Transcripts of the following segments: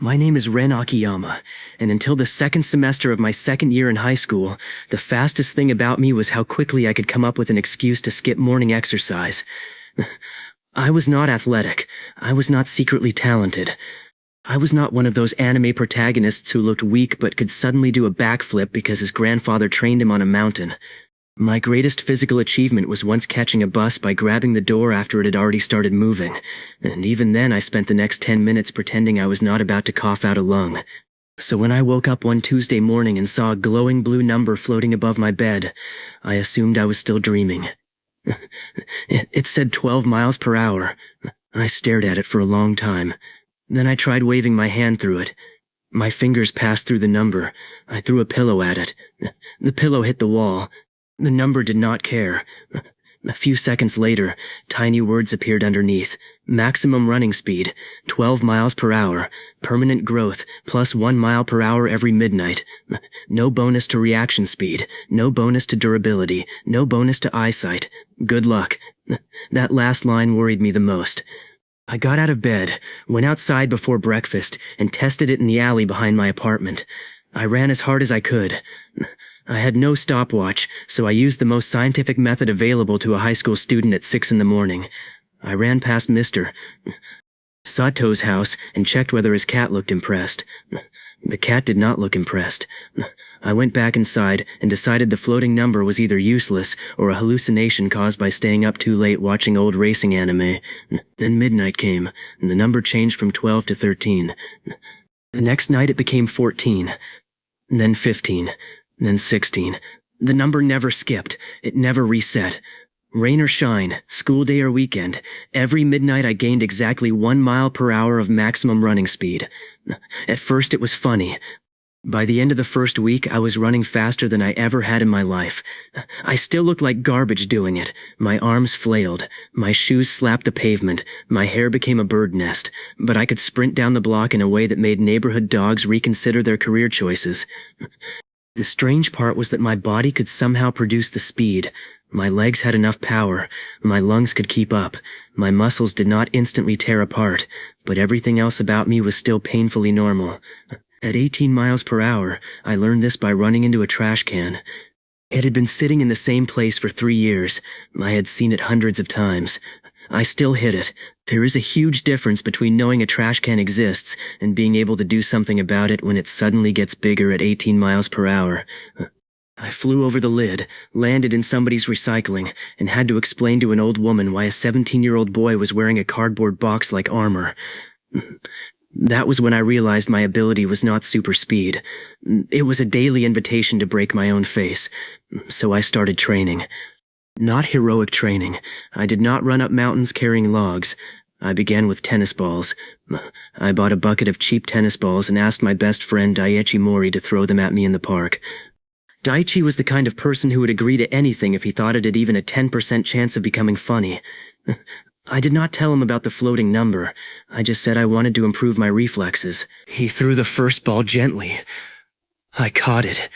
My name is Ren Akiyama, and until the second semester of my second year in high school, the fastest thing about me was how quickly I could come up with an excuse to skip morning exercise. I was not athletic. I was not secretly talented. I was not one of those anime protagonists who looked weak but could suddenly do a backflip because his grandfather trained him on a mountain. My greatest physical achievement was once catching a bus by grabbing the door after it had already started moving, and even then I spent the next 10 minutes pretending I was not about to cough out a lung. So when I woke up one Tuesday morning and saw a glowing blue number floating above my bed, I assumed I was still dreaming. It said 12 miles per hour. I stared at it for a long time. Then I tried waving my hand through it. My fingers passed through the number. I threw a pillow at it. The pillow hit the wall. The number did not care. A few seconds later, tiny words appeared underneath. Maximum running speed, 12 miles per hour. Permanent growth, plus 1 mile per hour every midnight. No bonus to reaction speed. No bonus to durability. No bonus to eyesight. Good luck. That last line worried me the most. I got out of bed, went outside before breakfast, and tested it in the alley behind my apartment. I ran as hard as I could. I had no stopwatch, so I used the most scientific method available to a high school student at 6 in the morning. I ran past Mr. Sato's house and checked whether his cat looked impressed. The cat did not look impressed. I went back inside and decided the floating number was either useless or a hallucination caused by staying up too late watching old racing anime. Then midnight came, and the number changed from 12 to 13. The next night it became 14, then 15. Then 16. The number never skipped. It never reset. Rain or shine, school day or weekend, every midnight I gained exactly 1 mile per hour of maximum running speed. At first it was funny. By the end of the first week, I was running faster than I ever had in my life. I still looked like garbage doing it. My arms flailed. My shoes slapped the pavement. My hair became a bird nest. But I could sprint down the block in a way that made neighborhood dogs reconsider their career choices. The strange part was that my body could somehow produce the speed. My legs had enough power. My lungs could keep up. My muscles did not instantly tear apart, but everything else about me was still painfully normal. At 18 miles per hour, I learned this by running into a trash can. It had been sitting in the same place for 3 years. I had seen it hundreds of times. I still hit it. There is a huge difference between knowing a trash can exists and being able to do something about it when it suddenly gets bigger at 18 miles per hour. I flew over the lid, landed in somebody's recycling, and had to explain to an old woman why a 17-year-old boy was wearing a cardboard box like armor. That was when I realized my ability was not super speed. It was a daily invitation to break my own face. So I started training. Not heroic training. I did not run up mountains carrying logs. I began with tennis balls. I bought a bucket of cheap tennis balls and asked my best friend Daiichi Mori to throw them at me in the park. Daiichi was the kind of person who would agree to anything if he thought it had even a 10% chance of becoming funny. I did not tell him about the floating number. I just said I wanted to improve my reflexes. He threw the first ball gently. I caught it.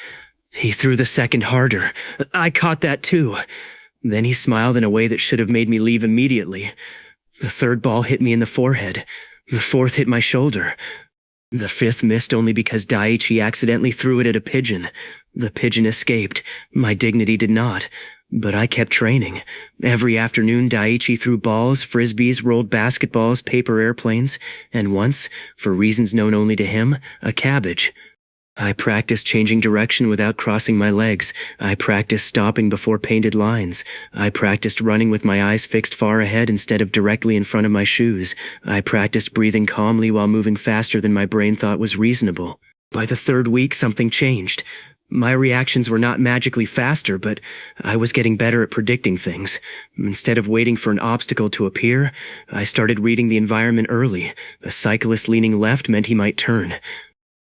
He threw the second harder. I caught that too. Then he smiled in a way that should have made me leave immediately. The third ball hit me in the forehead. The fourth hit my shoulder. The fifth missed only because Daiichi accidentally threw it at a pigeon. The pigeon escaped. My dignity did not. But I kept training. Every afternoon Daiichi threw balls, frisbees, rolled basketballs, paper airplanes, and once, for reasons known only to him, a cabbage. I practiced changing direction without crossing my legs. I practiced stopping before painted lines. I practiced running with my eyes fixed far ahead instead of directly in front of my shoes. I practiced breathing calmly while moving faster than my brain thought was reasonable. By the third week, something changed. My reactions were not magically faster, but I was getting better at predicting things. Instead of waiting for an obstacle to appear, I started reading the environment early. A cyclist leaning left meant he might turn.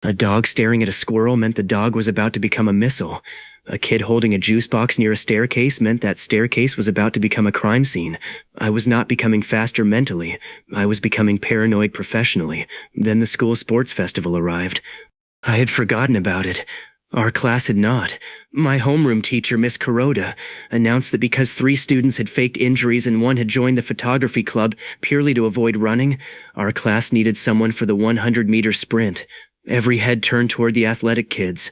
A dog staring at a squirrel meant the dog was about to become a missile. A kid holding a juice box near a staircase meant that staircase was about to become a crime scene. I was not becoming faster mentally. I was becoming paranoid professionally. Then the school sports festival arrived. I had forgotten about it. Our class had not. My homeroom teacher, Miss Kuroda, announced that because 3 students had faked injuries and 1 had joined the photography club purely to avoid running, our class needed someone for the 100-meter sprint. Every head turned toward the athletic kids.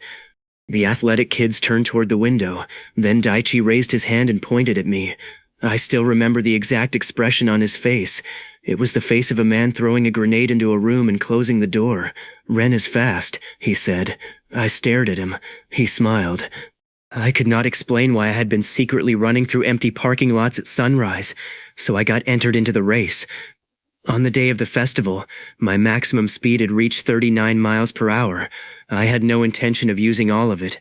The athletic kids turned toward the window. Then Daichi raised his hand and pointed at me. I still remember the exact expression on his face. It was the face of a man throwing a grenade into a room and closing the door. "Ren is fast," he said. I stared at him. He smiled. I could not explain why I had been secretly running through empty parking lots at sunrise, so I got entered into the race. On the day of the festival, my maximum speed had reached 39 miles per hour. I had no intention of using all of it.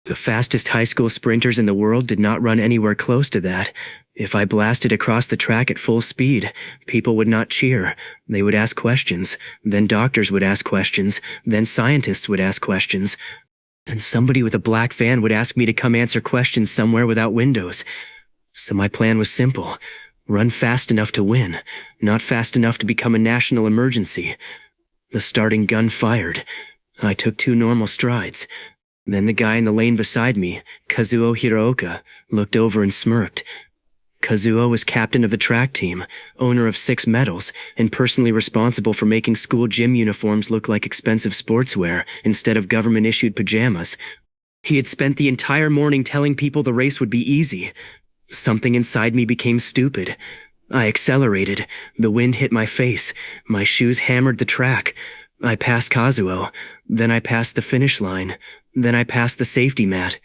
The fastest high school sprinters in the world did not run anywhere close to that. If I blasted across the track at full speed, people would not cheer. They would ask questions. Then doctors would ask questions. Then scientists would ask questions. And somebody with a black van would ask me to come answer questions somewhere without windows. So my plan was simple. Run fast enough to win, not fast enough to become a national emergency. The starting gun fired. I took 2 normal strides. Then the guy in the lane beside me, Kazuo Hiraoka, looked over and smirked. Kazuo was captain of the track team, owner of 6 medals, and personally responsible for making school gym uniforms look like expensive sportswear instead of government-issued pajamas. He had spent the entire morning telling people the race would be easy. Something inside me became stupid. I accelerated. The wind hit my face. My shoes hammered the track. I passed Kazuo. Then I passed the finish line. Then I passed the safety mat.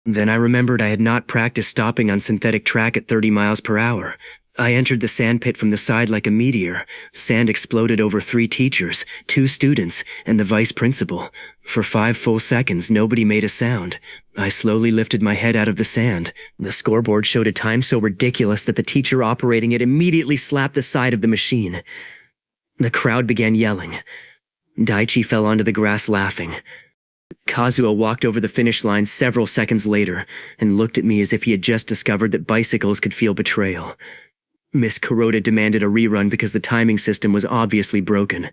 Then I remembered I had not practiced stopping on synthetic track at 30 miles per hour. I entered the sandpit from the side like a meteor. Sand exploded over 3 teachers, 2 students, and the vice principal. For 5 full seconds, nobody made a sound. I slowly lifted my head out of the sand. The scoreboard showed a time so ridiculous that the teacher operating it immediately slapped the side of the machine. The crowd began yelling. Daichi fell onto the grass laughing. Kazuo walked over the finish line several seconds later and looked at me as if he had just discovered that bicycles could feel betrayal. Miss Kuroda demanded a rerun because the timing system was obviously broken.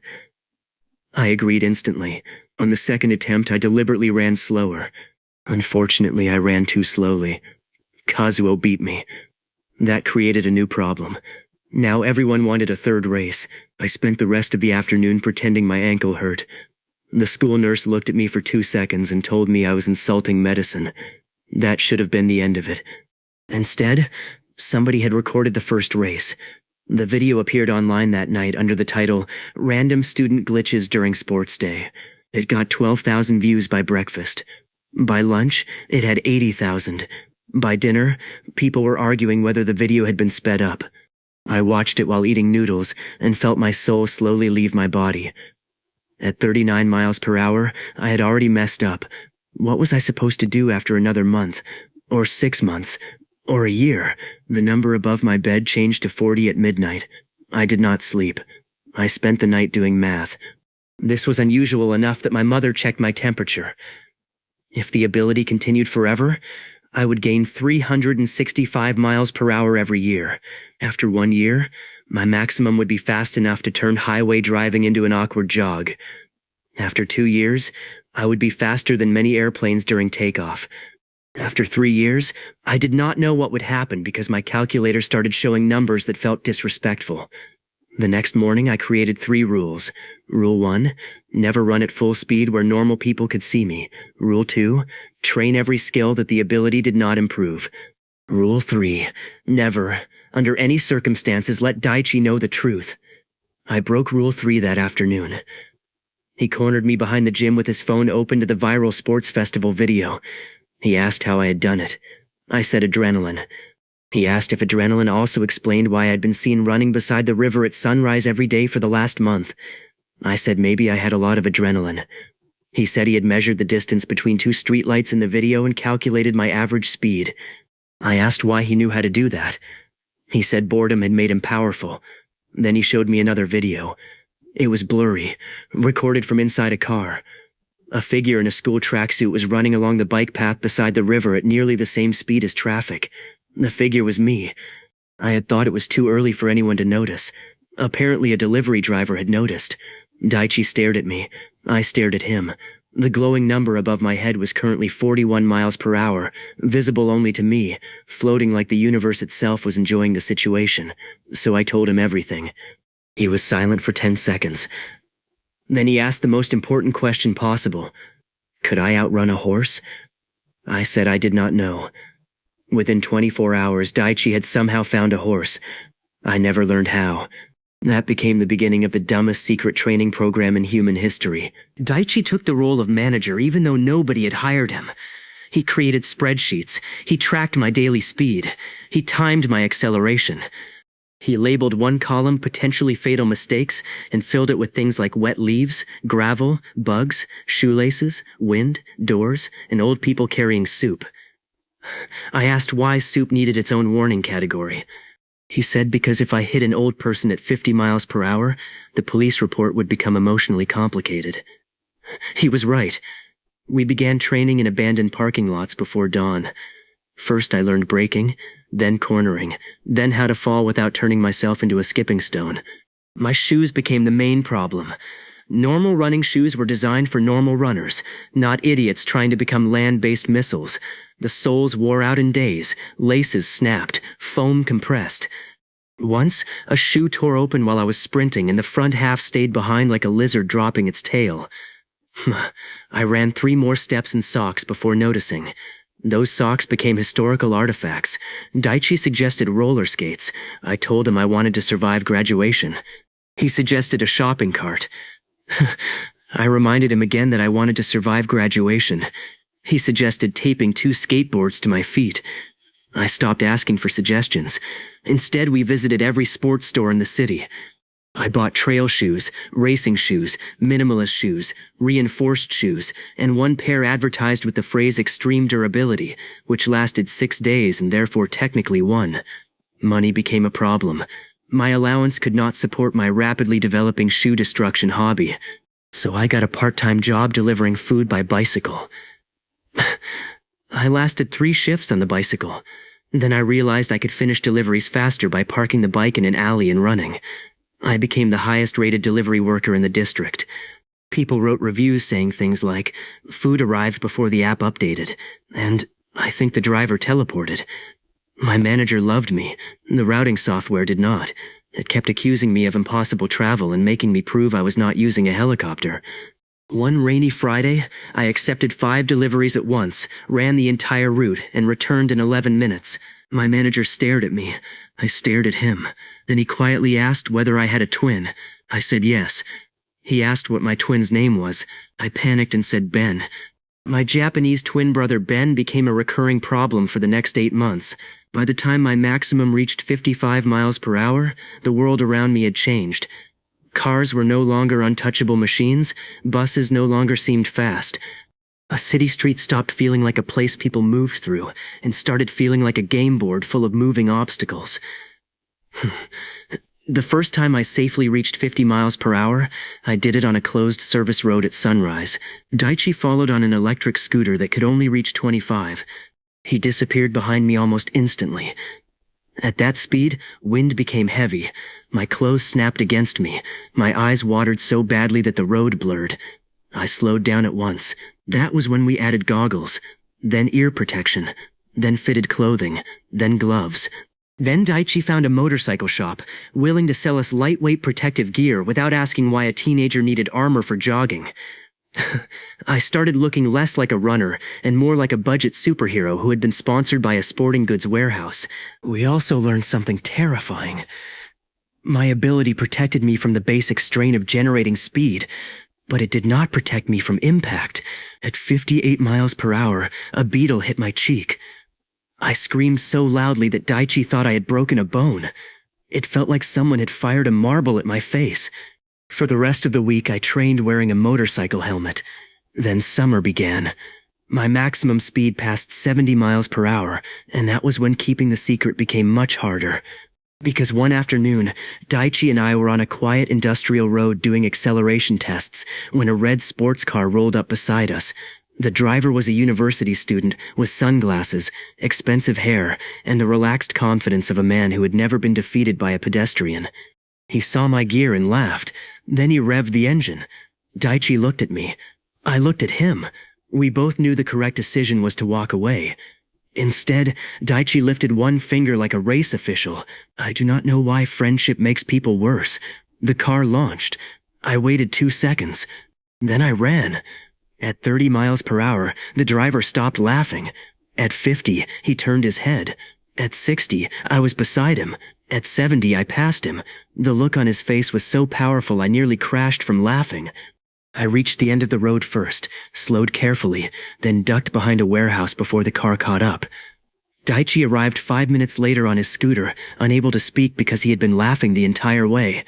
I agreed instantly. On the second attempt, I deliberately ran slower. Unfortunately, I ran too slowly. Kazuo beat me. That created a new problem. Now everyone wanted a third race. I spent the rest of the afternoon pretending my ankle hurt. The school nurse looked at me for 2 seconds and told me I was insulting medicine. That should have been the end of it. Instead, somebody had recorded the first race. The video appeared online that night under the title, "Random Student Glitches During Sports Day." It got 12,000 views by breakfast. By lunch, it had 80,000. By dinner, people were arguing whether the video had been sped up. I watched it while eating noodles and felt my soul slowly leave my body. At 39 miles per hour, I had already messed up. What was I supposed to do after another month? Or 6 months? Or a year? The number above my bed changed to 40 at midnight. I did not sleep. I spent the night doing math. This was unusual enough that my mother checked my temperature. If the ability continued forever, I would gain 365 miles per hour every year. After 1 year, my maximum would be fast enough to turn highway driving into an awkward jog. After 2 years, I would be faster than many airplanes during takeoff. After 3 years, I did not know what would happen because my calculator started showing numbers that felt disrespectful. The next morning, I created 3 rules. Rule 1, never run at full speed where normal people could see me. Rule 2, train every skill that the ability did not improve. Rule 3, never, under any circumstances, let Daichi know the truth. I broke Rule 3 that afternoon. He cornered me behind the gym with his phone open to the viral sports festival video. He asked how I had done it. I said adrenaline. He asked if adrenaline also explained why I had been seen running beside the river at sunrise every day for the last month. I said maybe I had a lot of adrenaline. He said he had measured the distance between 2 streetlights in the video and calculated my average speed. I asked why he knew how to do that. He said boredom had made him powerful. Then he showed me another video. It was blurry, recorded from inside a car. A figure in a school tracksuit was running along the bike path beside the river at nearly the same speed as traffic. The figure was me. I had thought it was too early for anyone to notice. Apparently a delivery driver had noticed. Daichi stared at me. I stared at him. The glowing number above my head was currently 41 miles per hour, visible only to me, floating like the universe itself was enjoying the situation, so I told him everything. He was silent for 10 seconds. Then he asked the most important question possible. Could I outrun a horse? I said I did not know. Within 24 hours, Daichi had somehow found a horse. I never learned how. That became the beginning of the dumbest secret training program in human history. Daichi took the role of manager even though nobody had hired him. He created spreadsheets. He tracked my daily speed. He timed my acceleration. He labeled one column potentially fatal mistakes and filled it with things like wet leaves, gravel, bugs, shoelaces, wind, doors, and old people carrying soup. I asked why soup needed its own warning category. He said because if I hit an old person at 50 miles per hour, the police report would become emotionally complicated. He was right. We began training in abandoned parking lots before dawn. First I learned braking, then cornering, then how to fall without turning myself into a skipping stone. My shoes became the main problem. Normal running shoes were designed for normal runners, not idiots trying to become land-based missiles. The soles wore out in days, laces snapped, foam compressed. Once, a shoe tore open while I was sprinting and the front half stayed behind like a lizard dropping its tail. I ran 3 more steps in socks before noticing. Those socks became historical artifacts. Daichi suggested roller skates. I told him I wanted to survive graduation. He suggested a shopping cart. I reminded him again that I wanted to survive graduation. He suggested taping 2 skateboards to my feet. I stopped asking for suggestions. Instead, we visited every sports store in the city. I bought trail shoes, racing shoes, minimalist shoes, reinforced shoes, and one pair advertised with the phrase extreme durability, which lasted 6 days and therefore technically 1. Money became a problem. My allowance could not support my rapidly developing shoe destruction hobby, so I got a part-time job delivering food by bicycle. I lasted 3 shifts on the bicycle. Then I realized I could finish deliveries faster by parking the bike in an alley and running. I became the highest-rated delivery worker in the district. People wrote reviews saying things like, "Food arrived before the app updated," and "I think the driver teleported." My manager loved me. The routing software did not. It kept accusing me of impossible travel and making me prove I was not using a helicopter. One rainy Friday, I accepted 5 deliveries at once, ran the entire route, and returned in 11 minutes. My manager stared at me. I stared at him. Then he quietly asked whether I had a twin. I said yes. He asked what my twin's name was. I panicked and said Ben. My Japanese twin brother Ben became a recurring problem for the next 8 months. By the time my maximum reached 55 miles per hour, the world around me had changed. Cars were no longer untouchable machines, buses no longer seemed fast. A city street stopped feeling like a place people moved through, and started feeling like a game board full of moving obstacles. The first time I safely reached 50 miles per hour, I did it on a closed service road at sunrise. Daichi followed on an electric scooter that could only reach 25. He disappeared behind me almost instantly. At that speed, wind became heavy. My clothes snapped against me. My eyes watered so badly that the road blurred. I slowed down at once. That was when we added goggles, then ear protection, then fitted clothing, then gloves. Then Daichi found a motorcycle shop, willing to sell us lightweight protective gear without asking why a teenager needed armor for jogging. I started looking less like a runner and more like a budget superhero who had been sponsored by a sporting goods warehouse. We also learned something terrifying. My ability protected me from the basic strain of generating speed, but it did not protect me from impact. At 58 miles per hour, a beetle hit my cheek. I screamed so loudly that Daichi thought I had broken a bone. It felt like someone had fired a marble at my face. For the rest of the week, I trained wearing a motorcycle helmet. Then summer began. My maximum speed passed 70 miles per hour, and that was when keeping the secret became much harder. Because one afternoon, Daichi and I were on a quiet industrial road doing acceleration tests when a red sports car rolled up beside us. The driver was a university student with sunglasses, expensive hair, and the relaxed confidence of a man who had never been defeated by a pedestrian. He saw my gear and laughed. Then he revved the engine. Daichi looked at me. I looked at him. We both knew the correct decision was to walk away. Instead, Daichi lifted one finger like a race official. I do not know why friendship makes people worse. The car launched. I waited 2 seconds. Then I ran. At 30 miles per hour, the driver stopped laughing. At 50, he turned his head. At 60, I was beside him. At 70, I passed him. The look on his face was so powerful I nearly crashed from laughing. I reached the end of the road first, slowed carefully, then ducked behind a warehouse before the car caught up. Daichi arrived 5 minutes later on his scooter, unable to speak because he had been laughing the entire way.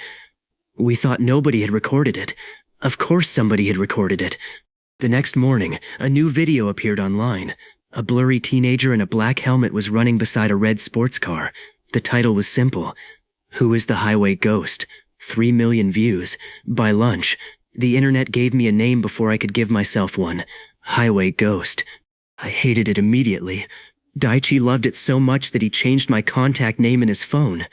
We thought nobody had recorded it. Of course somebody had recorded it. The next morning, a new video appeared online. A blurry teenager in a black helmet was running beside a red sports car. The title was simple. Who is the Highway Ghost? 3 million views. By lunch, the internet gave me a name before I could give myself one. Highway Ghost. I hated it immediately. Daichi loved it so much that he changed my contact name in his phone.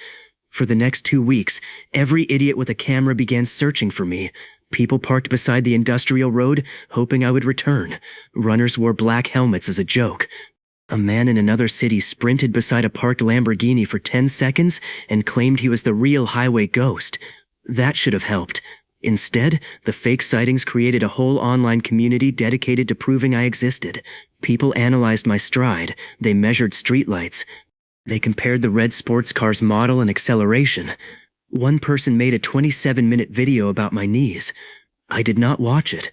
For the next 2 weeks, every idiot with a camera began searching for me. People parked beside the industrial road, hoping I would return. Runners wore black helmets as a joke. A man in another city sprinted beside a parked Lamborghini for 10 seconds and claimed he was the real Highway Ghost. That should have helped. Instead, the fake sightings created a whole online community dedicated to proving I existed. People analyzed my stride. They measured streetlights. They compared the red sports car's model and acceleration. One person made a 27-minute video about my knees. I did not watch it.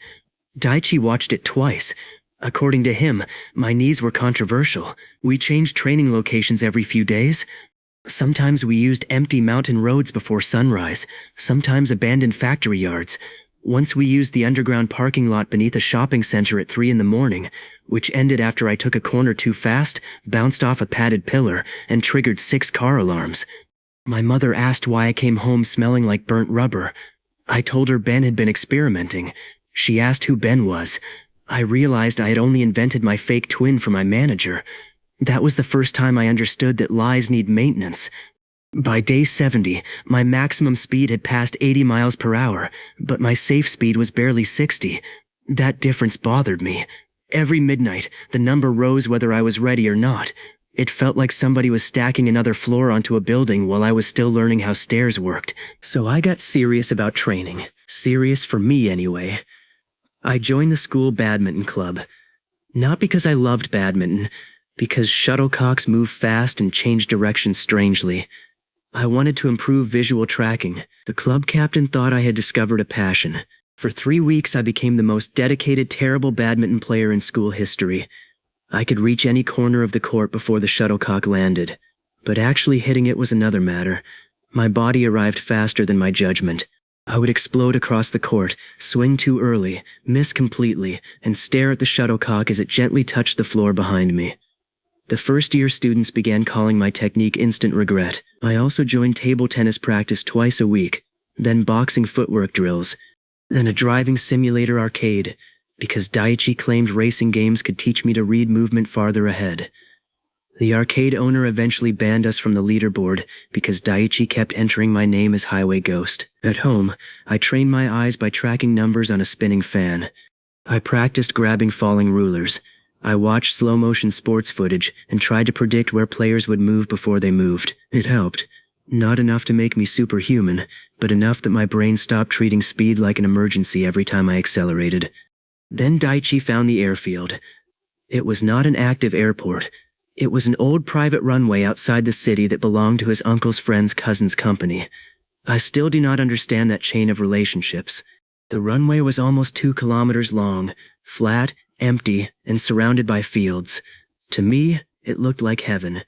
Daichi watched it twice. According to him, my knees were controversial. We changed training locations every few days. Sometimes we used empty mountain roads before sunrise, sometimes abandoned factory yards. Once we used the underground parking lot beneath a shopping center at 3 a.m, which ended after I took a corner too fast, bounced off a padded pillar, and triggered 6 car alarms. My mother asked why I came home smelling like burnt rubber. I told her Ben had been experimenting. She asked who Ben was. I realized I had only invented my fake twin for my manager. That was the first time I understood that lies need maintenance. By day 70, my maximum speed had passed 80 miles per hour, but my safe speed was barely 60. That difference bothered me. Every midnight, the number rose whether I was ready or not. It felt like somebody was stacking another floor onto a building while I was still learning how stairs worked. So I got serious about training. Serious for me, anyway. I joined the school badminton club. Not because I loved badminton, because shuttlecocks move fast and change direction strangely. I wanted to improve visual tracking. The club captain thought I had discovered a passion. For 3 weeks, I became the most dedicated, terrible badminton player in school history. I could reach any corner of the court before the shuttlecock landed. But actually hitting it was another matter. My body arrived faster than my judgment. I would explode across the court, swing too early, miss completely, and stare at the shuttlecock as it gently touched the floor behind me. The first-year students began calling my technique instant regret. I also joined table tennis practice twice a week, then boxing footwork drills, then a driving simulator arcade, because Daichi claimed racing games could teach me to read movement farther ahead. The arcade owner eventually banned us from the leaderboard because Daichi kept entering my name as Highway Ghost. At home, I trained my eyes by tracking numbers on a spinning fan. I practiced grabbing falling rulers. I watched slow-motion sports footage and tried to predict where players would move before they moved. It helped. Not enough to make me superhuman, but enough that my brain stopped treating speed like an emergency every time I accelerated. Then Daichi found the airfield. It was not an active airport. It was an old private runway outside the city that belonged to his uncle's friend's cousin's company. I still do not understand that chain of relationships. The runway was almost 2 kilometers long, flat, empty, and surrounded by fields. To me, it looked like heaven.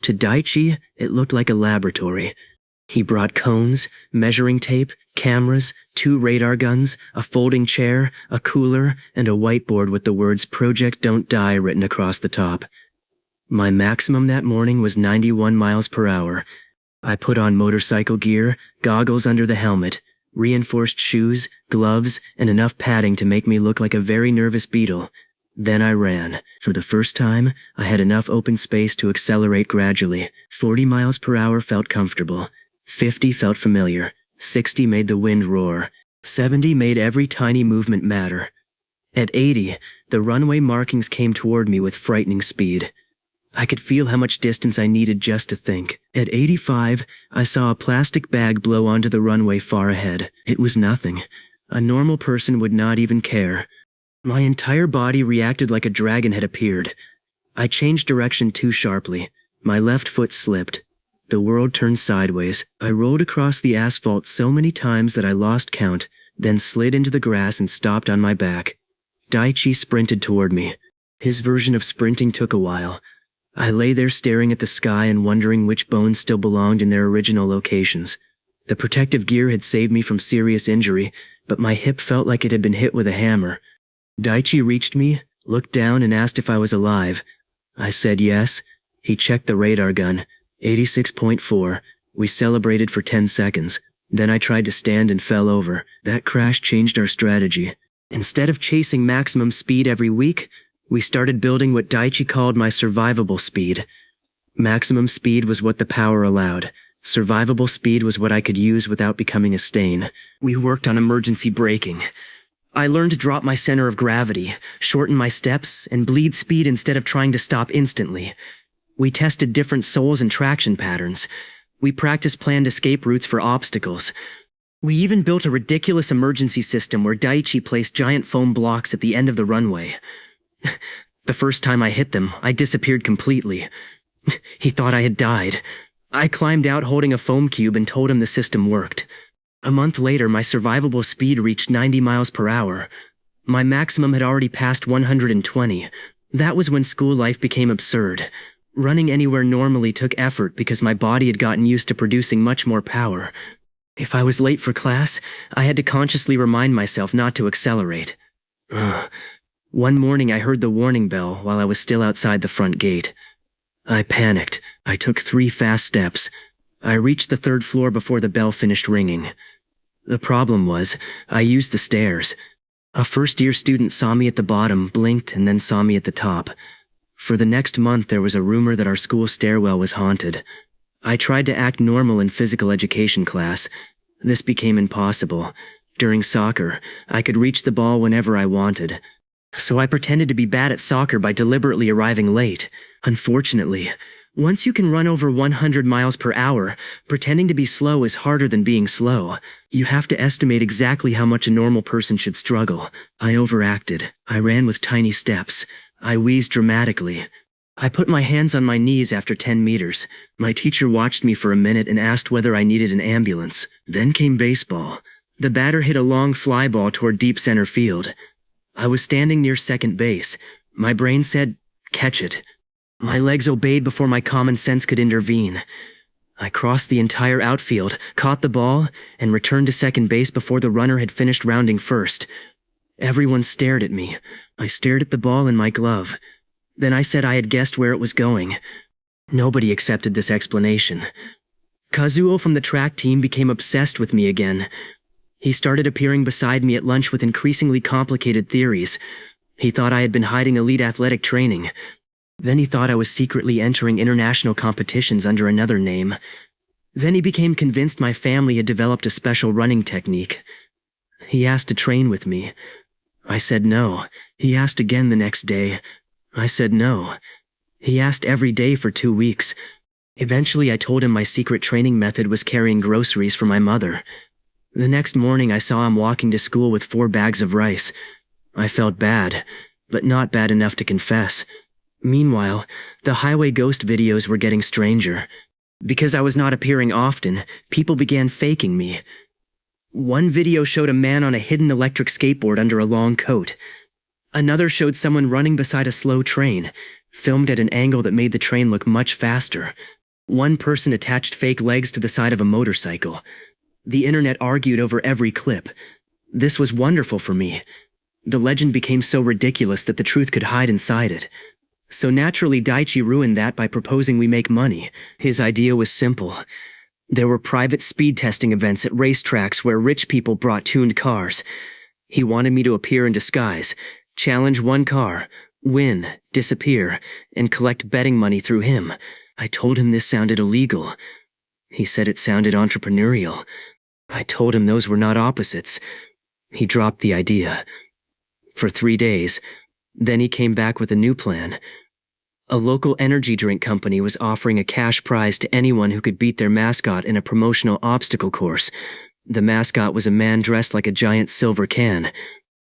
To Daichi, it looked like a laboratory. He brought cones, measuring tape, cameras, 2 radar guns, a folding chair, a cooler, and a whiteboard with the words "Project Don't Die" written across the top. My maximum that morning was 91 miles per hour. I put on motorcycle gear, goggles under the helmet, reinforced shoes, gloves, and enough padding to make me look like a very nervous beetle. Then I ran. For the first time, I had enough open space to accelerate gradually. 40 miles per hour felt comfortable. 50 felt familiar. 60 made the wind roar. 70 made every tiny movement matter. At 80, the runway markings came toward me with frightening speed. I could feel how much distance I needed just to think. At 85, I saw a plastic bag blow onto the runway far ahead. It was nothing. A normal person would not even care. My entire body reacted like a dragon had appeared. I changed direction too sharply. My left foot slipped. The world turned sideways. I rolled across the asphalt so many times that I lost count, then slid into the grass and stopped on my back. Daichi sprinted toward me. His version of sprinting took a while. I lay there staring at the sky and wondering which bones still belonged in their original locations. The protective gear had saved me from serious injury, but my hip felt like it had been hit with a hammer. Daichi reached me, looked down and asked if I was alive. I said yes. He checked the radar gun. 86.4. We celebrated for 10 seconds. Then I tried to stand and fell over. That crash changed our strategy. Instead of chasing maximum speed every week, we started building what Daichi called my survivable speed. Maximum speed was what the power allowed. Survivable speed was what I could use without becoming a stain. We worked on emergency braking. I learned to drop my center of gravity, shorten my steps, and bleed speed instead of trying to stop instantly. We tested different soles and traction patterns. We practiced planned escape routes for obstacles. We even built a ridiculous emergency system where Daichi placed giant foam blocks at the end of the runway. The first time I hit them, I disappeared completely. He thought I had died. I climbed out holding a foam cube and told him the system worked. A month later, my survivable speed reached 90 miles per hour. My maximum had already passed 120. That was when school life became absurd. Running anywhere normally took effort because my body had gotten used to producing much more power. If I was late for class, I had to consciously remind myself not to accelerate. One morning I heard the warning bell while I was still outside the front gate. I panicked. I took 3 fast steps. I reached the 3rd floor before the bell finished ringing. The problem was, I used the stairs. A first-year student saw me at the bottom, blinked, and then saw me at the top. For the next month there was a rumor that our school stairwell was haunted. I tried to act normal in physical education class. This became impossible. During soccer, I could reach the ball whenever I wanted. So I pretended to be bad at soccer by deliberately arriving late. Unfortunately, once you can run over 100 miles per hour, pretending to be slow is harder than being slow. You have to estimate exactly how much a normal person should struggle. I overacted. I ran with tiny steps. I wheezed dramatically. I put my hands on my knees after 10 meters. My teacher watched me for a minute and asked whether I needed an ambulance. Then came baseball. The batter hit a long fly ball toward deep center field. I was standing near second base. My brain said, "Catch it." My legs obeyed before my common sense could intervene. I crossed the entire outfield, caught the ball, and returned to second base before the runner had finished rounding first. Everyone stared at me. I stared at the ball in my glove. Then I said I had guessed where it was going. Nobody accepted this explanation. Kazuo from the track team became obsessed with me again. He started appearing beside me at lunch with increasingly complicated theories. He thought I had been hiding elite athletic training. Then he thought I was secretly entering international competitions under another name. Then he became convinced my family had developed a special running technique. He asked to train with me. I said no. He asked again the next day. I said no. He asked every day for 2 weeks. Eventually I told him my secret training method was carrying groceries for my mother. The next morning I saw him walking to school with 4 bags of rice. I felt bad, but not bad enough to confess. Meanwhile, the highway ghost videos were getting stranger. Because I was not appearing often, people began faking me. One video showed a man on a hidden electric skateboard under a long coat. Another showed someone running beside a slow train, filmed at an angle that made the train look much faster. One person attached fake legs to the side of a motorcycle. The internet argued over every clip. This was wonderful for me. The legend became so ridiculous that the truth could hide inside it. So naturally Daichi ruined that by proposing we make money. His idea was simple. There were private speed testing events at racetracks where rich people brought tuned cars. He wanted me to appear in disguise, challenge one car, win, disappear, and collect betting money through him. I told him this sounded illegal. He said it sounded entrepreneurial. I told him those were not opposites. He dropped the idea. for 3 days. Then he came back with a new plan. A local energy drink company was offering a cash prize to anyone who could beat their mascot in a promotional obstacle course. The mascot was a man dressed like a giant silver can.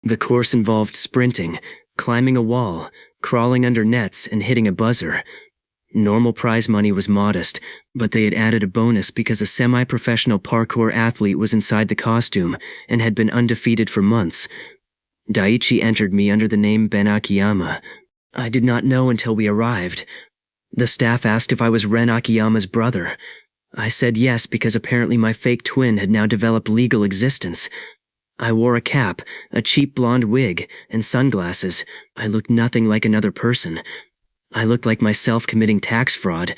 The course involved sprinting, climbing a wall, crawling under nets, and hitting a buzzer. Normal prize money was modest, but they had added a bonus because a semi-professional parkour athlete was inside the costume and had been undefeated for months. Daichi entered me under the name Ren Akiyama. I did not know until we arrived. The staff asked if I was Ren Akiyama's brother. I said yes because apparently my fake twin had now developed legal existence. I wore a cap, a cheap blonde wig, and sunglasses. I looked nothing like another person. I looked like myself committing tax fraud.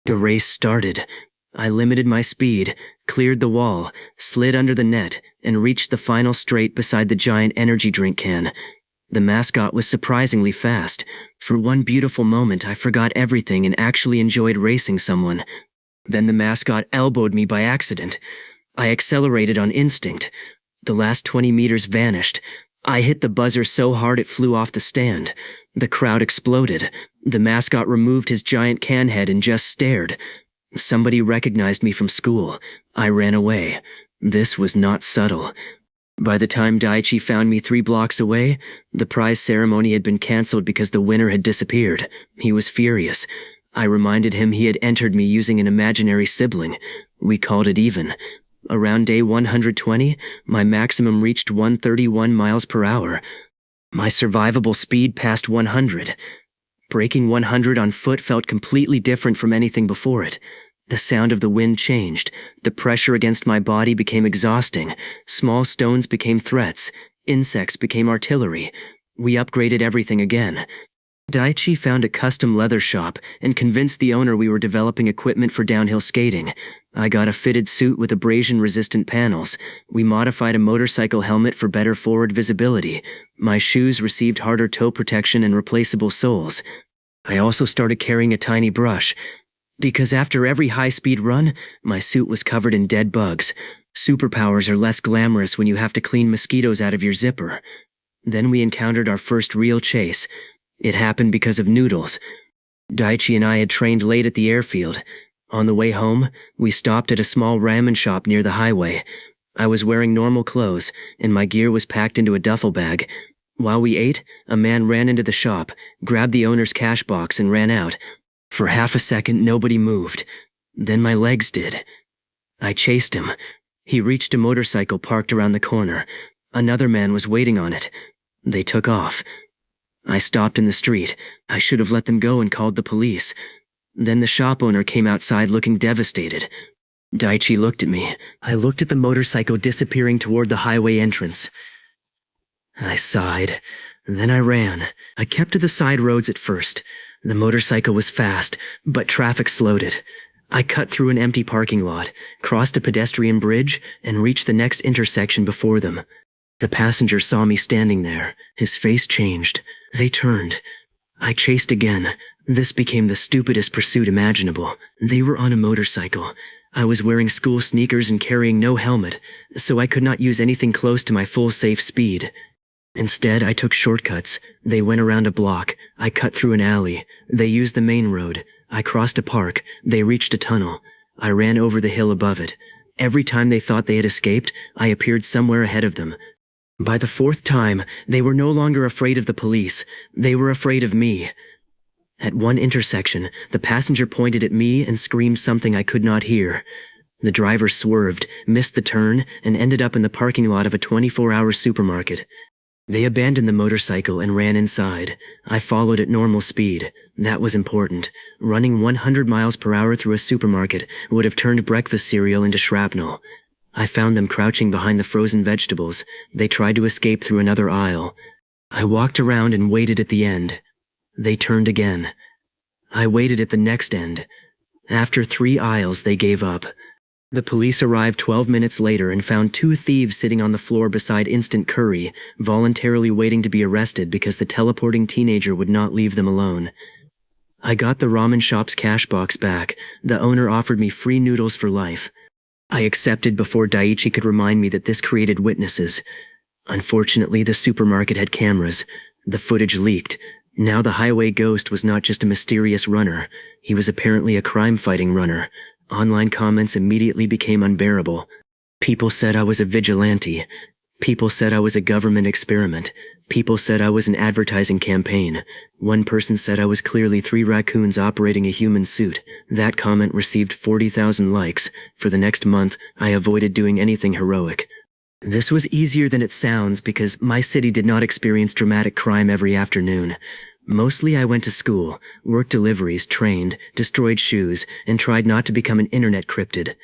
The race started. I limited my speed, cleared the wall, slid under the net, and reached the final straight beside the giant energy drink can. The mascot was surprisingly fast. For one beautiful moment I forgot everything and actually enjoyed racing someone. Then the mascot elbowed me by accident. I accelerated on instinct. The last 20 meters vanished. I hit the buzzer so hard it flew off the stand. The crowd exploded. The mascot removed his giant can head and just stared. Somebody recognized me from school. I ran away. This was not subtle. By the time Daichi found me 3 blocks away, the prize ceremony had been cancelled because the winner had disappeared. He was furious. I reminded him he had entered me using an imaginary sibling. We called it even. Around day 120, my maximum reached 131 miles per hour. My survivable speed passed 100. Breaking 100 on foot felt completely different from anything before it. The sound of the wind changed. The pressure against my body became exhausting. Small stones became threats. Insects became artillery. We upgraded everything again. Daichi found a custom leather shop and convinced the owner we were developing equipment for downhill skating. I got a fitted suit with abrasion-resistant panels. We modified a motorcycle helmet for better forward visibility. My shoes received harder toe protection and replaceable soles. I also started carrying a tiny brush, because after every high-speed run, my suit was covered in dead bugs. Superpowers are less glamorous when you have to clean mosquitoes out of your zipper. Then we encountered our first real chase. It happened because of noodles. Daichi and I had trained late at the airfield. On the way home, we stopped at a small ramen shop near the highway. I was wearing normal clothes, and my gear was packed into a duffel bag. While we ate, a man ran into the shop, grabbed the owner's cash box, and ran out. For half a second, nobody moved. Then my legs did. I chased him. He reached a motorcycle parked around the corner. Another man was waiting on it. They took off. I stopped in the street. I should have let them go and called the police. Then the shop owner came outside looking devastated. Daichi looked at me. I looked at the motorcycle disappearing toward the highway entrance. I sighed. Then I ran. I kept to the side roads at first. The motorcycle was fast, but traffic slowed it. I cut through an empty parking lot, crossed a pedestrian bridge, and reached the next intersection before them. The passenger saw me standing there. His face changed. They turned. I chased again. This became the stupidest pursuit imaginable. They were on a motorcycle. I was wearing school sneakers and carrying no helmet, so I could not use anything close to my full safe speed. Instead, I took shortcuts. They went around a block. I cut through an alley. They used the main road. I crossed a park. They reached a tunnel. I ran over the hill above it. Every time they thought they had escaped, I appeared somewhere ahead of them. By the 4th time, they were no longer afraid of the police. They were afraid of me. At one intersection, the passenger pointed at me and screamed something I could not hear. The driver swerved, missed the turn, and ended up in the parking lot of a 24-hour supermarket. They abandoned the motorcycle and ran inside. I followed at normal speed. That was important. Running 100 miles per hour through a supermarket would have turned breakfast cereal into shrapnel. I found them crouching behind the frozen vegetables. They tried to escape through another aisle. I walked around and waited at the end. They turned again. I waited at the next end. After 3 aisles, they gave up. The police arrived 12 minutes later and found 2 thieves sitting on the floor beside instant curry, voluntarily waiting to be arrested because the teleporting teenager would not leave them alone. I got the ramen shop's cash box back. The owner offered me free noodles for life. I accepted before Daichi could remind me that this created witnesses. Unfortunately, the supermarket had cameras. The footage leaked. Now the highway ghost was not just a mysterious runner. He was apparently a crime-fighting runner. Online comments immediately became unbearable. People said I was a vigilante. People said I was a government experiment. People said I was an advertising campaign. One person said I was clearly 3 raccoons operating a human suit. That comment received 40,000 likes. For the next month, I avoided doing anything heroic. This was easier than it sounds because my city did not experience dramatic crime every afternoon. Mostly I went to school, worked deliveries, trained, destroyed shoes, and tried not to become an internet cryptid.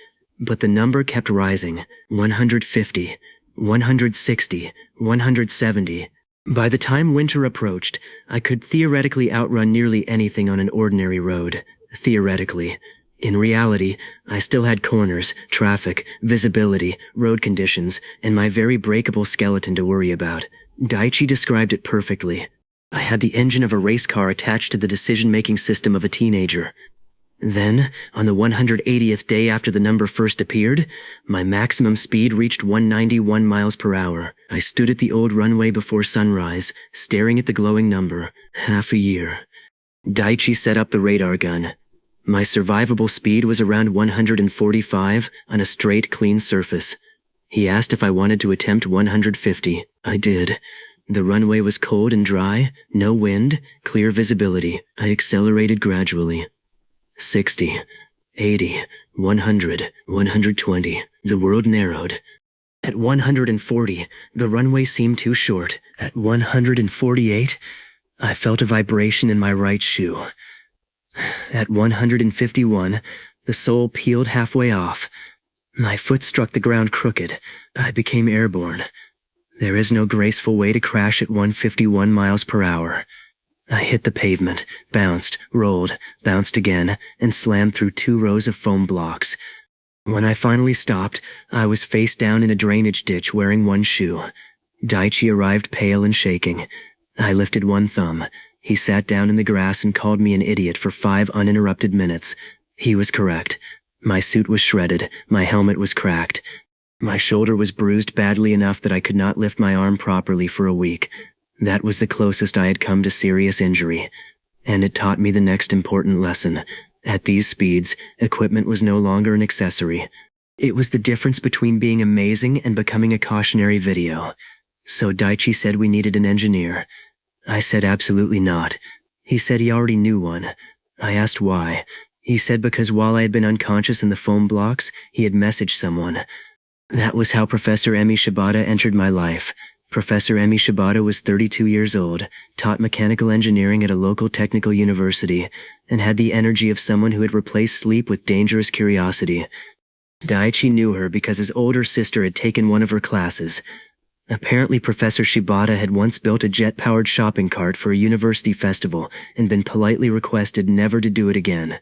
But the number kept rising. 150, 160, 170. By the time winter approached, I could theoretically outrun nearly anything on an ordinary road. Theoretically. In reality, I still had corners, traffic, visibility, road conditions, and my very breakable skeleton to worry about. Daichi described it perfectly. I had the engine of a race car attached to the decision-making system of a teenager. Then, on the 180th day after the number first appeared, my maximum speed reached 191 miles per hour. I stood at the old runway before sunrise, staring at the glowing number. Half a year. Daichi set up the radar gun. My survivable speed was around 145 on a straight, clean surface. He asked if I wanted to attempt 150. I did. The runway was cold and dry, no wind, clear visibility. I accelerated gradually. 60, 80, 100, 120. The world narrowed. At 140, the runway seemed too short. At 148, I felt a vibration in my right shoe. At 151, the sole peeled halfway off. My foot struck the ground crooked. I became airborne. There is no graceful way to crash at 151 miles per hour. I hit the pavement, bounced, rolled, bounced again, and slammed through 2 rows of foam blocks. When I finally stopped, I was face down in a drainage ditch wearing one shoe. Daichi arrived pale and shaking. I lifted one thumb. He sat down in the grass and called me an idiot for 5 uninterrupted minutes. He was correct. My suit was shredded. My helmet was cracked. My shoulder was bruised badly enough that I could not lift my arm properly for a week. That was the closest I had come to serious injury. And it taught me the next important lesson. At these speeds, equipment was no longer an accessory. It was the difference between being amazing and becoming a cautionary video. So Daichi said we needed an engineer. I said absolutely not. He said he already knew one. I asked why. He said because while I had been unconscious in the foam blocks, he had messaged someone. That was how Professor Emi Shibata entered my life. Professor Emi Shibata was 32 years old, taught mechanical engineering at a local technical university, and had the energy of someone who had replaced sleep with dangerous curiosity. Daichi knew her because his older sister had taken one of her classes. Apparently Professor Shibata had once built a jet-powered shopping cart for a university festival and been politely requested never to do it again.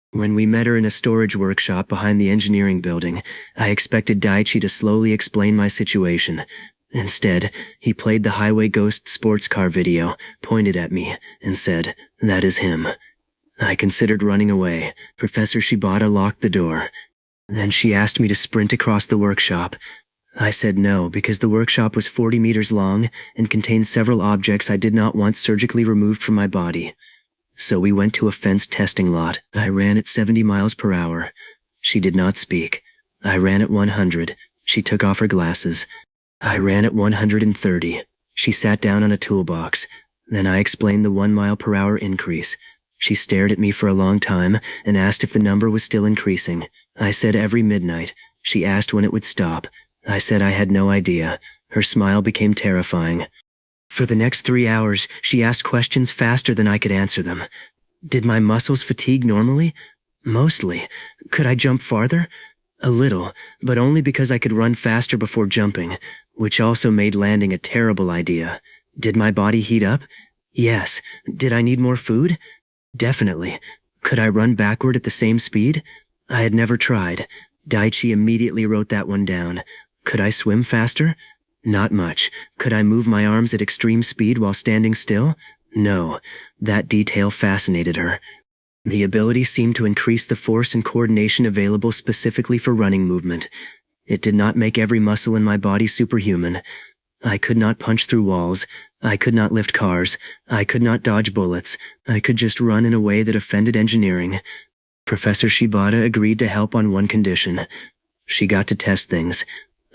When we met her in a storage workshop behind the engineering building, I expected Daichi to slowly explain my situation. Instead, he played the Highway Ghost sports car video, pointed at me, and said, "That is him." I considered running away. Professor Shibata locked the door. Then she asked me to sprint across the workshop. I said no because the workshop was 40 meters long and contained several objects I did not want surgically removed from my body. So we went to a fenced testing lot. I ran at 70 miles per hour. She did not speak. I ran at 100. She took off her glasses. I ran at 130. She sat down on a toolbox. Then I explained the 1 mile per hour increase. She stared at me for a long time and asked if the number was still increasing. I said every midnight. She asked when it would stop. I said I had no idea. Her smile became terrifying. For the next 3 hours, she asked questions faster than I could answer them. Did my muscles fatigue normally? Mostly. Could I jump farther? A little, but only because I could run faster before jumping, which also made landing a terrible idea. Did my body heat up? Yes. Did I need more food? Definitely. Could I run backward at the same speed? I had never tried. Daichi immediately wrote that one down. Could I swim faster? Not much. Could I move my arms at extreme speed while standing still? No. That detail fascinated her. The ability seemed to increase the force and coordination available specifically for running movement. It did not make every muscle in my body superhuman. I could not punch through walls. I could not lift cars. I could not dodge bullets. I could just run in a way that offended engineering. Professor Shibata agreed to help on one condition. She got to test things.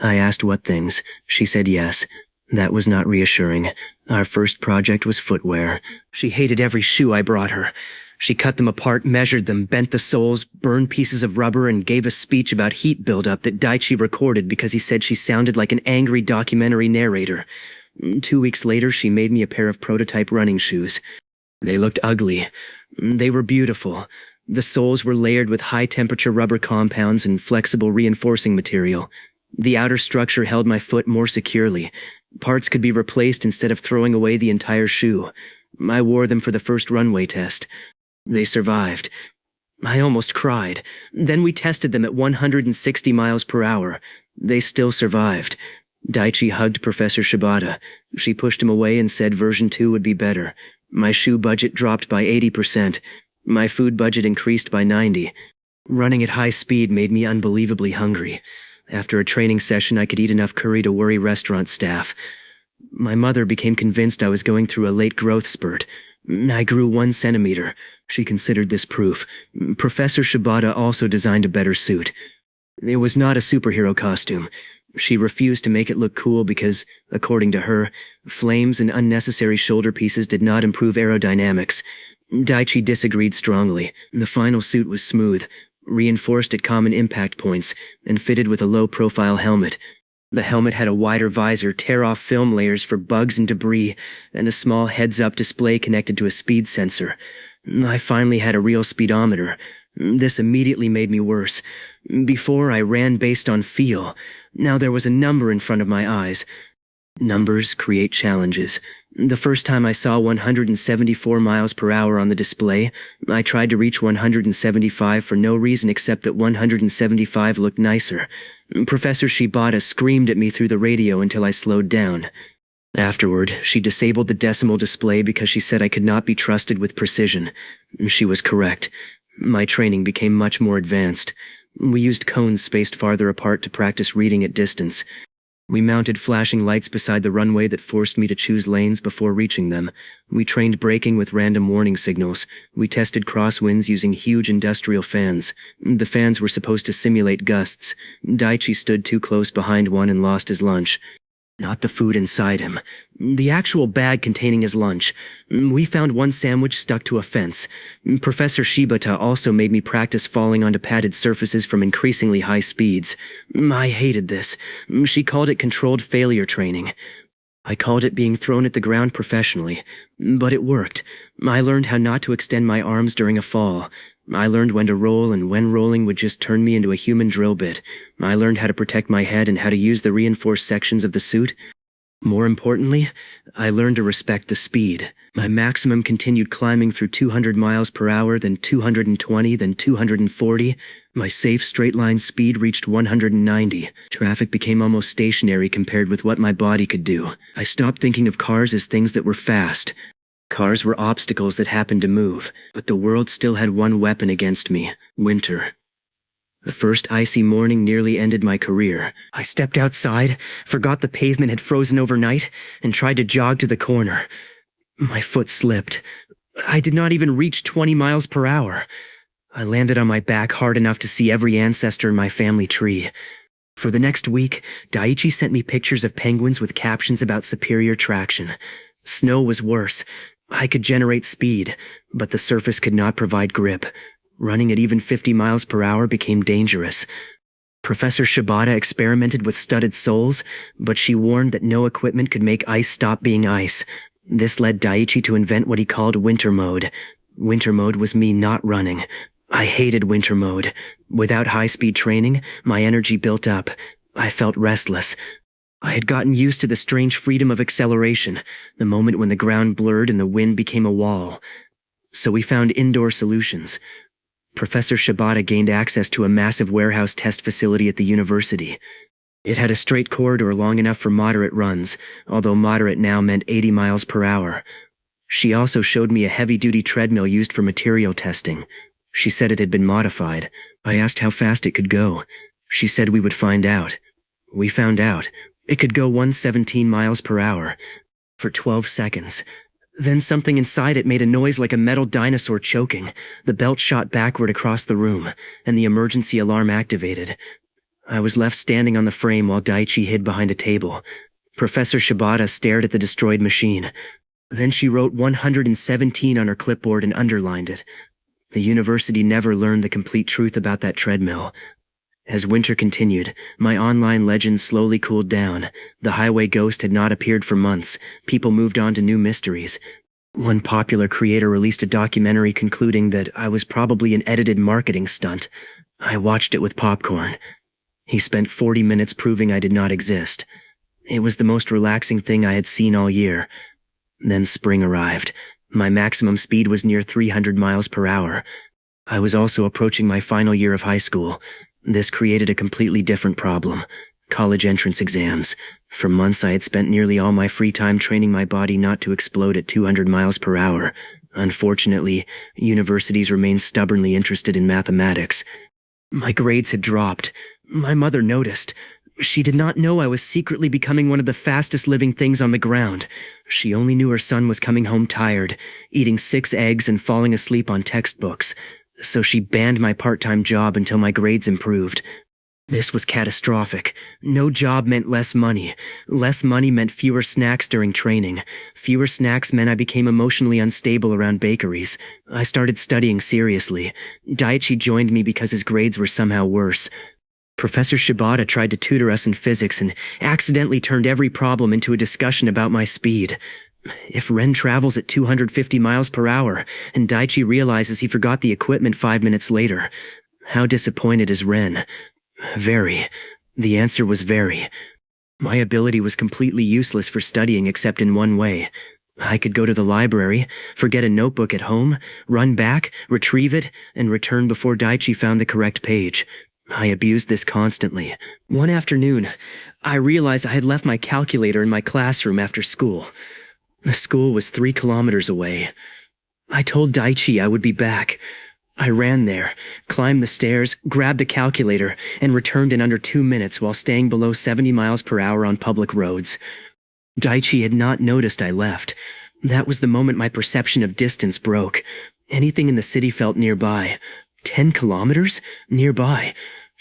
I asked what things. She said yes. That was not reassuring. Our first project was footwear. She hated every shoe I brought her. She cut them apart, measured them, bent the soles, burned pieces of rubber, and gave a speech about heat buildup that Daichi recorded because he said she sounded like an angry documentary narrator. 2 weeks later, she made me a pair of prototype running shoes. They looked ugly. They were beautiful. The soles were layered with high-temperature rubber compounds and flexible reinforcing material. The outer structure held my foot more securely. Parts could be replaced instead of throwing away the entire shoe. I wore them for the first runway test. They survived. I almost cried. Then we tested them at 160 miles per hour. They still survived. Daichi hugged Professor Shibata. She pushed him away and said version 2 would be better. My shoe budget dropped by 80%. My food budget increased by 90%. Running at high speed made me unbelievably hungry. After a training session, I could eat enough curry to worry restaurant staff. My mother became convinced I was going through a late growth spurt. I grew 1 centimeter. She considered this proof. Professor Shibata also designed a better suit. It was not a superhero costume. She refused to make it look cool because, according to her, flames and unnecessary shoulder pieces did not improve aerodynamics. Daichi disagreed strongly. The final suit was smooth, reinforced at common impact points, and fitted with a low-profile helmet. The helmet had a wider visor, tear-off film layers for bugs and debris, and a small heads-up display connected to a speed sensor. I finally had a real speedometer. This immediately made me worse. Before, I ran based on feel. Now there was a number in front of my eyes. Numbers create challenges. The first time I saw 174 miles per hour on the display, I tried to reach 175 for no reason except that 175 looked nicer. Professor Shibata screamed at me through the radio until I slowed down. Afterward, she disabled the decimal display because she said I could not be trusted with precision. She was correct. My training became much more advanced. We used cones spaced farther apart to practice reading at distance. We mounted flashing lights beside the runway that forced me to choose lanes before reaching them. We trained braking with random warning signals. We tested crosswinds using huge industrial fans. The fans were supposed to simulate gusts. Daichi stood too close behind one and lost his lunch. Not the food inside him. The actual bag containing his lunch. We found one sandwich stuck to a fence. Professor Shibata also made me practice falling onto padded surfaces from increasingly high speeds. I hated this. She called it controlled failure training. I called it being thrown at the ground professionally. But it worked. I learned how not to extend my arms during a fall. I learned when to roll and when rolling would just turn me into a human drill bit. I learned how to protect my head and how to use the reinforced sections of the suit. More importantly, I learned to respect the speed. My maximum continued climbing through 200 miles per hour, then 220, then 240. My safe straight-line speed reached 190. Traffic became almost stationary compared with what my body could do. I stopped thinking of cars as things that were fast. Cars were obstacles that happened to move, but the world still had one weapon against me: winter. The first icy morning nearly ended my career. I stepped outside, forgot the pavement had frozen overnight, and tried to jog to the corner. My foot slipped. I did not even reach 20 miles per hour. I landed on my back hard enough to see every ancestor in my family tree. For the next week, Daichi sent me pictures of penguins with captions about superior traction. Snow was worse. I could generate speed, but the surface could not provide grip. Running at even 50 miles per hour became dangerous. Professor Shibata experimented with studded soles, but she warned that no equipment could make ice stop being ice. This led Daichi to invent what he called winter mode. Winter mode was me not running. I hated winter mode. Without high-speed training, my energy built up. I felt restless. I had gotten used to the strange freedom of acceleration, the moment when the ground blurred and the wind became a wall. So we found indoor solutions. Professor Shibata gained access to a massive warehouse test facility at the university. It had a straight corridor long enough for moderate runs, although moderate now meant 80 miles per hour. She also showed me a heavy-duty treadmill used for material testing. She said it had been modified. I asked how fast it could go. She said we would find out. We found out. It could go 117 miles per hour for 12 seconds. Then something inside it made a noise like a metal dinosaur choking. The belt shot backward across the room, and the emergency alarm activated. I was left standing on the frame while Daichi hid behind a table. Professor Shibata stared at the destroyed machine. Then she wrote 117 on her clipboard and underlined it. The university never learned the complete truth about that treadmill. As winter continued, my online legends slowly cooled down. The highway ghost had not appeared for months. People moved on to new mysteries. One popular creator released a documentary concluding that I was probably an edited marketing stunt. I watched it with popcorn. He spent 40 minutes proving I did not exist. It was the most relaxing thing I had seen all year. Then spring arrived. My maximum speed was near 300 miles per hour. I was also approaching my final year of high school. This created a completely different problem. College entrance exams. For months I had spent nearly all my free time training my body not to explode at 200 miles per hour. Unfortunately, universities remained stubbornly interested in mathematics. My grades had dropped. My mother noticed. She did not know I was secretly becoming one of the fastest living things on the ground. She only knew her son was coming home tired, eating 6 eggs and falling asleep on textbooks. So she banned my part-time job until my grades improved. This was catastrophic. No job meant less money. Less money meant fewer snacks during training. Fewer snacks meant I became emotionally unstable around bakeries. I started studying seriously. Daichi joined me because his grades were somehow worse. Professor Shibata tried to tutor us in physics and accidentally turned every problem into a discussion about my speed. If Ren travels at 250 miles per hour and Daichi realizes he forgot the equipment 5 minutes later, how disappointed is Ren? Very. The answer was very. My ability was completely useless for studying except in one way. I could go to the library, forget a notebook at home, run back, retrieve it, and return before Daichi found the correct page. I abused this constantly. One afternoon, I realized I had left my calculator in my classroom after school. The school was 3 kilometers away. I told Daichi I would be back. I ran there, climbed the stairs, grabbed the calculator, and returned in under 2 minutes while staying below 70 miles per hour on public roads. Daichi had not noticed I left. That was the moment my perception of distance broke. Anything in the city felt nearby. 10 kilometers? Nearby.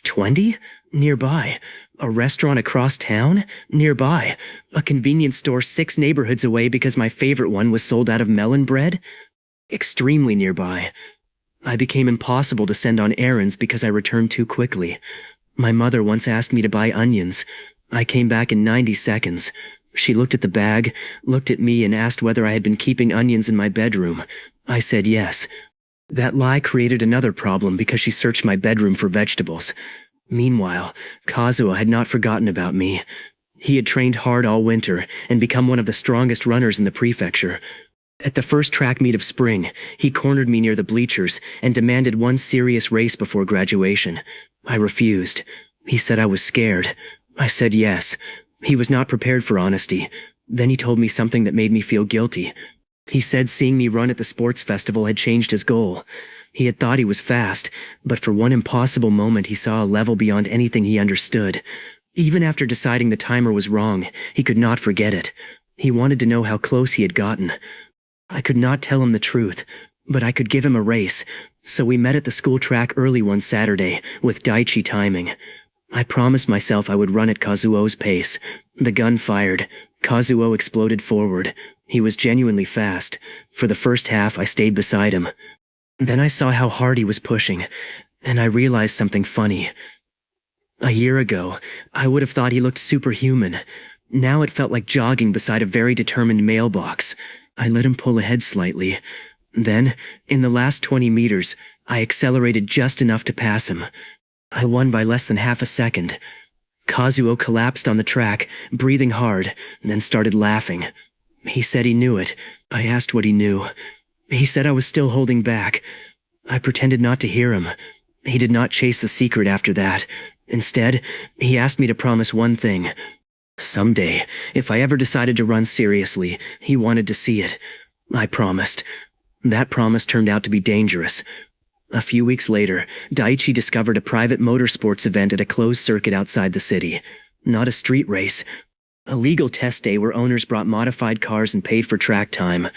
20? Nearby. A restaurant across town? Nearby. A convenience store 6 neighborhoods away because my favorite one was sold out of melon bread? Extremely nearby. I became impossible to send on errands because I returned too quickly. My mother once asked me to buy onions. I came back in 90 seconds. She looked at the bag, looked at me, and asked whether I had been keeping onions in my bedroom. I said yes. That lie created another problem because she searched my bedroom for vegetables. Meanwhile, Kazuo had not forgotten about me. He had trained hard all winter and become one of the strongest runners in the prefecture. At the first track meet of spring, he cornered me near the bleachers and demanded one serious race before graduation. I refused. He said I was scared. I said yes. He was not prepared for honesty. Then he told me something that made me feel guilty. He said seeing me run at the sports festival had changed his goal. He had thought he was fast, but for one impossible moment he saw a level beyond anything he understood. Even after deciding the timer was wrong, he could not forget it. He wanted to know how close he had gotten. I could not tell him the truth, but I could give him a race, so we met at the school track early one Saturday, with Daichi timing. I promised myself I would run at Kazuo's pace. The gun fired. Kazuo exploded forward. He was genuinely fast. For the first half, I stayed beside him. Then I saw how hard he was pushing, and I realized something funny. A year ago, I would have thought he looked superhuman. Now it felt like jogging beside a very determined mailbox. I let him pull ahead slightly. Then, in the last 20 meters, I accelerated just enough to pass him. I won by less than half a second. Kazuo collapsed on the track, breathing hard, then started laughing. He said he knew it. I asked what he knew. He said I was still holding back. I pretended not to hear him. He did not chase the secret after that. Instead, he asked me to promise one thing. Someday, if I ever decided to run seriously, he wanted to see it. I promised. That promise turned out to be dangerous. A few weeks later, Daichi discovered a private motorsports event at a closed circuit outside the city. Not a street race, A legal test day where owners brought modified cars and paid for track time.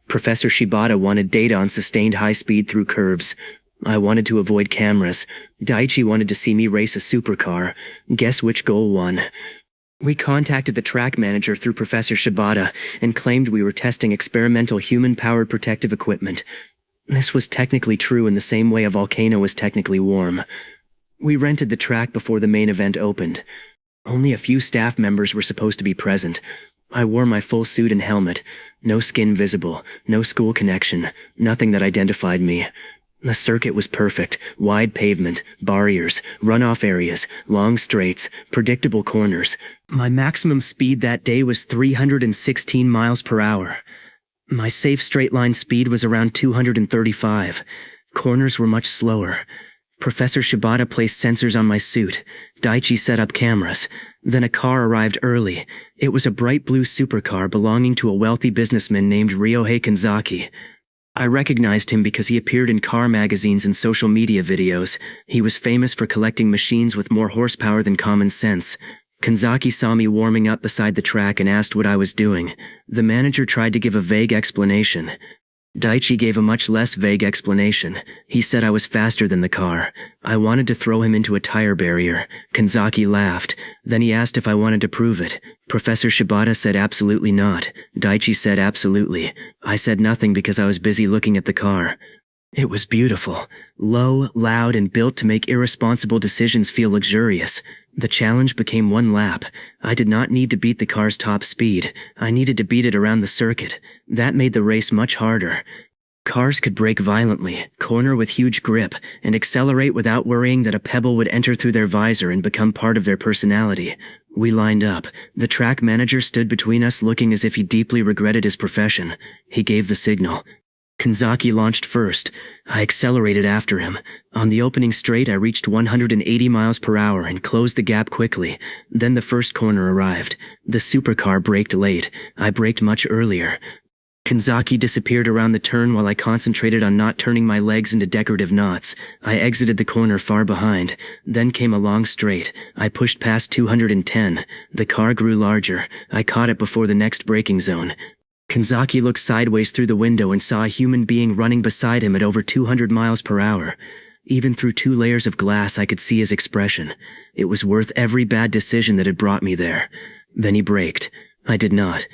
Professor Shibata wanted data on sustained high speed through curves. I wanted to avoid cameras. Daichi wanted to see me race a supercar. Guess which goal won? We contacted the track manager through Professor Shibata and claimed we were testing experimental human-powered protective equipment. This was technically true in the same way a volcano is technically warm. We rented the track before the main event opened. Only a few staff members were supposed to be present. I wore my full suit and helmet. No skin visible, no school connection, nothing that identified me. The circuit was perfect. Wide pavement, barriers, runoff areas, long straights, predictable corners. My maximum speed that day was 316 miles per hour. My safe straight line speed was around 235. Corners were much slower. Professor Shibata placed sensors on my suit. Daichi set up cameras. Then a car arrived early. It was a bright blue supercar belonging to a wealthy businessman named Ryohei Kanzaki. I recognized him because he appeared in car magazines and social media videos. He was famous for collecting machines with more horsepower than common sense. Kanzaki saw me warming up beside the track and asked what I was doing. The manager tried to give a vague explanation. Daichi gave a much less vague explanation. He said I was faster than the car. I wanted to throw him into a tire barrier. Kanzaki laughed. Then he asked if I wanted to prove it. Professor Shibata said absolutely not. Daichi said absolutely. I said nothing because I was busy looking at the car. It was beautiful. Low, loud, and built to make irresponsible decisions feel luxurious. The challenge became one lap. I did not need to beat the car's top speed. I needed to beat it around the circuit. That made the race much harder. Cars could brake violently, corner with huge grip, and accelerate without worrying that a pebble would enter through their visor and become part of their personality. We lined up. The track manager stood between us looking as if he deeply regretted his profession. He gave the signal. Kanzaki launched first. I accelerated after him. On the opening straight, I reached 180 miles per hour and closed the gap quickly. Then the first corner arrived. The supercar braked late. I braked much earlier. Kanzaki disappeared around the turn while I concentrated on not turning my legs into decorative knots. I exited the corner far behind. Then came a long straight. I pushed past 210. The car grew larger. I caught it before the next braking zone. Kanzaki looked sideways through the window and saw a human being running beside him at over 200 miles per hour. Even through 2 layers of glass, I could see his expression. It was worth every bad decision that had brought me there. Then he braked. I did not.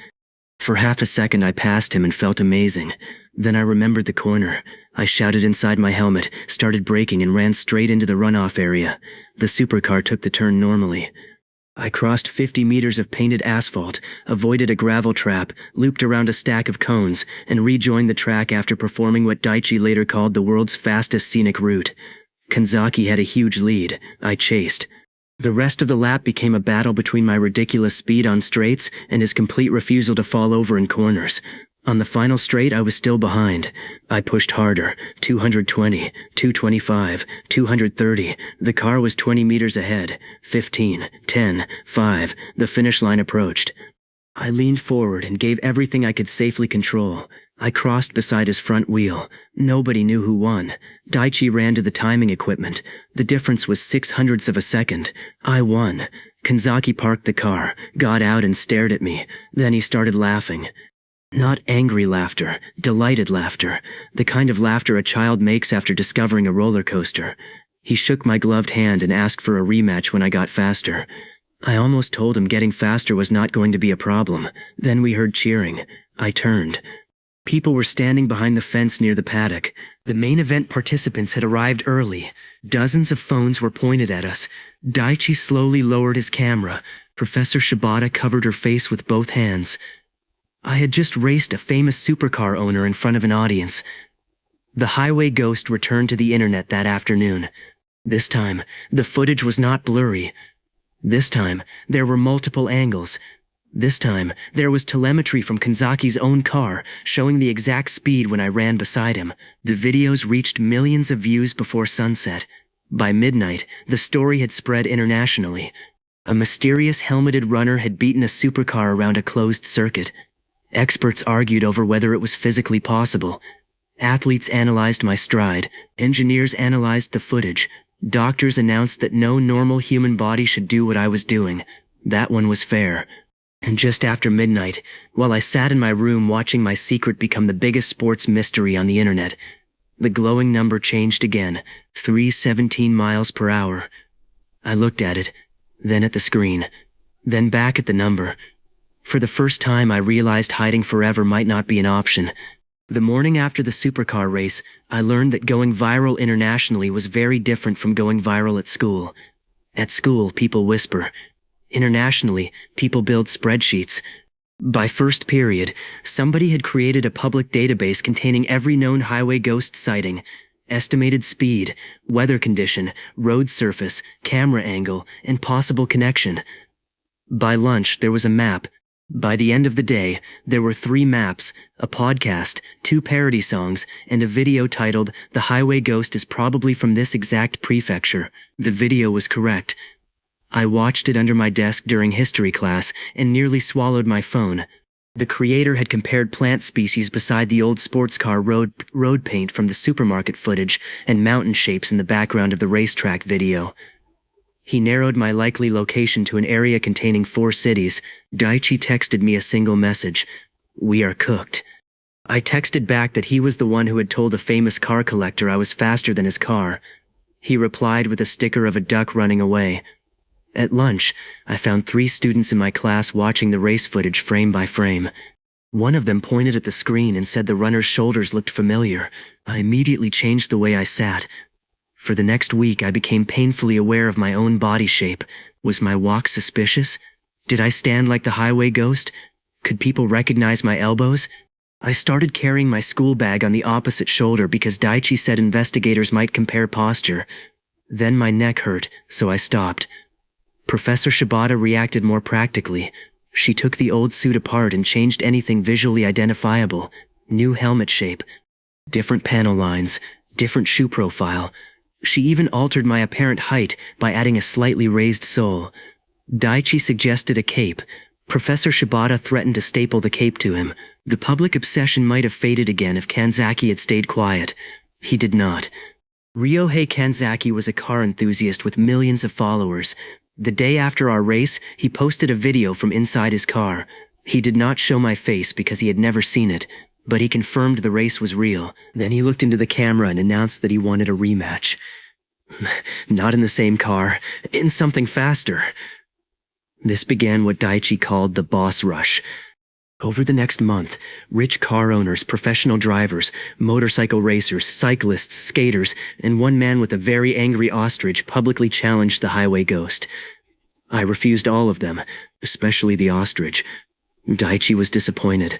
For half a second, I passed him and felt amazing. Then I remembered the corner. I shouted inside my helmet, started braking, and ran straight into the runoff area. The supercar took the turn normally. I crossed 50 meters of painted asphalt, avoided a gravel trap, looped around a stack of cones, and rejoined the track after performing what Daichi later called the world's fastest scenic route. Kanzaki had a huge lead. I chased. The rest of the lap became a battle between my ridiculous speed on straights and his complete refusal to fall over in corners. On the final straight, I was still behind. I pushed harder. 220, 225, 230. The car was 20 meters ahead. 15, 10, 5. The finish line approached. I leaned forward and gave everything I could safely control. I crossed beside his front wheel. Nobody knew who won. Daichi ran to the timing equipment. The difference was 0.06 of a second. I won. Kanzaki parked the car, got out and stared at me. Then he started laughing. Not angry laughter, delighted laughter, the kind of laughter a child makes after discovering a roller coaster. He shook my gloved hand and asked for a rematch when I got faster. I almost told him getting faster was not going to be a problem. Then we heard cheering. I turned. People were standing behind the fence near the paddock. The main event participants had arrived early. Dozens of phones were pointed at us. Daichi slowly lowered his camera. Professor Shibata covered her face with both hands. I had just raced a famous supercar owner in front of an audience. The highway ghost returned to the internet that afternoon. This time, the footage was not blurry. This time, there were multiple angles. This time, there was telemetry from Kanzaki's own car, showing the exact speed when I ran beside him. The videos reached millions of views before sunset. By midnight, the story had spread internationally. A mysterious helmeted runner had beaten a supercar around a closed circuit. Experts argued over whether it was physically possible. Athletes analyzed my stride. Engineers analyzed the footage. Doctors announced that no normal human body should do what I was doing. That one was fair. And just after midnight, while I sat in my room watching my secret become the biggest sports mystery on the internet, the glowing number changed again, 317 miles per hour. I looked at it, then at the screen, then back at the number. For the first time, I realized hiding forever might not be an option. The morning after the supercar race, I learned that going viral internationally was very different from going viral at school. At school, people whisper. Internationally, people build spreadsheets. By first period, somebody had created a public database containing every known highway ghost sighting, estimated speed, weather condition, road surface, camera angle, and possible connection. By lunch, there was a map. By the end of the day, there were 3 maps, a podcast, 2 parody songs, and a video titled "The Highway Ghost is probably from this exact prefecture." The video was correct. I watched it under my desk during history class and nearly swallowed my phone. The creator had compared plant species beside the old sports car road paint from the supermarket footage and mountain shapes in the background of the racetrack video. He narrowed my likely location to an area containing 4 cities. Daichi texted me a single message. "We are cooked." I texted back that he was the one who had told a famous car collector I was faster than his car. He replied with a sticker of a duck running away. At lunch, I found 3 students in my class watching the race footage frame by frame. One of them pointed at the screen and said the runner's shoulders looked familiar. I immediately changed the way I sat. For the next week, I became painfully aware of my own body shape. Was my walk suspicious? Did I stand like the highway ghost? Could people recognize my elbows? I started carrying my school bag on the opposite shoulder because Daichi said investigators might compare posture. Then my neck hurt, so I stopped. Professor Shibata reacted more practically. She took the old suit apart and changed anything visually identifiable. New helmet shape, different panel lines, different shoe profile. She even altered my apparent height by adding a slightly raised sole. Daichi suggested a cape. Professor Shibata threatened to staple the cape to him. The public obsession might have faded again if Kanzaki had stayed quiet. He did not. Ryohei Kanzaki was a car enthusiast with millions of followers. The day after our race, he posted a video from inside his car. He did not show my face because he had never seen it, but he confirmed the race was real. Then he looked into the camera and announced that he wanted a rematch. Not in the same car, in something faster. This began what Daichi called the boss rush. Over the next month, rich car owners, professional drivers, motorcycle racers, cyclists, skaters, and one man with a very angry ostrich publicly challenged the highway ghost. I refused all of them, especially the ostrich. Daichi was disappointed.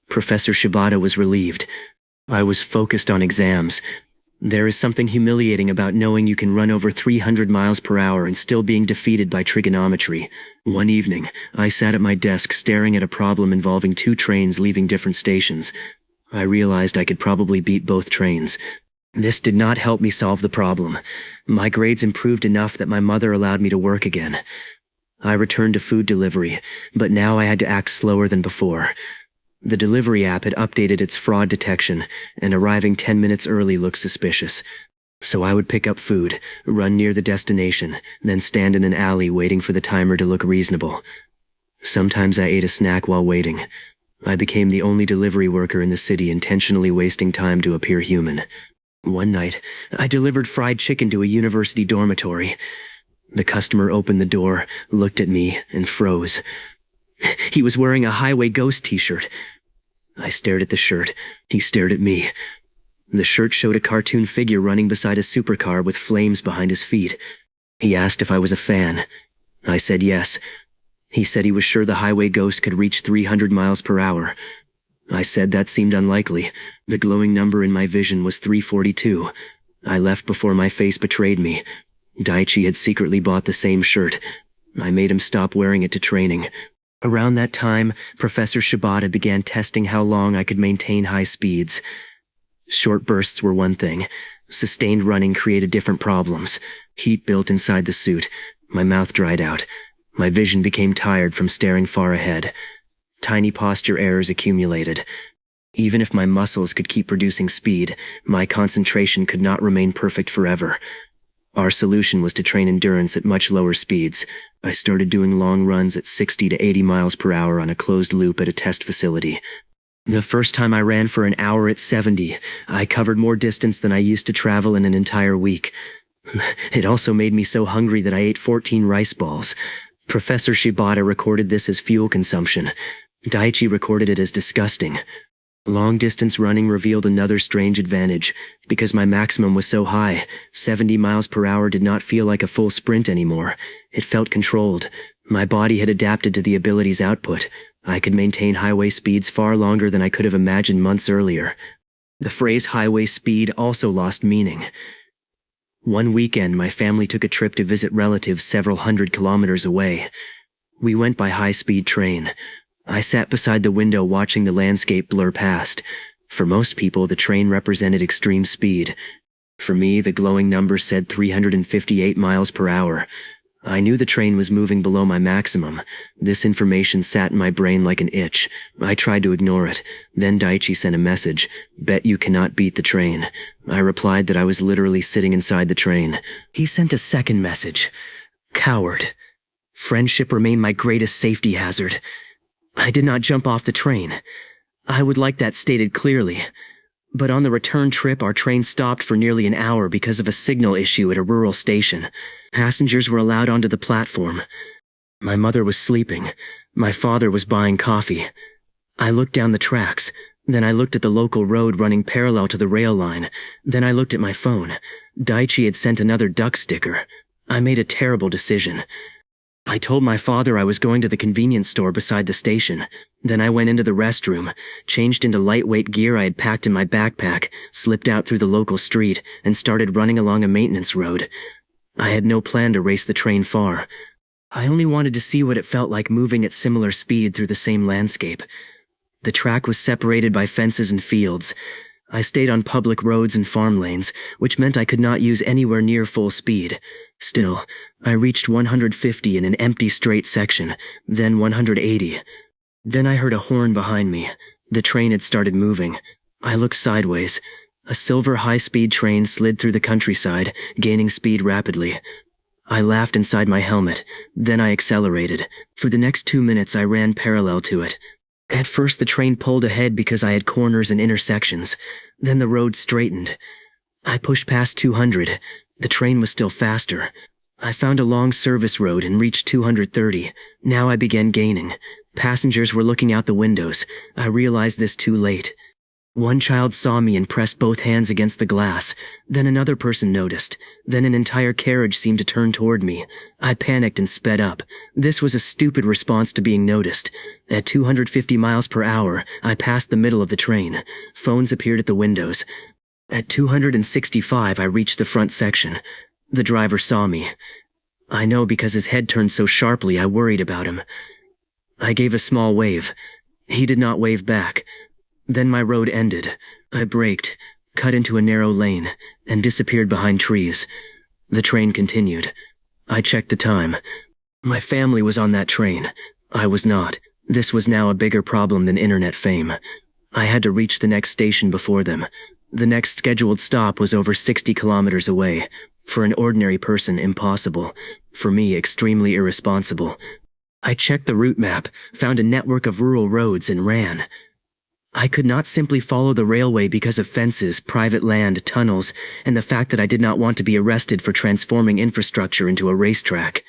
Professor Shibata was relieved. I was focused on exams. There is something humiliating about knowing you can run over 300 miles per hour and still being defeated by trigonometry. One evening, I sat at my desk staring at a problem involving 2 trains leaving different stations. I realized I could probably beat both trains. This did not help me solve the problem. My grades improved enough that my mother allowed me to work again. I returned to food delivery, but now I had to act slower than before. The delivery app had updated its fraud detection, and arriving 10 minutes early looked suspicious. So I would pick up food, run near the destination, then stand in an alley waiting for the timer to look reasonable. Sometimes I ate a snack while waiting. I became the only delivery worker in the city intentionally wasting time to appear human. One night, I delivered fried chicken to a university dormitory. The customer opened the door, looked at me, and froze. He was wearing a Highway Ghost t-shirt. I stared at the shirt. He stared at me. The shirt showed a cartoon figure running beside a supercar with flames behind his feet. He asked if I was a fan. I said yes. He said he was sure the Highway Ghost could reach 300 miles per hour. I said that seemed unlikely. The glowing number in my vision was 342. I left before my face betrayed me. Daichi had secretly bought the same shirt. I made him stop wearing it to training. Around that time, Professor Shibata began testing how long I could maintain high speeds. Short bursts were one thing. Sustained running created different problems. Heat built inside the suit. My mouth dried out. My vision became tired from staring far ahead. Tiny posture errors accumulated. Even if my muscles could keep producing speed, my concentration could not remain perfect forever. Our solution was to train endurance at much lower speeds. I started doing long runs at 60 to 80 miles per hour on a closed loop at a test facility. The first time I ran for an hour at 70, I covered more distance than I used to travel in an entire week. It also made me so hungry that I ate 14 rice balls. Professor Shibata recorded this as fuel consumption. Daichi recorded it as disgusting. Long-distance running revealed another strange advantage. Because my maximum was so high, 70 miles per hour did not feel like a full sprint anymore. It felt controlled. My body had adapted to the ability's output. I could maintain highway speeds far longer than I could have imagined months earlier. The phrase highway speed also lost meaning. One weekend, my family took a trip to visit relatives several hundred kilometers away. We went by high-speed train. I sat beside the window watching the landscape blur past. For most people, the train represented extreme speed. For me, the glowing number said 358 miles per hour. I knew the train was moving below my maximum. This information sat in my brain like an itch. I tried to ignore it. Then Daichi sent a message. Bet you cannot beat the train. I replied that I was literally sitting inside the train. He sent a second message. Coward. Friendship remained my greatest safety hazard. I did not jump off the train. I would like that stated clearly. But on the return trip, our train stopped for nearly an hour because of a signal issue at a rural station. Passengers were allowed onto the platform. My mother was sleeping. My father was buying coffee. I looked down the tracks. Then I looked at the local road running parallel to the rail line. Then I looked at my phone. Daichi had sent another duck sticker. I made a terrible decision. I told my father I was going to the convenience store beside the station. Then I went into the restroom, changed into lightweight gear I had packed in my backpack, slipped out through the local street, and started running along a maintenance road. I had no plan to race the train far. I only wanted to see what it felt like moving at similar speed through the same landscape. The track was separated by fences and fields. I stayed on public roads and farm lanes, which meant I could not use anywhere near full speed. Still, I reached 150 in an empty straight section, then 180. Then I heard a horn behind me. The train had started moving. I looked sideways. A silver high-speed train slid through the countryside, gaining speed rapidly. I laughed inside my helmet. Then I accelerated. For the next 2 minutes I ran parallel to it. At first the train pulled ahead because I had corners and intersections. Then the road straightened. I pushed past 200. The train was still faster. I found a long service road and reached 230. Now I began gaining. Passengers were looking out the windows. I realized this too late. One child saw me and pressed both hands against the glass. Then another person noticed. Then an entire carriage seemed to turn toward me. I panicked and sped up. This was a stupid response to being noticed. At 250 miles per hour, I passed the middle of the train. Phones appeared at the windows. At 265, I reached the front section. The driver saw me. I know because his head turned so sharply I worried about him. I gave a small wave. He did not wave back. Then my road ended. I braked, cut into a narrow lane, and disappeared behind trees. The train continued. I checked the time. My family was on that train. I was not. This was now a bigger problem than internet fame. I had to reach the next station before them. The next scheduled stop was over 60 kilometers away. For an ordinary person, impossible. For me, extremely irresponsible. I checked the route map, found a network of rural roads, and ran. I could not simply follow the railway because of fences, private land, tunnels, and the fact that I did not want to be arrested for transforming infrastructure into a racetrack.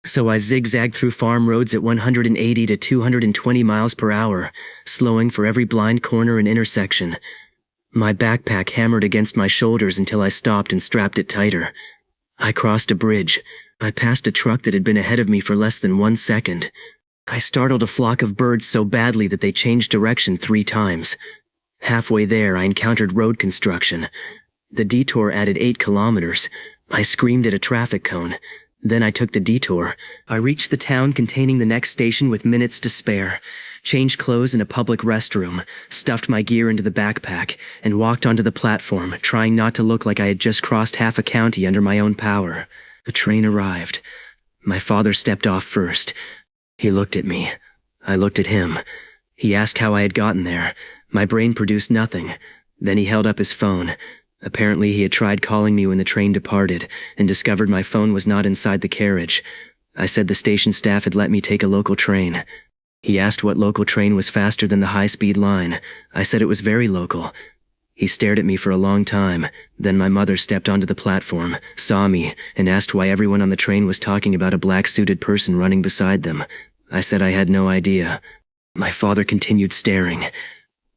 So I zigzagged through farm roads at 180 to 220 miles per hour, slowing for every blind corner and intersection. My backpack hammered against my shoulders until I stopped and strapped it tighter. I crossed a bridge. I passed a truck that had been ahead of me for less than 1 second. I startled a flock of birds so badly that they changed direction 3 times. Halfway there, I encountered road construction. The detour added 8 kilometers. I screamed at a traffic cone. Then I took the detour. I reached the town containing the next station with minutes to spare, changed clothes in a public restroom, stuffed my gear into the backpack, and walked onto the platform, trying not to look like I had just crossed half a county under my own power. The train arrived. My father stepped off first. He looked at me. I looked at him. He asked how I had gotten there. My brain produced nothing. Then he held up his phone. Apparently he had tried calling me when the train departed and discovered my phone was not inside the carriage. I said the station staff had let me take a local train. He asked what local train was faster than the high-speed line. I said it was very local. He stared at me for a long time. Then my mother stepped onto the platform, saw me, and asked why everyone on the train was talking about a black-suited person running beside them. I said I had no idea. My father continued staring.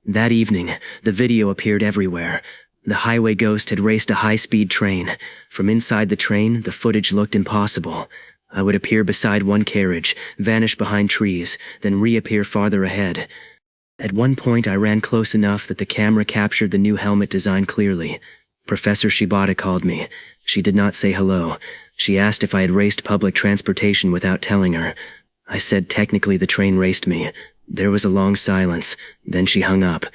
That evening, the video appeared everywhere. The highway ghost had raced a high-speed train. From inside the train, the footage looked impossible. I would appear beside one carriage, vanish behind trees, then reappear farther ahead. At one point I ran close enough that the camera captured the new helmet design clearly. Professor Shibata called me. She did not say hello. She asked if I had raced public transportation without telling her. I said technically the train raced me. There was a long silence. Then she hung up.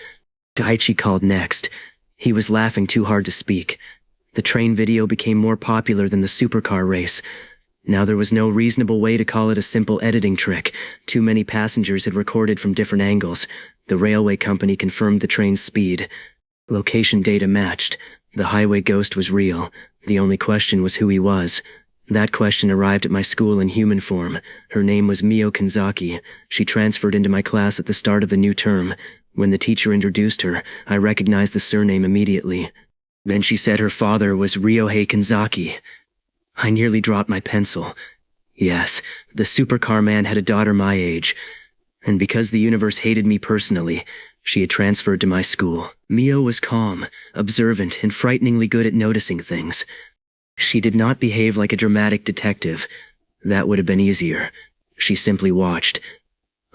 Daichi called next. He was laughing too hard to speak. The train video became more popular than the supercar race. Now there was no reasonable way to call it a simple editing trick. Too many passengers had recorded from different angles. The railway company confirmed the train's speed. Location data matched. The highway ghost was real. The only question was who he was. That question arrived at my school in human form. Her name was Mio Kanzaki. She transferred into my class at the start of the new term. When the teacher introduced her, I recognized the surname immediately. Then she said her father was Ryohei Kanzaki. I nearly dropped my pencil. Yes, the supercar man had a daughter my age. And because the universe hated me personally, she had transferred to my school. Mio was calm, observant, and frighteningly good at noticing things. She did not behave like a dramatic detective. That would have been easier. She simply watched.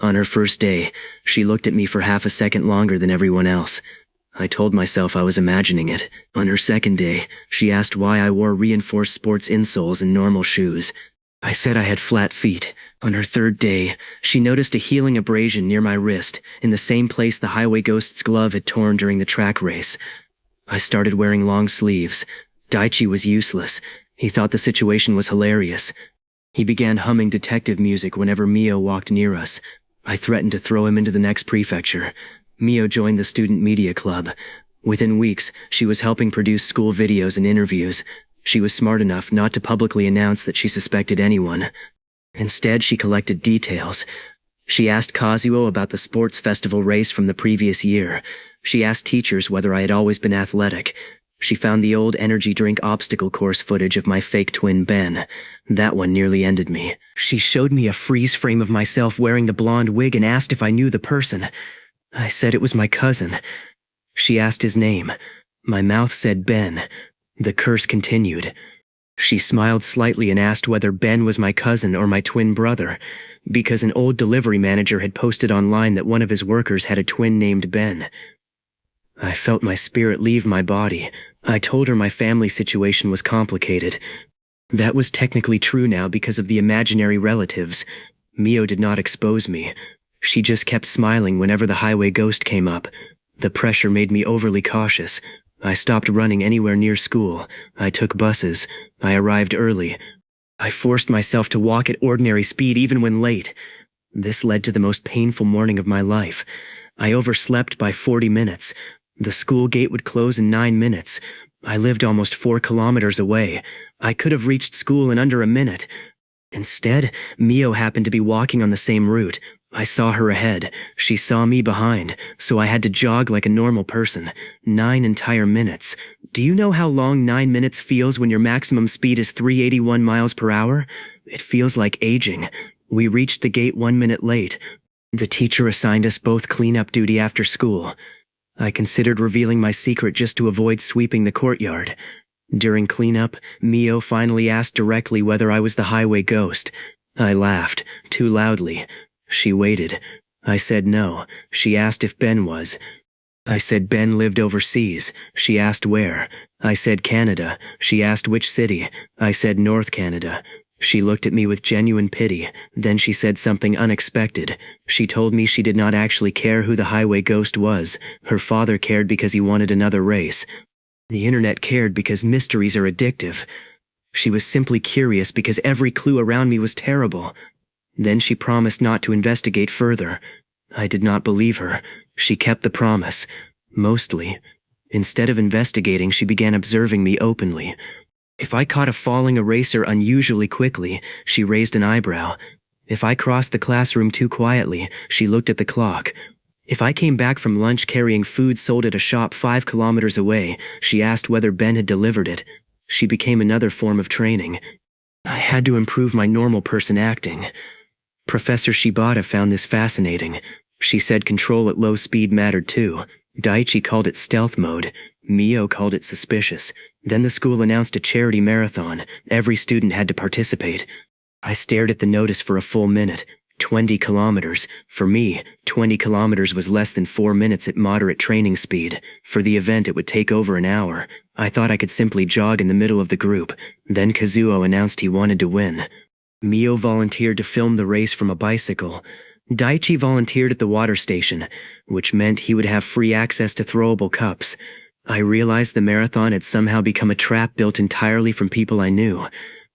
On her first day, she looked at me for half a second longer than everyone else. I told myself I was imagining it. On her second day, she asked why I wore reinforced sports insoles and normal shoes. I said I had flat feet. On her third day, she noticed a healing abrasion near my wrist, in the same place the highway ghost's glove had torn during the track race. I started wearing long sleeves. Daichi was useless. He thought the situation was hilarious. He began humming detective music whenever Mio walked near us. I threatened to throw him into the next prefecture. Mio joined the student media club. Within weeks, she was helping produce school videos and interviews. She was smart enough not to publicly announce that she suspected anyone. Instead, she collected details. She asked Kazuo about the sports festival race from the previous year. She asked teachers whether I had always been athletic. She found the old energy drink obstacle course footage of my fake twin Ben. That one nearly ended me. She showed me a freeze frame of myself wearing the blonde wig and asked if I knew the person. I said it was my cousin. She asked his name. My mouth said Ben. The curse continued. She smiled slightly and asked whether Ben was my cousin or my twin brother, because an old delivery manager had posted online that one of his workers had a twin named Ben. I felt my spirit leave my body. I told her my family situation was complicated. That was technically true now because of the imaginary relatives. Mio did not expose me. She just kept smiling whenever the highway ghost came up. The pressure made me overly cautious. I stopped running anywhere near school. I took buses. I arrived early. I forced myself to walk at ordinary speed even when late. This led to the most painful morning of my life. I overslept by 40 minutes. The school gate would close in 9 minutes. I lived almost 4 kilometers away. I could have reached school in under a minute. Instead, Mio happened to be walking on the same route. I saw her ahead. She saw me behind, so I had to jog like a normal person. 9 entire minutes. Do you know how long 9 minutes feels when your maximum speed is 381 miles per hour? It feels like aging. We reached the gate 1 minute late. The teacher assigned us both cleanup duty after school. I considered revealing my secret just to avoid sweeping the courtyard. During cleanup, Mio finally asked directly whether I was the highway ghost. I laughed, too loudly. She waited. I said no. She asked if Ben was. I said Ben lived overseas. She asked where. I said Canada. She asked which city. I said North Canada. She looked at me with genuine pity. Then she said something unexpected. She told me she did not actually care who the highway ghost was. Her father cared because he wanted another race. The internet cared because mysteries are addictive. She was simply curious because every clue around me was terrible. Then she promised not to investigate further. I did not believe her. She kept the promise. Mostly. Instead of investigating, she began observing me openly. If I caught a falling eraser unusually quickly, she raised an eyebrow. If I crossed the classroom too quietly, she looked at the clock. If I came back from lunch carrying food sold at a shop 5 kilometers away, she asked whether Ben had delivered it. She became another form of training. I had to improve my normal person acting. Professor Shibata found this fascinating. She said control at low speed mattered too. Daichi called it stealth mode. Mio called it suspicious. Then the school announced a charity marathon. Every student had to participate. I stared at the notice for a full minute. 20 kilometers. For me, 20 kilometers was less than 4 minutes at moderate training speed. For the event, it would take over an hour. I thought I could simply jog in the middle of the group. Then Kazuo announced he wanted to win. Mio volunteered to film the race from a bicycle. Daichi volunteered at the water station, which meant he would have free access to throwable cups. I realized the marathon had somehow become a trap built entirely from people I knew.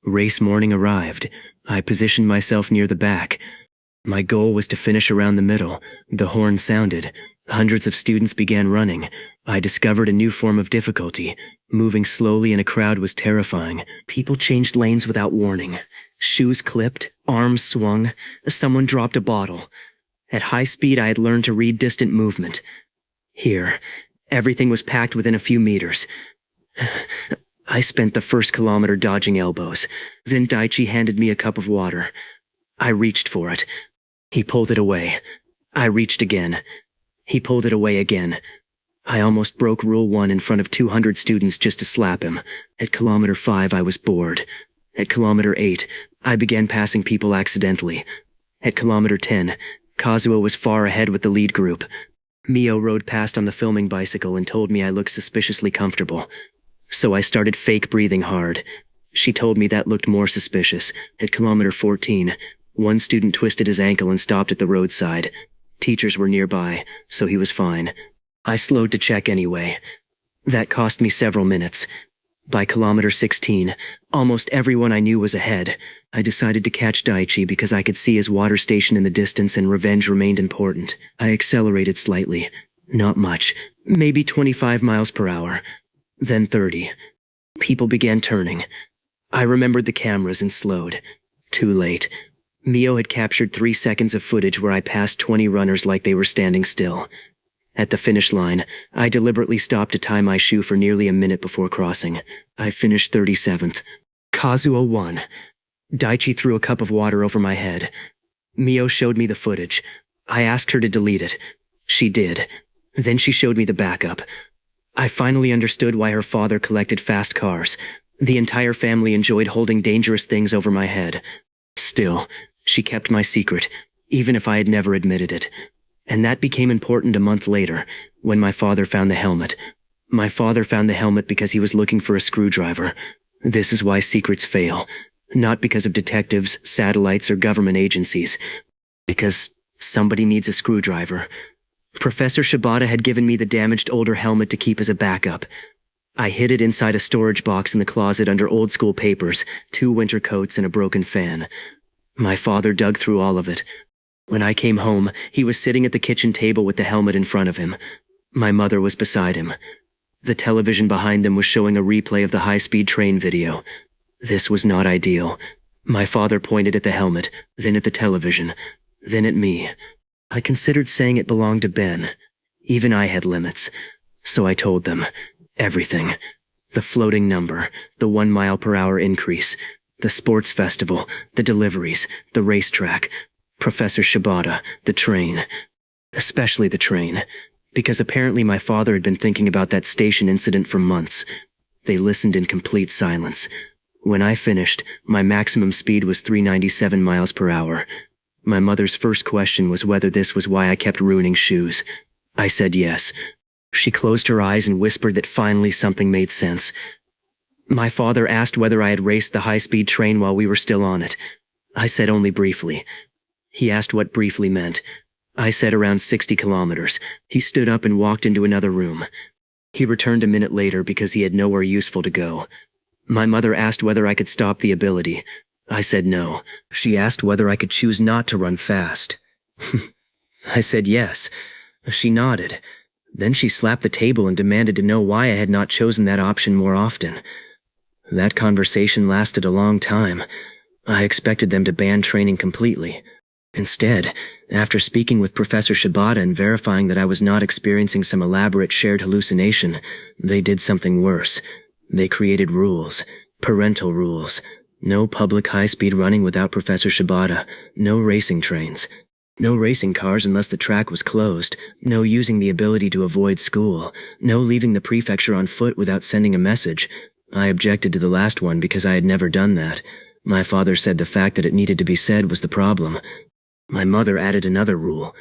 Race morning arrived. I positioned myself near the back. My goal was to finish around the middle. The horn sounded. Hundreds of students began running. I discovered a new form of difficulty. Moving slowly in a crowd was terrifying. People changed lanes without warning. Shoes clipped, arms swung, someone dropped a bottle. At high speed, I had learned to read distant movement. Here, everything was packed within a few meters. I spent the first kilometer dodging elbows. Then Daichi handed me a cup of water. I reached for it. He pulled it away. I reached again. He pulled it away again. I almost broke Rule 1 in front of 200 students just to slap him. At kilometer 5, I was bored. At kilometer 8, I began passing people accidentally. At kilometer 10, Kazuo was far ahead with the lead group. Mio rode past on the filming bicycle and told me I looked suspiciously comfortable. So I started fake breathing hard. She told me that looked more suspicious. At kilometer 14, one student twisted his ankle and stopped at the roadside. Teachers were nearby, so he was fine. I slowed to check anyway. That cost me several minutes. By kilometer 16, almost everyone I knew was ahead. I decided to catch Daichi because I could see his water station in the distance and revenge remained important. I accelerated slightly. Not much. Maybe 25 miles per hour. Then 30. People began turning. I remembered the cameras and slowed. Too late. Mio had captured 3 seconds of footage where I passed 20 runners like they were standing still. At the finish line, I deliberately stopped to tie my shoe for nearly a minute before crossing. I finished 37th. Kazuo won. Daichi threw a cup of water over my head. Mio showed me the footage. I asked her to delete it. She did. Then she showed me the backup. I finally understood why her father collected fast cars. The entire family enjoyed holding dangerous things over my head. Still, she kept my secret, even if I had never admitted it. And that became important a month later, when my father found the helmet. My father found the helmet because he was looking for a screwdriver. This is why secrets fail. Not because of detectives, satellites, or government agencies. Because somebody needs a screwdriver. Professor Shibata had given me the damaged older helmet to keep as a backup. I hid it inside a storage box in the closet under old-school papers, 2 winter coats, and a broken fan. My father dug through all of it. When I came home, he was sitting at the kitchen table with the helmet in front of him. My mother was beside him. The television behind them was showing a replay of the high-speed train video. This was not ideal. My father pointed at the helmet, then at the television, then at me. I considered saying it belonged to Ben. Even I had limits. So I told them. Everything. The floating number, the 1 mile per hour increase, the sports festival, the deliveries, the racetrack, Professor Shibata, the train. Especially the train. Because apparently my father had been thinking about that station incident for months. They listened in complete silence. When I finished, my maximum speed was 397 miles per hour. My mother's first question was whether this was why I kept ruining shoes. I said yes. She closed her eyes and whispered that finally something made sense. My father asked whether I had raced the high-speed train while we were still on it. I said only briefly. He asked what briefly meant. I said around 60 kilometers. He stood up and walked into another room. He returned a minute later because he had nowhere useful to go. My mother asked whether I could stop the ability. I said no. She asked whether I could choose not to run fast. I said yes. She nodded. Then she slapped the table and demanded to know why I had not chosen that option more often. That conversation lasted a long time. I expected them to ban training completely. Instead, after speaking with Professor Shibata and verifying that I was not experiencing some elaborate shared hallucination, they did something worse. They created rules. Parental rules. No public high-speed running without Professor Shibata. No racing trains. No racing cars unless the track was closed. No using the ability to avoid school. No leaving the prefecture on foot without sending a message. I objected to the last one because I had never done that. My father said the fact that it needed to be said was the problem. My mother added another rule.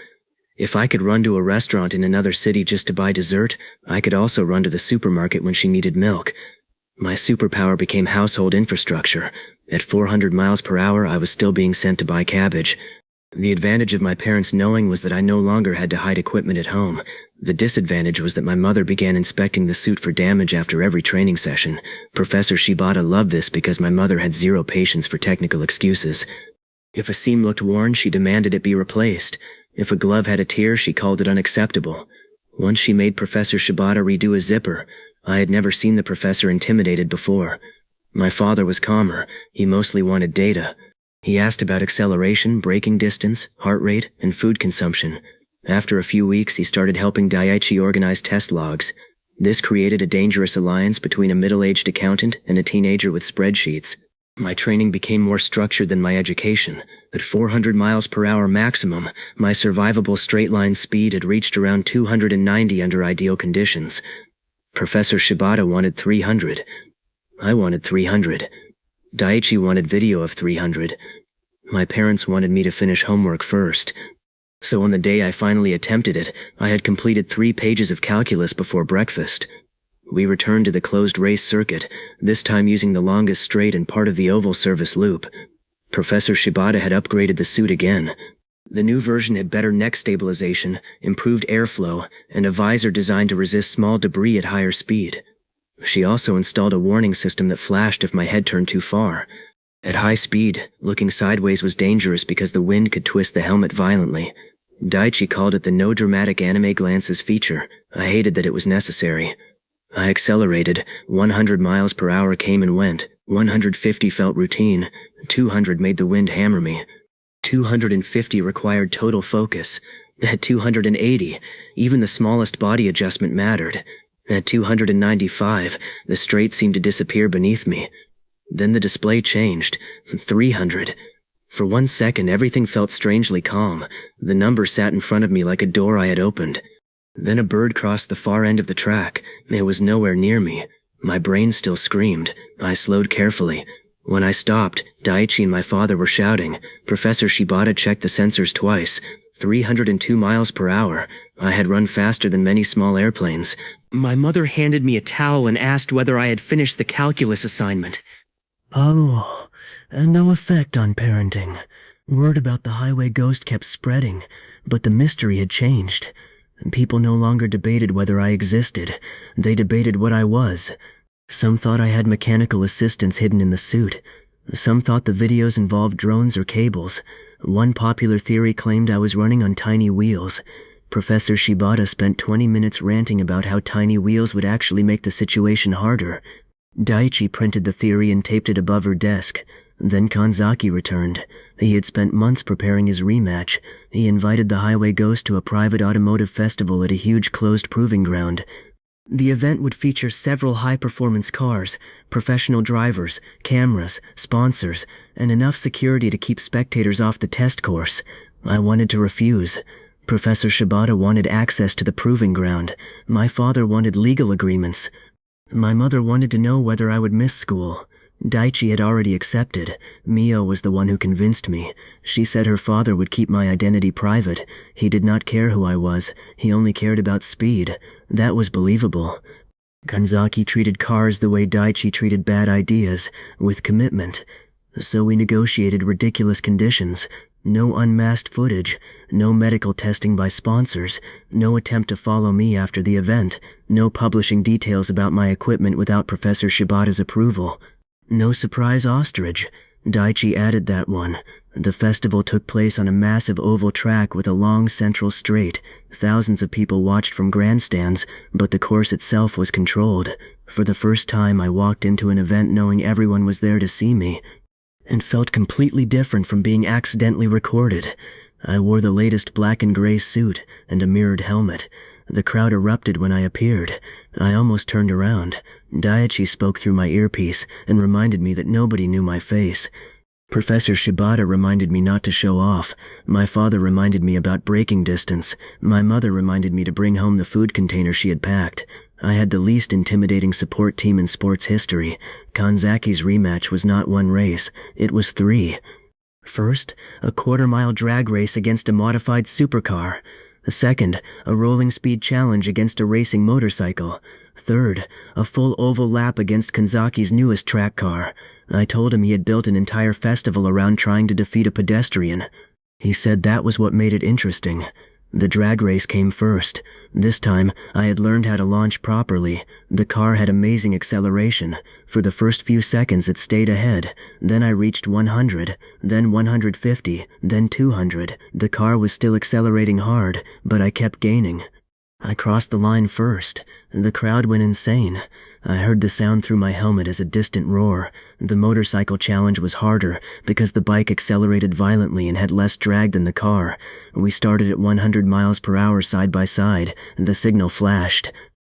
If I could run to a restaurant in another city just to buy dessert, I could also run to the supermarket when she needed milk. My superpower became household infrastructure. At 400 miles per hour, I was still being sent to buy cabbage. The advantage of my parents knowing was that I no longer had to hide equipment at home. The disadvantage was that my mother began inspecting the suit for damage after every training session. Professor Shibata loved this because my mother had zero patience for technical excuses. If a seam looked worn, she demanded it be replaced. If a glove had a tear, she called it unacceptable. Once she made Professor Shibata redo a zipper. I had never seen the professor intimidated before. My father was calmer. He mostly wanted data. He asked about acceleration, braking distance, heart rate, and food consumption. After a few weeks, he started helping Daiichi organize test logs. This created a dangerous alliance between a middle-aged accountant and a teenager with spreadsheets. My training became more structured than my education. At 400 miles per hour maximum, my survivable straight-line speed had reached around 290 under ideal conditions. Professor Shibata wanted 300. I wanted 300. Daiichi wanted video of 300. My parents wanted me to finish homework first. So on the day I finally attempted it, I had completed 3 pages of calculus before breakfast. We returned to the closed race circuit, this time using the longest straight and part of the oval service loop. Professor Shibata had upgraded the suit again. The new version had better neck stabilization, improved airflow, and a visor designed to resist small debris at higher speed. She also installed a warning system that flashed if my head turned too far. At high speed, looking sideways was dangerous because the wind could twist the helmet violently. Daiichi called it the no dramatic anime glances feature. I hated that it was necessary. I accelerated. 100 miles per hour came and went. 150 felt routine. 200 made the wind hammer me. 250 required total focus. At 280, even the smallest body adjustment mattered. At 295, the straight seemed to disappear beneath me. Then the display changed. 300. For 1 second, everything felt strangely calm. The number sat in front of me like a door I had opened. Then a bird crossed the far end of the track. It was nowhere near me. My brain still screamed. I slowed carefully. When I stopped, Daiichi and my father were shouting. Professor Shibata checked the sensors twice. 302 miles per hour. I had run faster than many small airplanes. My mother handed me a towel and asked whether I had finished the calculus assignment. Oh, no effect on parenting. Word about the highway ghost kept spreading, but the mystery had changed. People no longer debated whether I existed. They debated what I was. Some thought I had mechanical assistance hidden in the suit. Some thought the videos involved drones or cables. One popular theory claimed I was running on tiny wheels. Professor Shibata spent 20 minutes ranting about how tiny wheels would actually make the situation harder. Daiichi printed the theory and taped it above her desk. Then Kanzaki returned. He had spent months preparing his rematch. He invited the highway ghost to a private automotive festival at a huge closed proving ground. The event would feature several high-performance cars, professional drivers, cameras, sponsors, and enough security to keep spectators off the test course. I wanted to refuse. Professor Shibata wanted access to the proving ground. My father wanted legal agreements. My mother wanted to know whether I would miss school. Daiichi had already accepted. Mio was the one who convinced me. She said her father would keep my identity private. He did not care who I was. He only cared about speed. That was believable. Kanzaki treated cars the way Daiichi treated bad ideas, with commitment. So we negotiated ridiculous conditions. No unmasked footage, no medical testing by sponsors, no attempt to follow me after the event, no publishing details about my equipment without Professor Shibata's approval. No surprise ostrich. Daichi added that one. The festival took place on a massive oval track with a long central straight. Thousands of people watched from grandstands, but the course itself was controlled. For the first time, I walked into an event knowing everyone was there to see me, and felt completely different from being accidentally recorded. I wore the latest black and gray suit and a mirrored helmet. The crowd erupted when I appeared. I almost turned around. Daichi spoke through my earpiece and reminded me that nobody knew my face. Professor Shibata reminded me not to show off. My father reminded me about braking distance. My mother reminded me to bring home the food container she had packed. I had the least intimidating support team in sports history. Kanzaki's rematch was not one race, it was 3. First, a quarter-mile drag race against a modified supercar. Second, a rolling speed challenge against a racing motorcycle. Third, a full oval lap against Kanzaki's newest track car. I told him he had built an entire festival around trying to defeat a pedestrian. He said that was what made it interesting. The drag race came first. This time, I had learned how to launch properly. The car had amazing acceleration. For the first few seconds it stayed ahead. Then I reached 100, then 150, then 200. The car was still accelerating hard, but I kept gaining. I crossed the line first. The crowd went insane. I heard the sound through my helmet as a distant roar. The motorcycle challenge was harder because the bike accelerated violently and had less drag than the car. We started at 100 miles per hour side by side. The signal flashed.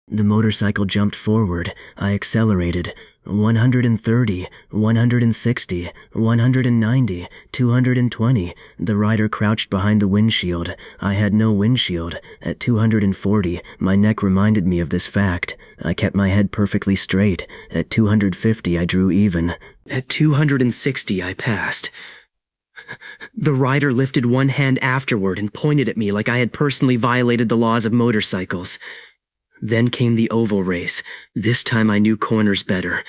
The motorcycle jumped forward. I accelerated. 130, 160, 190, 220. The rider crouched behind the windshield. I had no windshield. At 240, my neck reminded me of this fact. I kept my head perfectly straight. At 250, I drew even. At 260, I passed. The rider lifted one hand afterward and pointed at me like I had personally violated the laws of motorcycles. Then came the oval race. This time I knew corners better,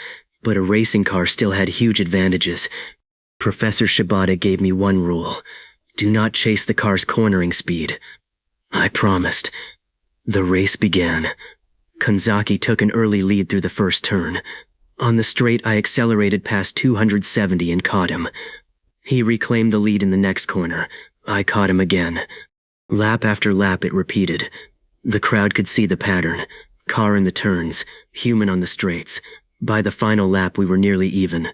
but a racing car still had huge advantages. Professor Shibata gave me one rule. Do not chase the car's cornering speed. I promised. The race began. Kanzaki took an early lead through the first turn. On the straight, I accelerated past 270 and caught him. He reclaimed the lead in the next corner. I caught him again. Lap after lap it repeated. The crowd could see the pattern. Car in the turns, human on the straights. By the final lap we were nearly even.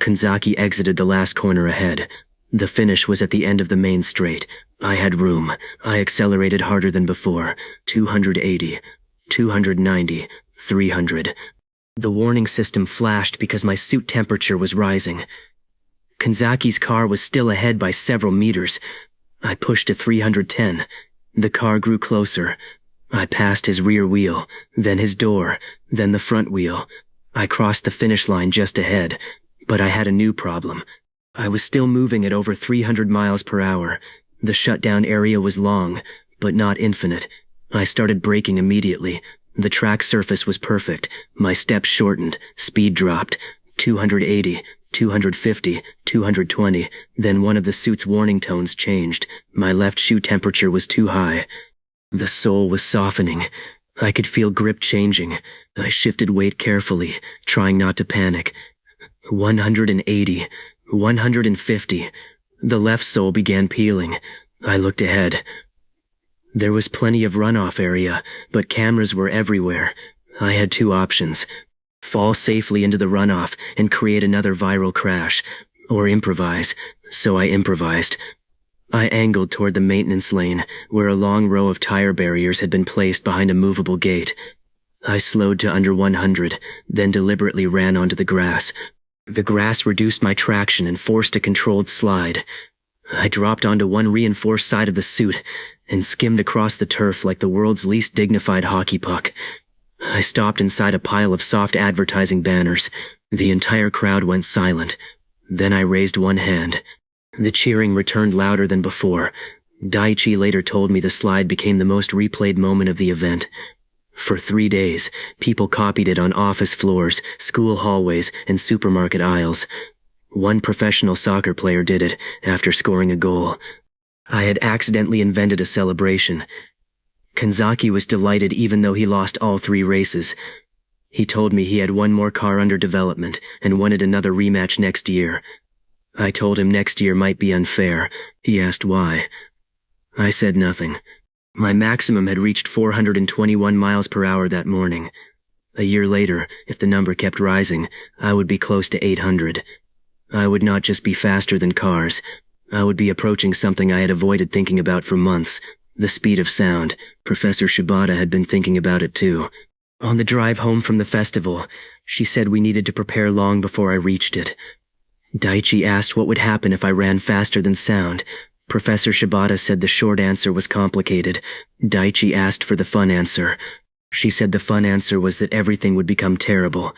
Kanzaki exited the last corner ahead. The finish was at the end of the main straight. I had room. I accelerated harder than before. 280, 290, 300. The warning system flashed because my suit temperature was rising. Kanzaki's car was still ahead by several meters. I pushed to 310. The car grew closer. I passed his rear wheel, then his door, then the front wheel. I crossed the finish line just ahead, but I had a new problem. I was still moving at over 300 miles per hour. The shutdown area was long, but not infinite. I started braking immediately. The track surface was perfect. My steps shortened, speed dropped. 280, 250, 220. Then one of the suit's warning tones changed. My left shoe temperature was too high. The sole was softening. I could feel grip changing. I shifted weight carefully, trying not to panic. 180, 150. The left sole began peeling. I looked ahead. There was plenty of runoff area, but cameras were everywhere. I had 2 options. Fall safely into the runoff and create another viral crash, or improvise. So I improvised. I angled toward the maintenance lane, where a long row of tire barriers had been placed behind a movable gate. I slowed to under 100, then deliberately ran onto the grass. The grass reduced my traction and forced a controlled slide. I dropped onto one reinforced side of the suit and skimmed across the turf like the world's least dignified hockey puck. I stopped inside a pile of soft advertising banners. The entire crowd went silent. Then I raised one hand. The cheering returned louder than before. Daichi later told me the slide became the most replayed moment of the event. For 3 days, people copied it on office floors, school hallways, and supermarket aisles. One professional soccer player did it after scoring a goal. I had accidentally invented a celebration. Kanzaki was delighted even though he lost all 3 races. He told me he had one more car under development and wanted another rematch next year. I told him next year might be unfair. He asked why. I said nothing. My maximum had reached 421 miles per hour that morning. A year later, if the number kept rising, I would be close to 800. I would not just be faster than cars. I would be approaching something I had avoided thinking about for months. The speed of sound. Professor Shibata had been thinking about it too. On the drive home from the festival, she said we needed to prepare long before I reached it. Daichi asked what would happen if I ran faster than sound. Professor Shibata said the short answer was complicated. Daichi asked for the fun answer. She said the fun answer was that everything would become terrible.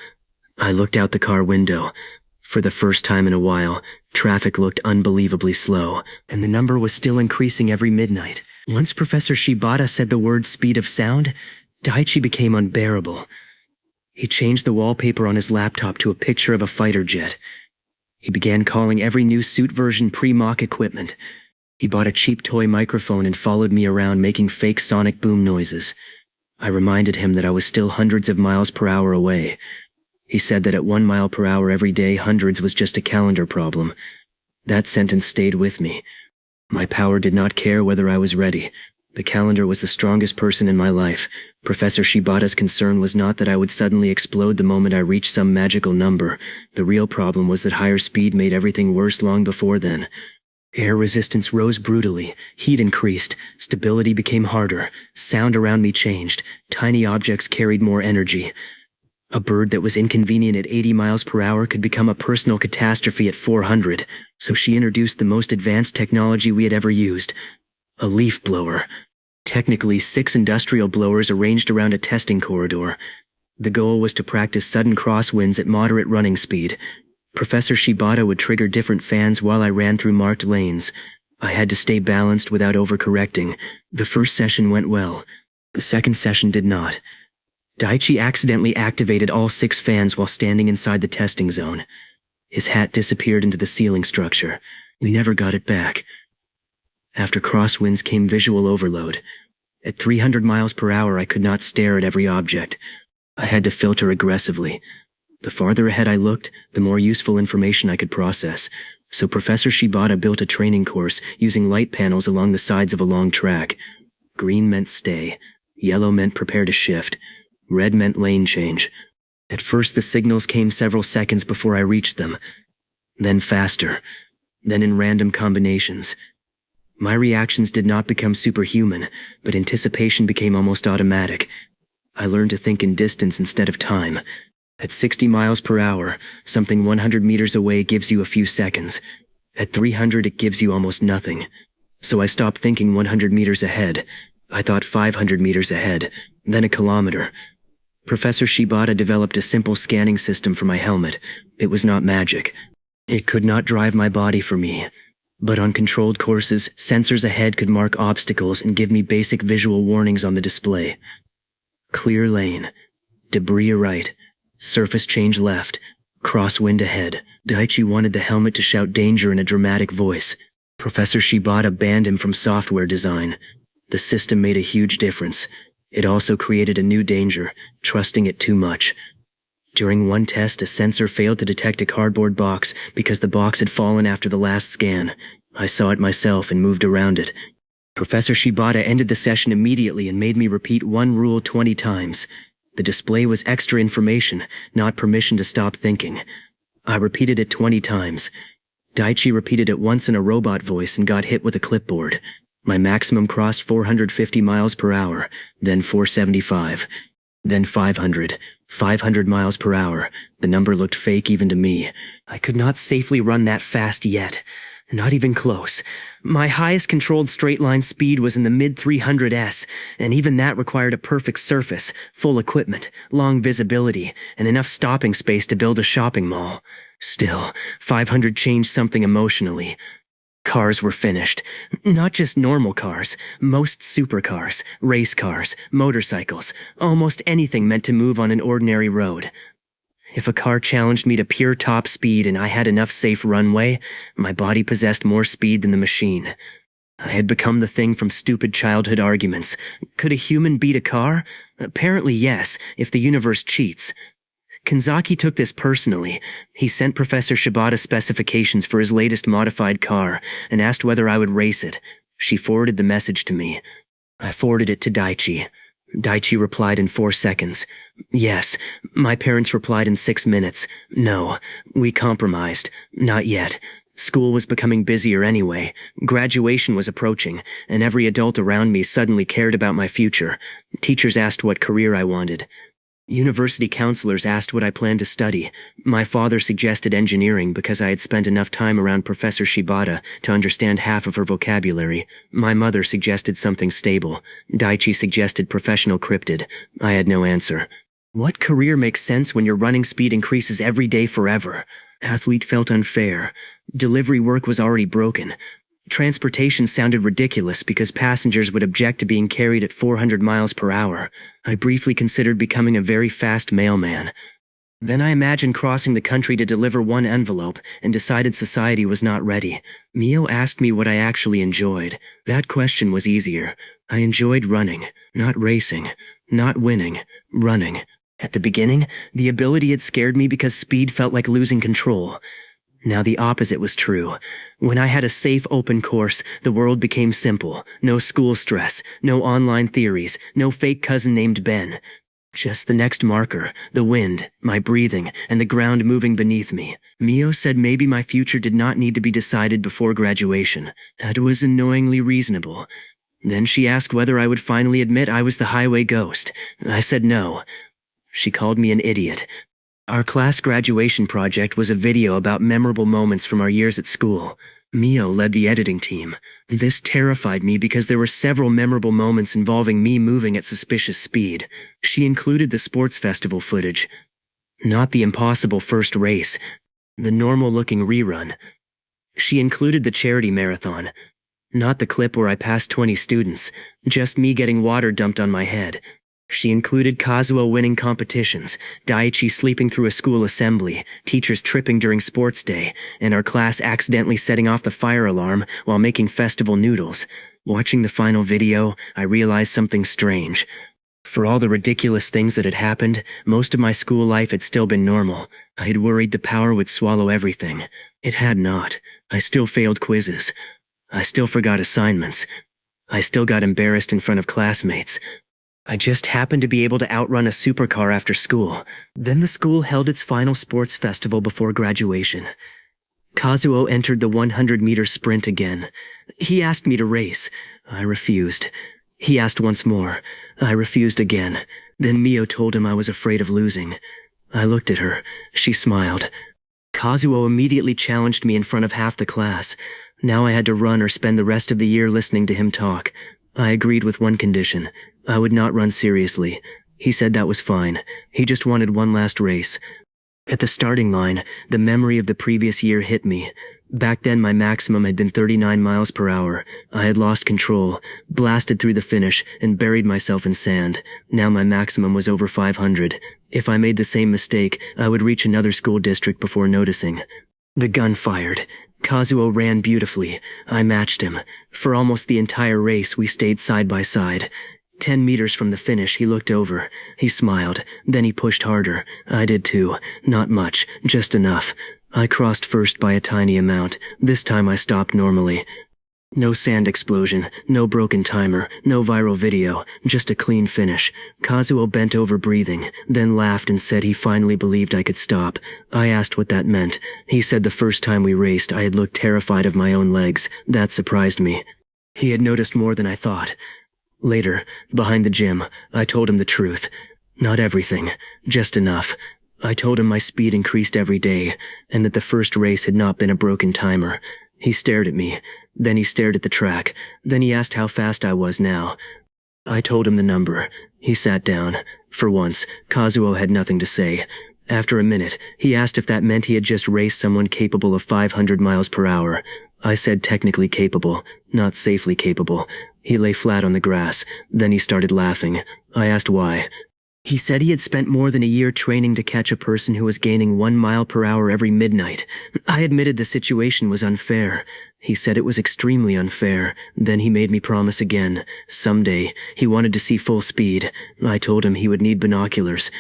I looked out the car window. For the first time in a while, traffic looked unbelievably slow, and the number was still increasing every midnight. Once Professor Shibata said the word speed of sound, Daichi became unbearable. He changed the wallpaper on his laptop to a picture of a fighter jet. He began calling every new suit version pre-mock equipment. He bought a cheap toy microphone and followed me around making fake sonic boom noises. I reminded him that I was still hundreds of miles per hour away. He said that at 1 mile per hour every day, hundreds was just a calendar problem. That sentence stayed with me. My power did not care whether I was ready. The calendar was the strongest person in my life. Professor Shibata's concern was not that I would suddenly explode the moment I reached some magical number. The real problem was that higher speed made everything worse long before then. Air resistance rose brutally, heat increased, stability became harder, sound around me changed, tiny objects carried more energy. A bird that was inconvenient at 80 miles per hour could become a personal catastrophe at 400, so she introduced the most advanced technology we had ever used. A leaf blower. Technically 6 industrial blowers arranged around a testing corridor. The goal was to practice sudden crosswinds at moderate running speed. Professor Shibata would trigger different fans while I ran through marked lanes. I had to stay balanced without overcorrecting. The first session went well. The second session did not. Daichi accidentally activated all 6 fans while standing inside the testing zone. His hat disappeared into the ceiling structure. We never got it back. After crosswinds came visual overload. At 300 miles per hour I could not stare at every object. I had to filter aggressively. The farther ahead I looked, the more useful information I could process. So Professor Shibata built a training course using light panels along the sides of a long track. Green meant stay. Yellow meant prepare to shift. Red meant lane change. At first the signals came several seconds before I reached them. Then faster. Then in random combinations. My reactions did not become superhuman, but anticipation became almost automatic. I learned to think in distance instead of time. At 60 miles per hour, something 100 meters away gives you a few seconds. At 300 it gives you almost nothing. So I stopped thinking 100 meters ahead. I thought 500 meters ahead, then a kilometer. Professor Shibata developed a simple scanning system for my helmet. It was not magic. It could not drive my body for me. But on controlled courses, sensors ahead could mark obstacles and give me basic visual warnings on the display. Clear lane. Debris right. Surface change left. Crosswind ahead. Daichi wanted the helmet to shout danger in a dramatic voice. Professor Shibata banned him from software design. The system made a huge difference. It also created a new danger, trusting it too much. During one test, a sensor failed to detect a cardboard box because the box had fallen after the last scan. I saw it myself and moved around it. Professor Shibata ended the session immediately and made me repeat one rule 20 times. The display was extra information, not permission to stop thinking. I repeated it 20 times. Daichi repeated it once in a robot voice and got hit with a clipboard. My maximum crossed 450 miles per hour, then 475, then 500. 500 miles per hour. The number looked fake even to me. I could not safely run that fast yet. Not even close. My highest controlled straight line speed was in the mid-300s, and even that required a perfect surface, full equipment, long visibility, and enough stopping space to build a shopping mall. Still, 500 changed something emotionally. Cars were finished. Not just normal cars, most supercars, race cars, motorcycles, almost anything meant to move on an ordinary road. If a car challenged me to pure top speed and I had enough safe runway, my body possessed more speed than the machine. I had become the thing from stupid childhood arguments. Could a human beat a car? Apparently yes, if the universe cheats. Kanzaki took this personally. He sent Professor Shibata specifications for his latest modified car and asked whether I would race it. She forwarded the message to me. I forwarded it to Daichi. Daichi replied in 4 seconds. Yes. My parents replied in 6 minutes. No. We compromised. Not yet. School was becoming busier anyway. Graduation was approaching, and every adult around me suddenly cared about my future. Teachers asked what career I wanted. University counselors asked what I planned to study. My father suggested engineering because I had spent enough time around Professor Shibata to understand half of her vocabulary. My mother suggested something stable. Daichi suggested professional cryptid. I had no answer. What career makes sense when your running speed increases every day forever? Athlete felt unfair. Delivery work was already broken. Transportation sounded ridiculous because passengers would object to being carried at 400 miles per hour. I briefly considered becoming a very fast mailman. Then I imagined crossing the country to deliver one envelope and decided society was not ready. Mio asked me what I actually enjoyed. That question was easier. I enjoyed running, not racing, not winning, running. At the beginning, the ability had scared me because speed felt like losing control. Now the opposite was true. When I had a safe, open course, the world became simple. No school stress, no online theories, no fake cousin named Ben. Just the next marker, the wind, my breathing, and the ground moving beneath me. Mio said maybe my future did not need to be decided before graduation. That was annoyingly reasonable. Then she asked whether I would finally admit I was the highway ghost. I said no. She called me an idiot. Our class graduation project was a video about memorable moments from our years at school. Mio led the editing team. This terrified me because there were several memorable moments involving me moving at suspicious speed. She included the sports festival footage. Not the impossible first race. The normal-looking rerun. She included the charity marathon. Not the clip where I passed 20 students. Just me getting water dumped on my head. She included Kazuo winning competitions, Daichi sleeping through a school assembly, teachers tripping during sports day, and our class accidentally setting off the fire alarm while making festival noodles. Watching the final video, I realized something strange. For all the ridiculous things that had happened, most of my school life had still been normal. I had worried the power would swallow everything. It had not. I still failed quizzes. I still forgot assignments. I still got embarrassed in front of classmates. I just happened to be able to outrun a supercar after school. Then the school held its final sports festival before graduation. Kazuo entered the 100-meter sprint again. He asked me to race. I refused. He asked once more. I refused again. Then Mio told him I was afraid of losing. I looked at her. She smiled. Kazuo immediately challenged me in front of half the class. Now I had to run or spend the rest of the year listening to him talk. I agreed with one condition. I would not run seriously. He said that was fine. He just wanted one last race. At the starting line, the memory of the previous year hit me. Back then my maximum had been 39 miles per hour. I had lost control, blasted through the finish, and buried myself in sand. Now my maximum was over 500. If I made the same mistake, I would reach another school district before noticing. The gun fired. Kazuo ran beautifully. I matched him. For almost the entire race, we stayed side by side. 10 meters from the finish, he looked over. He smiled. Then he pushed harder. I did too. Not much. Just enough. I crossed first by a tiny amount. This time I stopped normally. No sand explosion, no broken timer, no viral video, just a clean finish. Kazuo bent over breathing, then laughed and said he finally believed I could stop. I asked what that meant. He said the first time we raced I had looked terrified of my own legs. That surprised me. He had noticed more than I thought. Later, behind the gym, I told him the truth. Not everything, just enough. I told him my speed increased every day, and that the first race had not been a broken timer. He stared at me. Then he stared at the track. Then he asked how fast I was now. I told him the number. He sat down. For once, Kazuo had nothing to say. After a minute, he asked if that meant he had just raced someone capable of 500 miles per hour. I said technically capable, not safely capable. He lay flat on the grass. Then he started laughing. I asked why. He said he had spent more than a year training to catch a person who was gaining 1 mile per hour every midnight. I admitted the situation was unfair. He said it was extremely unfair. Then he made me promise again. Someday, he wanted to see full speed. I told him he would need binoculars.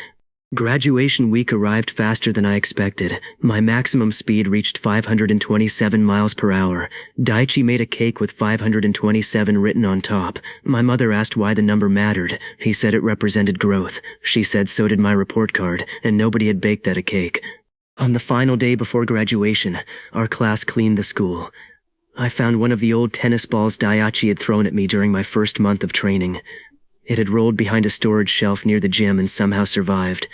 Graduation week arrived faster than I expected. My maximum speed reached 527 miles per hour. Daichi made a cake with 527 written on top. My mother asked why the number mattered. He said it represented growth. She said so did my report card, and nobody had baked that a cake. On the final day before graduation, our class cleaned the school. I found one of the old tennis balls Daichi had thrown at me during my first month of training. It had rolled behind a storage shelf near the gym and somehow survived.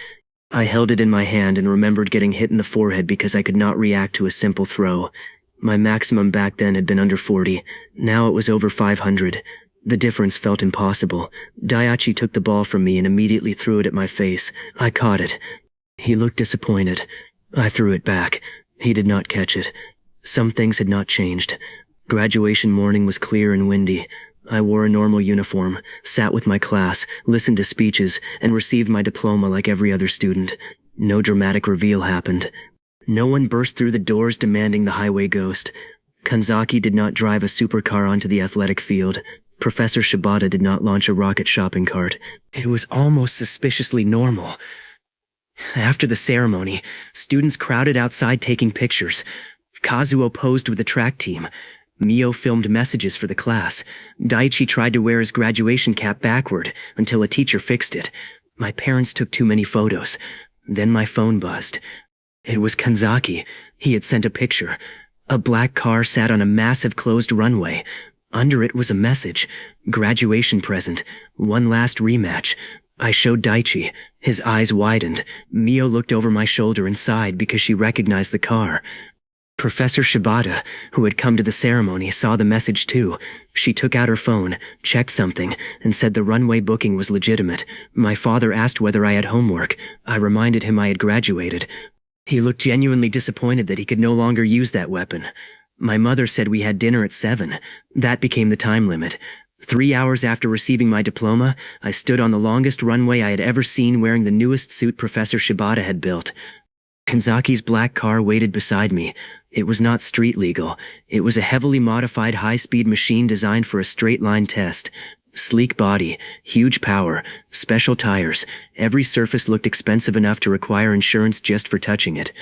I held it in my hand and remembered getting hit in the forehead because I could not react to a simple throw. My maximum back then had been under 40. Now it was over 500. The difference felt impossible. Daichi took the ball from me and immediately threw it at my face. I caught it. He looked disappointed. I threw it back. He did not catch it. Some things had not changed. Graduation morning was clear and windy. I wore a normal uniform, sat with my class, listened to speeches, and received my diploma like every other student. No dramatic reveal happened. No one burst through the doors demanding the highway ghost. Kanzaki did not drive a supercar onto the athletic field. Professor Shibata did not launch a rocket shopping cart. It was almost suspiciously normal. After the ceremony, students crowded outside taking pictures. Kazuo posed with the track team. Mio filmed messages for the class. Daichi tried to wear his graduation cap backward until a teacher fixed it. My parents took too many photos. Then my phone buzzed. It was Kanzaki. He had sent a picture. A black car sat on a massive closed runway. Under it was a message. Graduation present. One last rematch. I showed Daichi. His eyes widened. Mio looked over my shoulder and sighed because she recognized the car. Professor Shibata, who had come to the ceremony, saw the message too. She took out her phone, checked something, and said the runway booking was legitimate. My father asked whether I had homework. I reminded him I had graduated. He looked genuinely disappointed that he could no longer use that weapon. My mother said we had dinner at 7. That became the time limit. 3 hours after receiving my diploma, I stood on the longest runway I had ever seen wearing the newest suit Professor Shibata had built. Kanzaki's black car waited beside me. It was not street legal. It was a heavily modified high-speed machine designed for a straight-line test. Sleek body, huge power, special tires. Every surface looked expensive enough to require insurance just for touching it.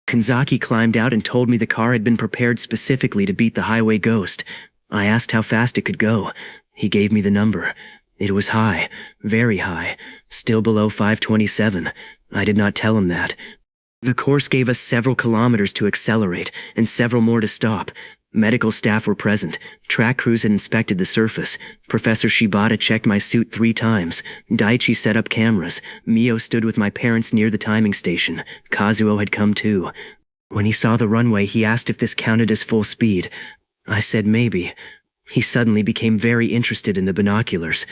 Kanzaki climbed out and told me the car had been prepared specifically to beat the highway ghost. I asked how fast it could go. He gave me the number. It was high, very high, still below 527. I did not tell him that. The course gave us several kilometers to accelerate and several more to stop. Medical staff were present. Track crews had inspected the surface. Professor Shibata checked my suit 3 times. Daichi set up cameras. Mio stood with my parents near the timing station. Kazuo had come too. When he saw the runway, he asked if this counted as full speed. I said maybe. He suddenly became very interested in the binoculars.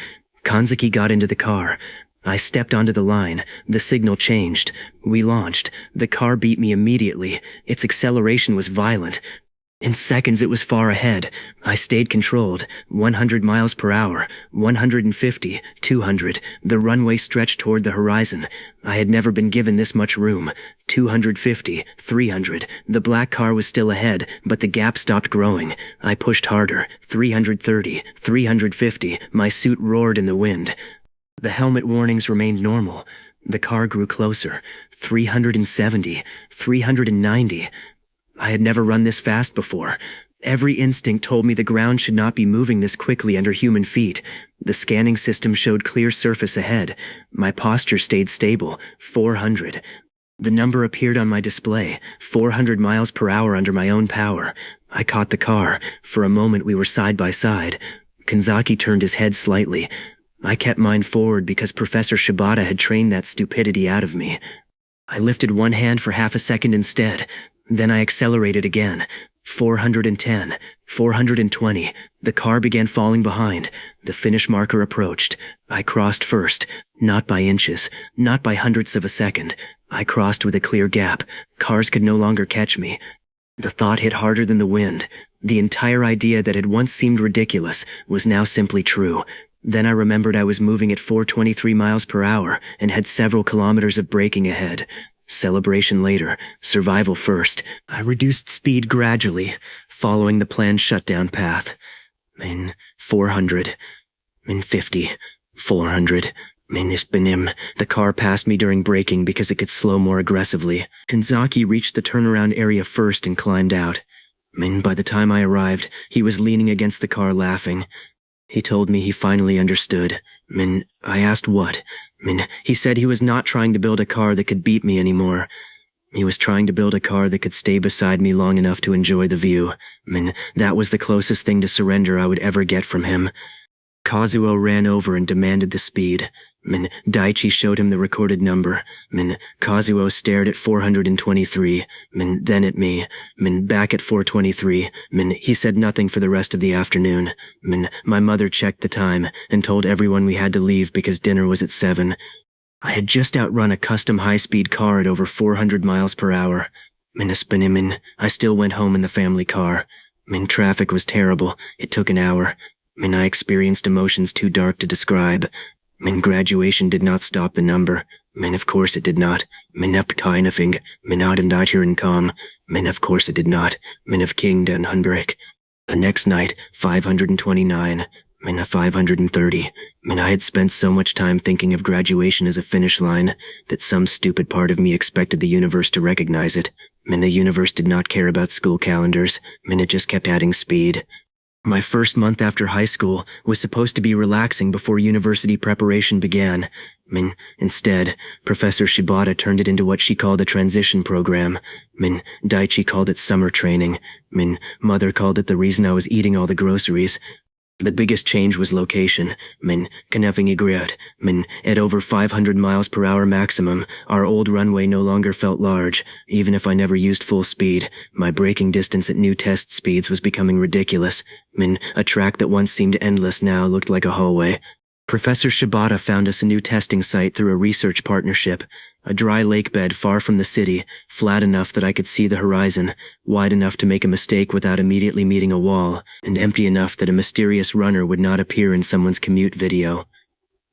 Kanzaki got into the car. I stepped onto the line. The signal changed. We launched. The car beat me immediately. Its acceleration was violent. In seconds it was far ahead. I stayed controlled. 100 miles per hour. 150. 200. The runway stretched toward the horizon. I had never been given this much room. 250. 300. The black car was still ahead, but the gap stopped growing. I pushed harder. 330. 350. My suit roared in the wind. The helmet warnings remained normal. The car grew closer. 370. 390. I had never run this fast before. Every instinct told me the ground should not be moving this quickly under human feet. The scanning system showed clear surface ahead. My posture stayed stable. 400. The number appeared on my display. 400 miles per hour under my own power. I caught the car. For a moment we were side by side. Kanzaki turned his head slightly. I kept mine forward because Professor Shibata had trained that stupidity out of me. I lifted one hand for half a second instead. Then I accelerated again. 410. 420. The car began falling behind. The finish marker approached. I crossed first. Not by inches. Not by hundredths of a second. I crossed with a clear gap. Cars could no longer catch me. The thought hit harder than the wind. The entire idea that had once seemed ridiculous was now simply true. Then I remembered I was moving at 423 miles per hour and had several kilometers of braking ahead. Celebration later, survival first. I reduced speed gradually, following the planned shutdown path. In 400, in 50, 400. The car passed me during braking because it could slow more aggressively. Kanzaki reached the turnaround area first and climbed out. By the time I arrived, he was leaning against the car laughing. He told me he finally understood. I asked what. He said he was not trying to build a car that could beat me anymore. He was trying to build a car that could stay beside me long enough to enjoy the view. That was the closest thing to surrender I would ever get from him. Kazuo ran over and demanded the speed. Daichi showed him the recorded number. Kazuo stared at 423. Then at me. Back at 423. He said nothing for the rest of the afternoon. My mother checked the time and told everyone we had to leave because dinner was at 7. I had just outrun a custom high-speed car at over 400 miles per hour. I still went home in the family car. Traffic was terrible. It took an hour. I experienced emotions too dark to describe. Graduation did not stop the number. Of course it did not. Uppteinifing. Adendatirin. Of course it did not. Of King Den Hunbreak. The next night, 529. 530. I had spent so much time thinking of graduation as a finish line that some stupid part of me expected the universe to recognize it. The universe did not care about school calendars. It just kept adding speed. My first month after high school was supposed to be relaxing before university preparation began. Instead, Professor Shibata turned it into what she called a transition program. Daichi called it summer training. Mother called it the reason I was eating all the groceries. The biggest change was location. Kanefing Igriat. At over 500 miles per hour maximum, our old runway no longer felt large. Even if I never used full speed, my braking distance at new test speeds was becoming ridiculous. A track that once seemed endless now looked like a hallway. Professor Shibata found us a new testing site through a research partnership. A dry lake bed far from the city, flat enough that I could see the horizon, wide enough to make a mistake without immediately meeting a wall, and empty enough that a mysterious runner would not appear in someone's commute video.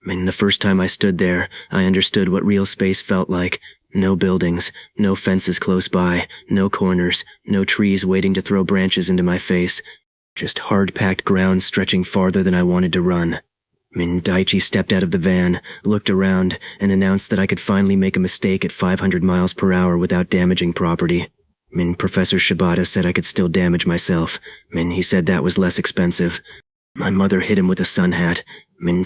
The first time I stood there, I understood what real space felt like. No buildings, no fences close by, no corners, no trees waiting to throw branches into my face. Just hard-packed ground stretching farther than I wanted to run. Daichi stepped out of the van, looked around, and announced that I could finally make a mistake at 500 miles per hour without damaging property. Professor Shibata said I could still damage myself. He said that was less expensive. My mother hit him with a sun hat.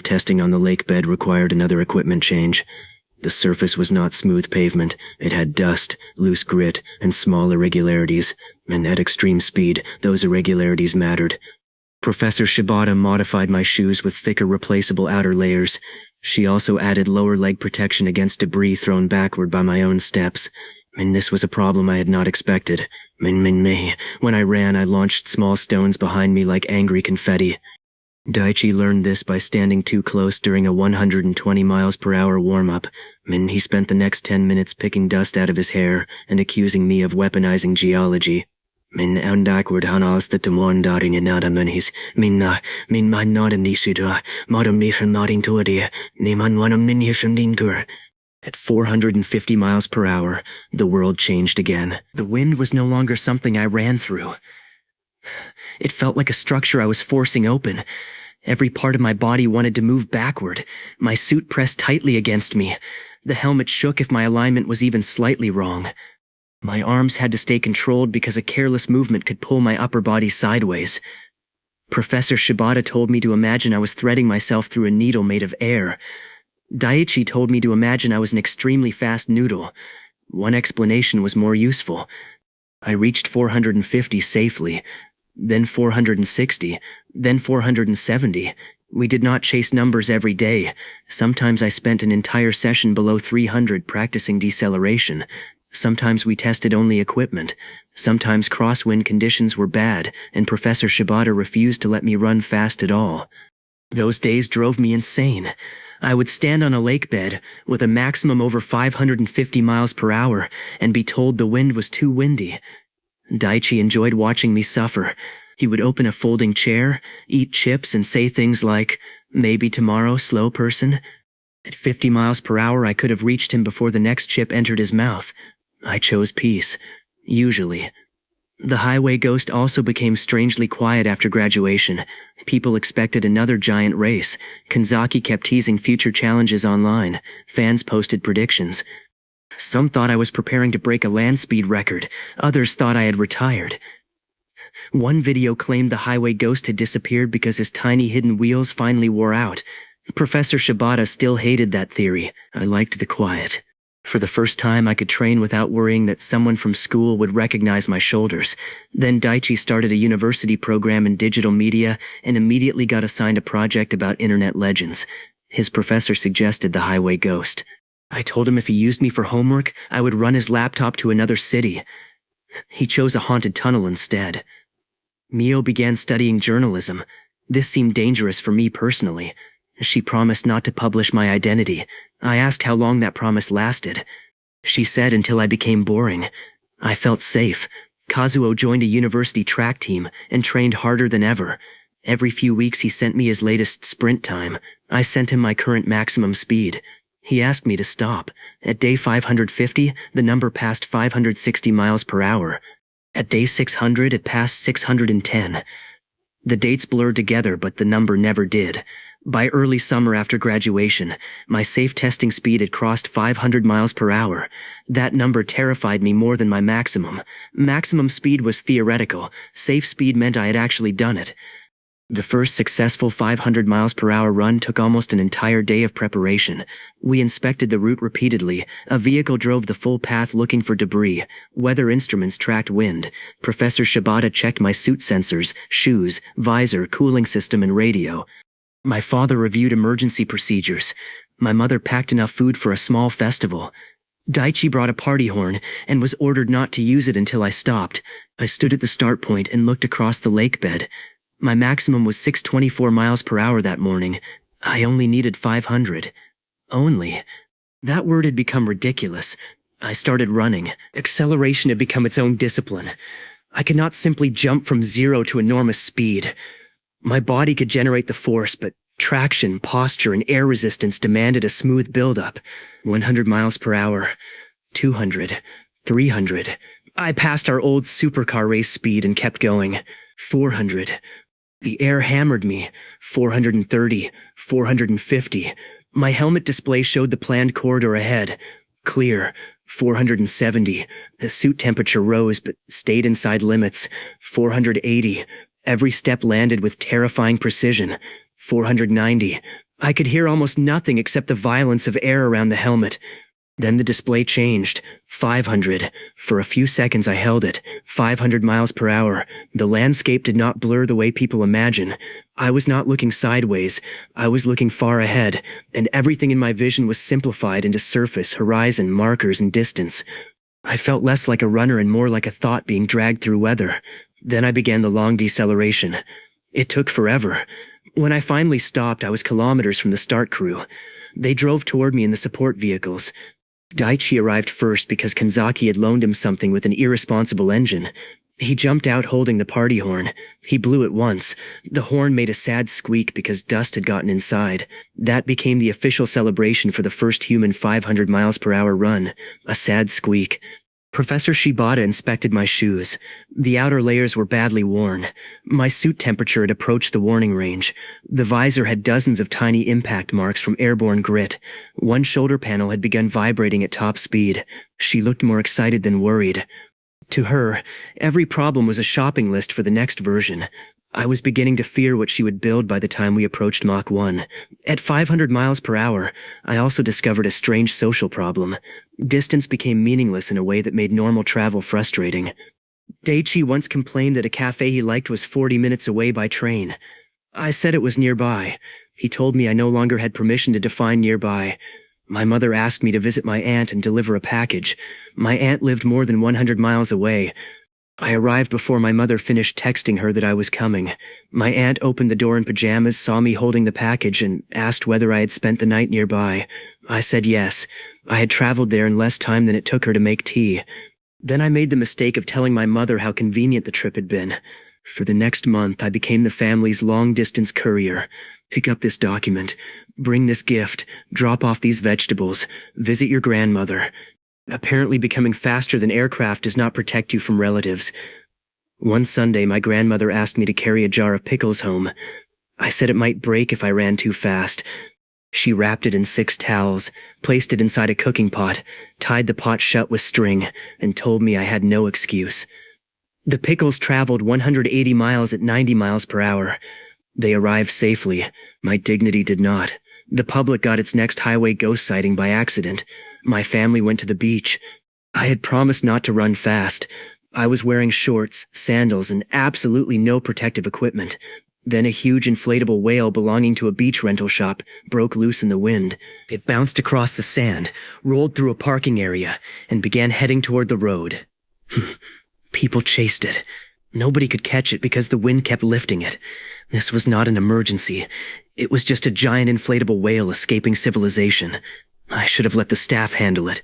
Testing on the lake bed required another equipment change. The surface was not smooth pavement. It had dust, loose grit, and small irregularities. At extreme speed, those irregularities mattered. Professor Shibata modified my shoes with thicker replaceable outer layers. She also added lower leg protection against debris thrown backward by my own steps. This was a problem I had not expected. When I ran, I launched small stones behind me like angry confetti. Daichi learned this by standing too close during a 120 miles per hour warm-up. He spent the next 10 minutes picking dust out of his hair and accusing me of weaponizing geology. Backward hanas the Tamondaring and Adamanis, Minna, not in Nisidra, Modamicha nodding to a Niman one of Minisham Dintur. At 450 miles per hour, the world changed again. The wind was no longer something I ran through. It felt like a structure I was forcing open. Every part of my body wanted to move backward. My suit pressed tightly against me. The helmet shook if my alignment was even slightly wrong. My arms had to stay controlled because a careless movement could pull my upper body sideways. Professor Shibata told me to imagine I was threading myself through a needle made of air. Daichi told me to imagine I was an extremely fast noodle. One explanation was more useful. I reached 450 safely, then 460, then 470. We did not chase numbers every day. Sometimes I spent an entire session below 300 practicing deceleration. Sometimes we tested only equipment. Sometimes crosswind conditions were bad, and Professor Shibata refused to let me run fast at all. Those days drove me insane. I would stand on a lake bed with a maximum over 550 miles per hour and be told the wind was too windy. Daichi enjoyed watching me suffer. He would open a folding chair, eat chips, and say things like, "Maybe tomorrow, slow person." At 50 miles per hour, I could have reached him before the next chip entered his mouth. I chose peace. Usually. The highway ghost also became strangely quiet after graduation. People expected another giant race. Kanzaki kept teasing future challenges online. Fans posted predictions. Some thought I was preparing to break a land speed record. Others thought I had retired. One video claimed the highway ghost had disappeared because his tiny hidden wheels finally wore out. Professor Shibata still hated that theory. I liked the quiet. For the first time, I could train without worrying that someone from school would recognize my shoulders. Then Daichi started a university program in digital media and immediately got assigned a project about internet legends. His professor suggested the highway ghost. I told him if he used me for homework, I would run his laptop to another city. He chose a haunted tunnel instead. Mio began studying journalism. This seemed dangerous for me personally. She promised not to publish my identity. I asked how long that promise lasted. She said until I became boring. I felt safe. Kazuo joined a university track team and trained harder than ever. Every few weeks he sent me his latest sprint time. I sent him my current maximum speed. He asked me to stop. At day 550, the number passed 560 miles per hour. At day 600, it passed 610. The dates blurred together, but the number never did. By early summer after graduation, my safe testing speed had crossed 500 miles per hour. That number terrified me more than my maximum. Maximum speed was theoretical. Safe speed meant I had actually done it. The first successful 500 miles per hour run took almost an entire day of preparation. We inspected the route repeatedly. A vehicle drove the full path looking for debris. Weather instruments tracked wind. Professor Shibata checked my suit sensors, shoes, visor, cooling system, and radio. My father reviewed emergency procedures. My mother packed enough food for a small festival. Daichi brought a party horn and was ordered not to use it until I stopped. I stood at the start point and looked across the lake bed. My maximum was 624 miles per hour that morning. I only needed 500. Only. That word had become ridiculous. I started running. Acceleration had become its own discipline. I could not simply jump from zero to enormous speed. My body could generate the force, but traction, posture, and air resistance demanded a smooth build-up. 100 miles per hour. 200. 300. I passed our old supercar race speed and kept going. 400. The air hammered me. 430. 450. My helmet display showed the planned corridor ahead. Clear. 470. The suit temperature rose, but stayed inside limits. 480. Every step landed with terrifying precision. 490. I could hear almost nothing except the violence of air around the helmet. Then the display changed. 500. For a few seconds I held it. 500 miles per hour. The landscape did not blur the way people imagine. I was not looking sideways. I was looking far ahead, and everything in my vision was simplified into surface, horizon, markers, and distance. I felt less like a runner and more like a thought being dragged through weather. Then I began the long deceleration. It took forever. When I finally stopped, I was kilometers from the start crew. They drove toward me in the support vehicles. Daichi arrived first because Kanzaki had loaned him something with an irresponsible engine. He jumped out holding the party horn. He blew it once. The horn made a sad squeak because dust had gotten inside. That became the official celebration for the first human 500 miles per hour run. A sad squeak. Professor Shibata inspected my shoes. The outer layers were badly worn. My suit temperature had approached the warning range. The visor had dozens of tiny impact marks from airborne grit. One shoulder panel had begun vibrating at top speed. She looked more excited than worried. To her, every problem was a shopping list for the next version. I was beginning to fear what she would build by the time we approached Mach 1. At 500 miles per hour, I also discovered a strange social problem. Distance became meaningless in a way that made normal travel frustrating. Daichi once complained that a cafe he liked was 40 minutes away by train. I said it was nearby. He told me I no longer had permission to define nearby. My mother asked me to visit my aunt and deliver a package. My aunt lived more than 100 miles away. I arrived before my mother finished texting her that I was coming. My aunt opened the door in pajamas, saw me holding the package, and asked whether I had spent the night nearby. I said yes. I had traveled there in less time than it took her to make tea. Then I made the mistake of telling my mother how convenient the trip had been. For the next month, I became the family's long-distance courier. Pick up this document. Bring this gift. Drop off these vegetables. Visit your grandmother. Apparently becoming faster than aircraft does not protect you from relatives. One Sunday, my grandmother asked me to carry a jar of pickles home. I said it might break if I ran too fast. She wrapped it in 6 towels, placed it inside a cooking pot, tied the pot shut with string, and told me I had no excuse. The pickles traveled 180 miles at 90 miles per hour. They arrived safely. My dignity did not. The public got its next highway ghost sighting by accident. My family went to the beach. I had promised not to run fast. I was wearing shorts, sandals, and absolutely no protective equipment. Then a huge inflatable whale belonging to a beach rental shop broke loose in the wind. It bounced across the sand, rolled through a parking area, and began heading toward the road. People chased it. Nobody could catch it because the wind kept lifting it. This was not an emergency. It was just a giant inflatable whale escaping civilization. I should have let the staff handle it.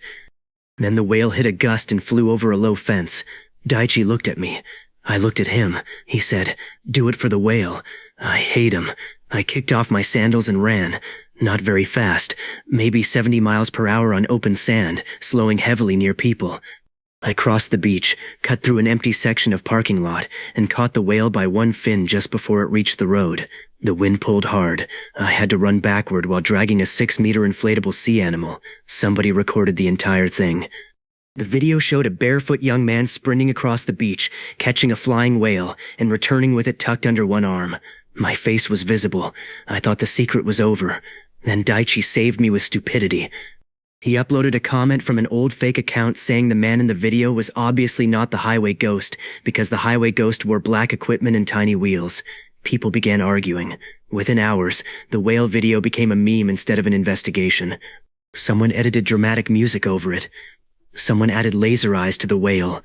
Then the whale hit a gust and flew over a low fence. Daichi looked at me. I looked at him. He said, "Do it for the whale." I hate him. I kicked off my sandals and ran. Not very fast, maybe 70 miles per hour on open sand, slowing heavily near people. I crossed the beach, cut through an empty section of parking lot, and caught the whale by one fin just before it reached the road. The wind pulled hard. I had to run backward while dragging a 6-meter inflatable sea animal. Somebody recorded the entire thing. The video showed a barefoot young man sprinting across the beach, catching a flying whale, and returning with it tucked under one arm. My face was visible. I thought the secret was over. Then Daichi saved me with stupidity. He uploaded a comment from an old fake account saying the man in the video was obviously not the highway ghost because the highway ghost wore black equipment and tiny wheels. People began arguing. Within hours, the whale video became a meme instead of an investigation. Someone edited dramatic music over it. Someone added laser eyes to the whale.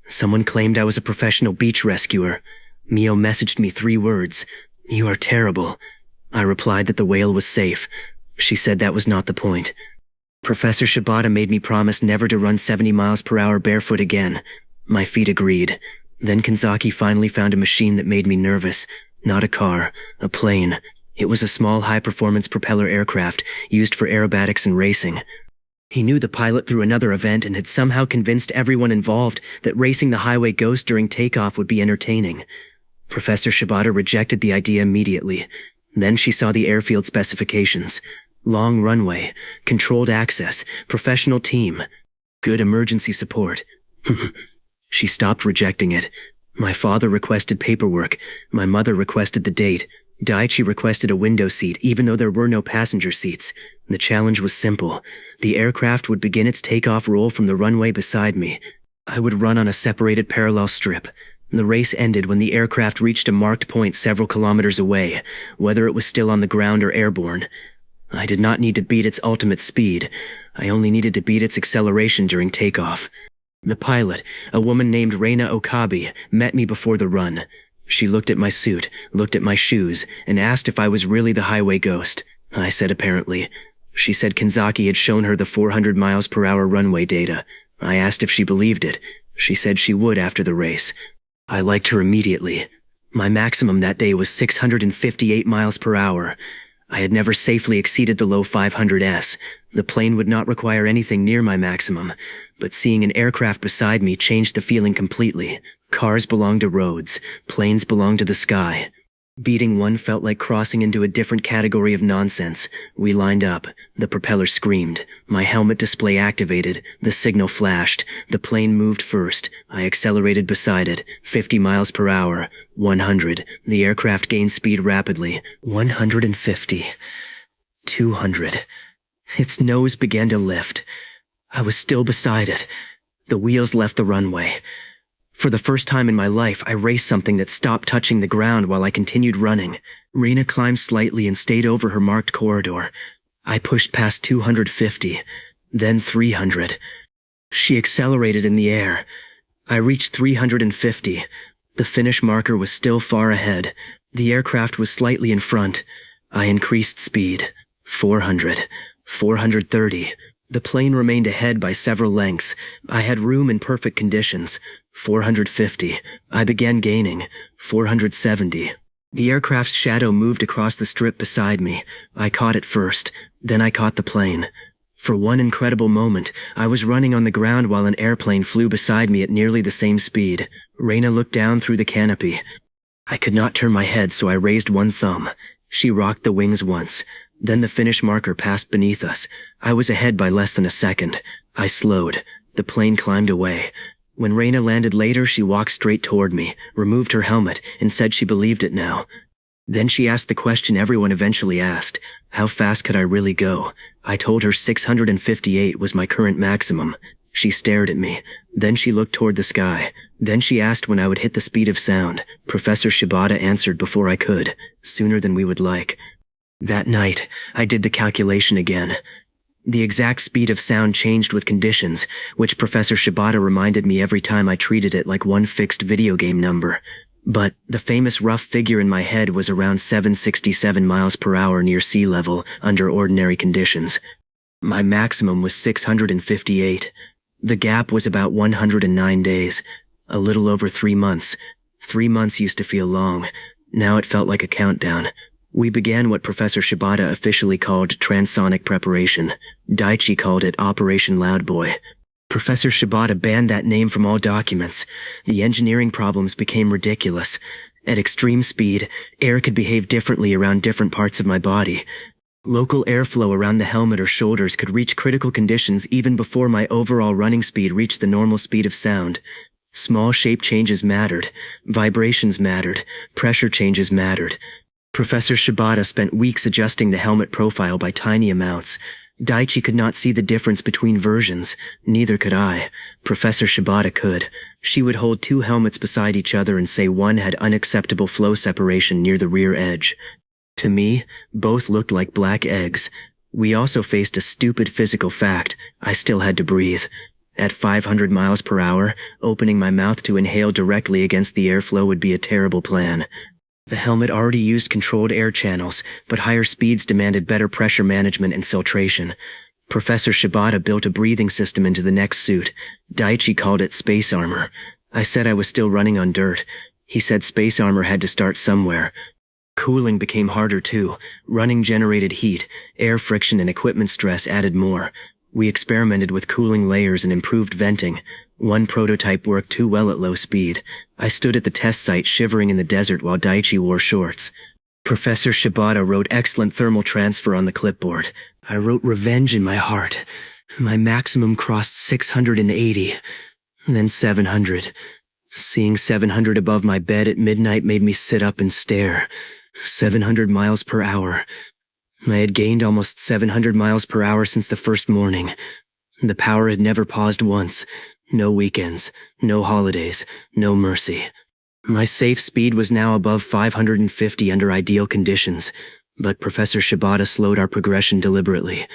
Someone claimed I was a professional beach rescuer. Mio messaged me 3 words. "You are terrible." I replied that the whale was safe. She said that was not the point. Professor Shibata made me promise never to run 70 miles per hour barefoot again. My feet agreed. Then Kanzaki finally found a machine that made me nervous. Not a car, a plane. It was a small high-performance propeller aircraft used for aerobatics and racing. He knew the pilot through another event and had somehow convinced everyone involved that racing the highway ghost during takeoff would be entertaining. Professor Shibata rejected the idea immediately. Then she saw the airfield specifications. Long runway, controlled access, professional team, good emergency support. She stopped rejecting it. My father requested paperwork. My mother requested the date. Daichi requested a window seat, even though there were no passenger seats. The challenge was simple. The aircraft would begin its takeoff roll from the runway beside me. I would run on a separated parallel strip. The race ended when the aircraft reached a marked point several kilometers away, whether it was still on the ground or airborne. I did not need to beat its ultimate speed. I only needed to beat its acceleration during takeoff. The pilot, a woman named Reina Okabe, met me before the run. She looked at my suit, looked at my shoes, and asked if I was really the highway ghost. I said apparently. She said Kanzaki had shown her the 400 miles per hour runway data. I asked if she believed it. She said she would after the race. I liked her immediately. My maximum that day was 658 miles per hour. I had never safely exceeded the low 500s. The plane would not require anything near my maximum, but seeing an aircraft beside me changed the feeling completely. Cars belong to roads, planes belong to the sky. Beating one felt like crossing into a different category of nonsense. We lined up. The propeller screamed. My helmet display activated. The signal flashed. The plane moved first. I accelerated beside it. 50 miles per hour. 100. The aircraft gained speed rapidly. 150. 200. Its nose began to lift. I was still beside it. The wheels left the runway. For the first time in my life, I raced something that stopped touching the ground while I continued running. Reina climbed slightly and stayed over her marked corridor. I pushed past 250, then 300. She accelerated in the air. I reached 350. The finish marker was still far ahead. The aircraft was slightly in front. I increased speed. 400. 430. The plane remained ahead by several lengths. I had room in perfect conditions. 450. I began gaining. 470. The aircraft's shadow moved across the strip beside me. I caught it first. Then I caught the plane. For one incredible moment, I was running on the ground while an airplane flew beside me at nearly the same speed. Reina looked down through the canopy. I could not turn my head, so I raised one thumb. She rocked the wings once. Then the finish marker passed beneath us. I was ahead by less than a second. I slowed. The plane climbed away. When Reina landed later, she walked straight toward me, removed her helmet, and said she believed it now. Then she asked the question everyone eventually asked. How fast could I really go? I told her 658 was my current maximum. She stared at me. Then she looked toward the sky. Then she asked when I would hit the speed of sound. Professor Shibata answered before I could, sooner than we would like. That night, I did the calculation again. The exact speed of sound changed with conditions, which Professor Shibata reminded me every time I treated it like one fixed video game number. But the famous rough figure in my head was around 767 miles per hour near sea level under ordinary conditions. My maximum was 658. The gap was about 109 days, a little over 3 months. 3 months used to feel long. Now it felt like a countdown. We began what Professor Shibata officially called transonic preparation. Daichi called it Operation Loudboy. Professor Shibata banned that name from all documents. The engineering problems became ridiculous. At extreme speed, air could behave differently around different parts of my body. Local airflow around the helmet or shoulders could reach critical conditions even before my overall running speed reached the normal speed of sound. Small shape changes mattered. Vibrations mattered. Pressure changes mattered. Professor Shibata spent weeks adjusting the helmet profile by tiny amounts. Daichi could not see the difference between versions. Neither could I. Professor Shibata could. She would hold 2 helmets beside each other and say one had unacceptable flow separation near the rear edge. To me, both looked like black eggs. We also faced a stupid physical fact. I still had to breathe. At 500 miles per hour, opening my mouth to inhale directly against the airflow would be a terrible plan. The helmet already used controlled air channels, but higher speeds demanded better pressure management and filtration. Professor Shibata built a breathing system into the next suit. Daichi called it space armor. I said I was still running on dirt. He said space armor had to start somewhere. Cooling became harder too. Running generated heat. Air friction and equipment stress added more. We experimented with cooling layers and improved venting. One prototype worked too well at low speed. I stood at the test site shivering in the desert while Daichi wore shorts. Professor Shibata wrote excellent thermal transfer on the clipboard. I wrote revenge in my heart. My maximum crossed 680, then 700. Seeing 700 above my bed at midnight made me sit up and stare. 700 miles per hour. I had gained almost 700 miles per hour since the first morning. The power had never paused once. No weekends, no holidays, no mercy. My safe speed was now above 550 under ideal conditions, but Professor Shibata slowed our progression deliberately.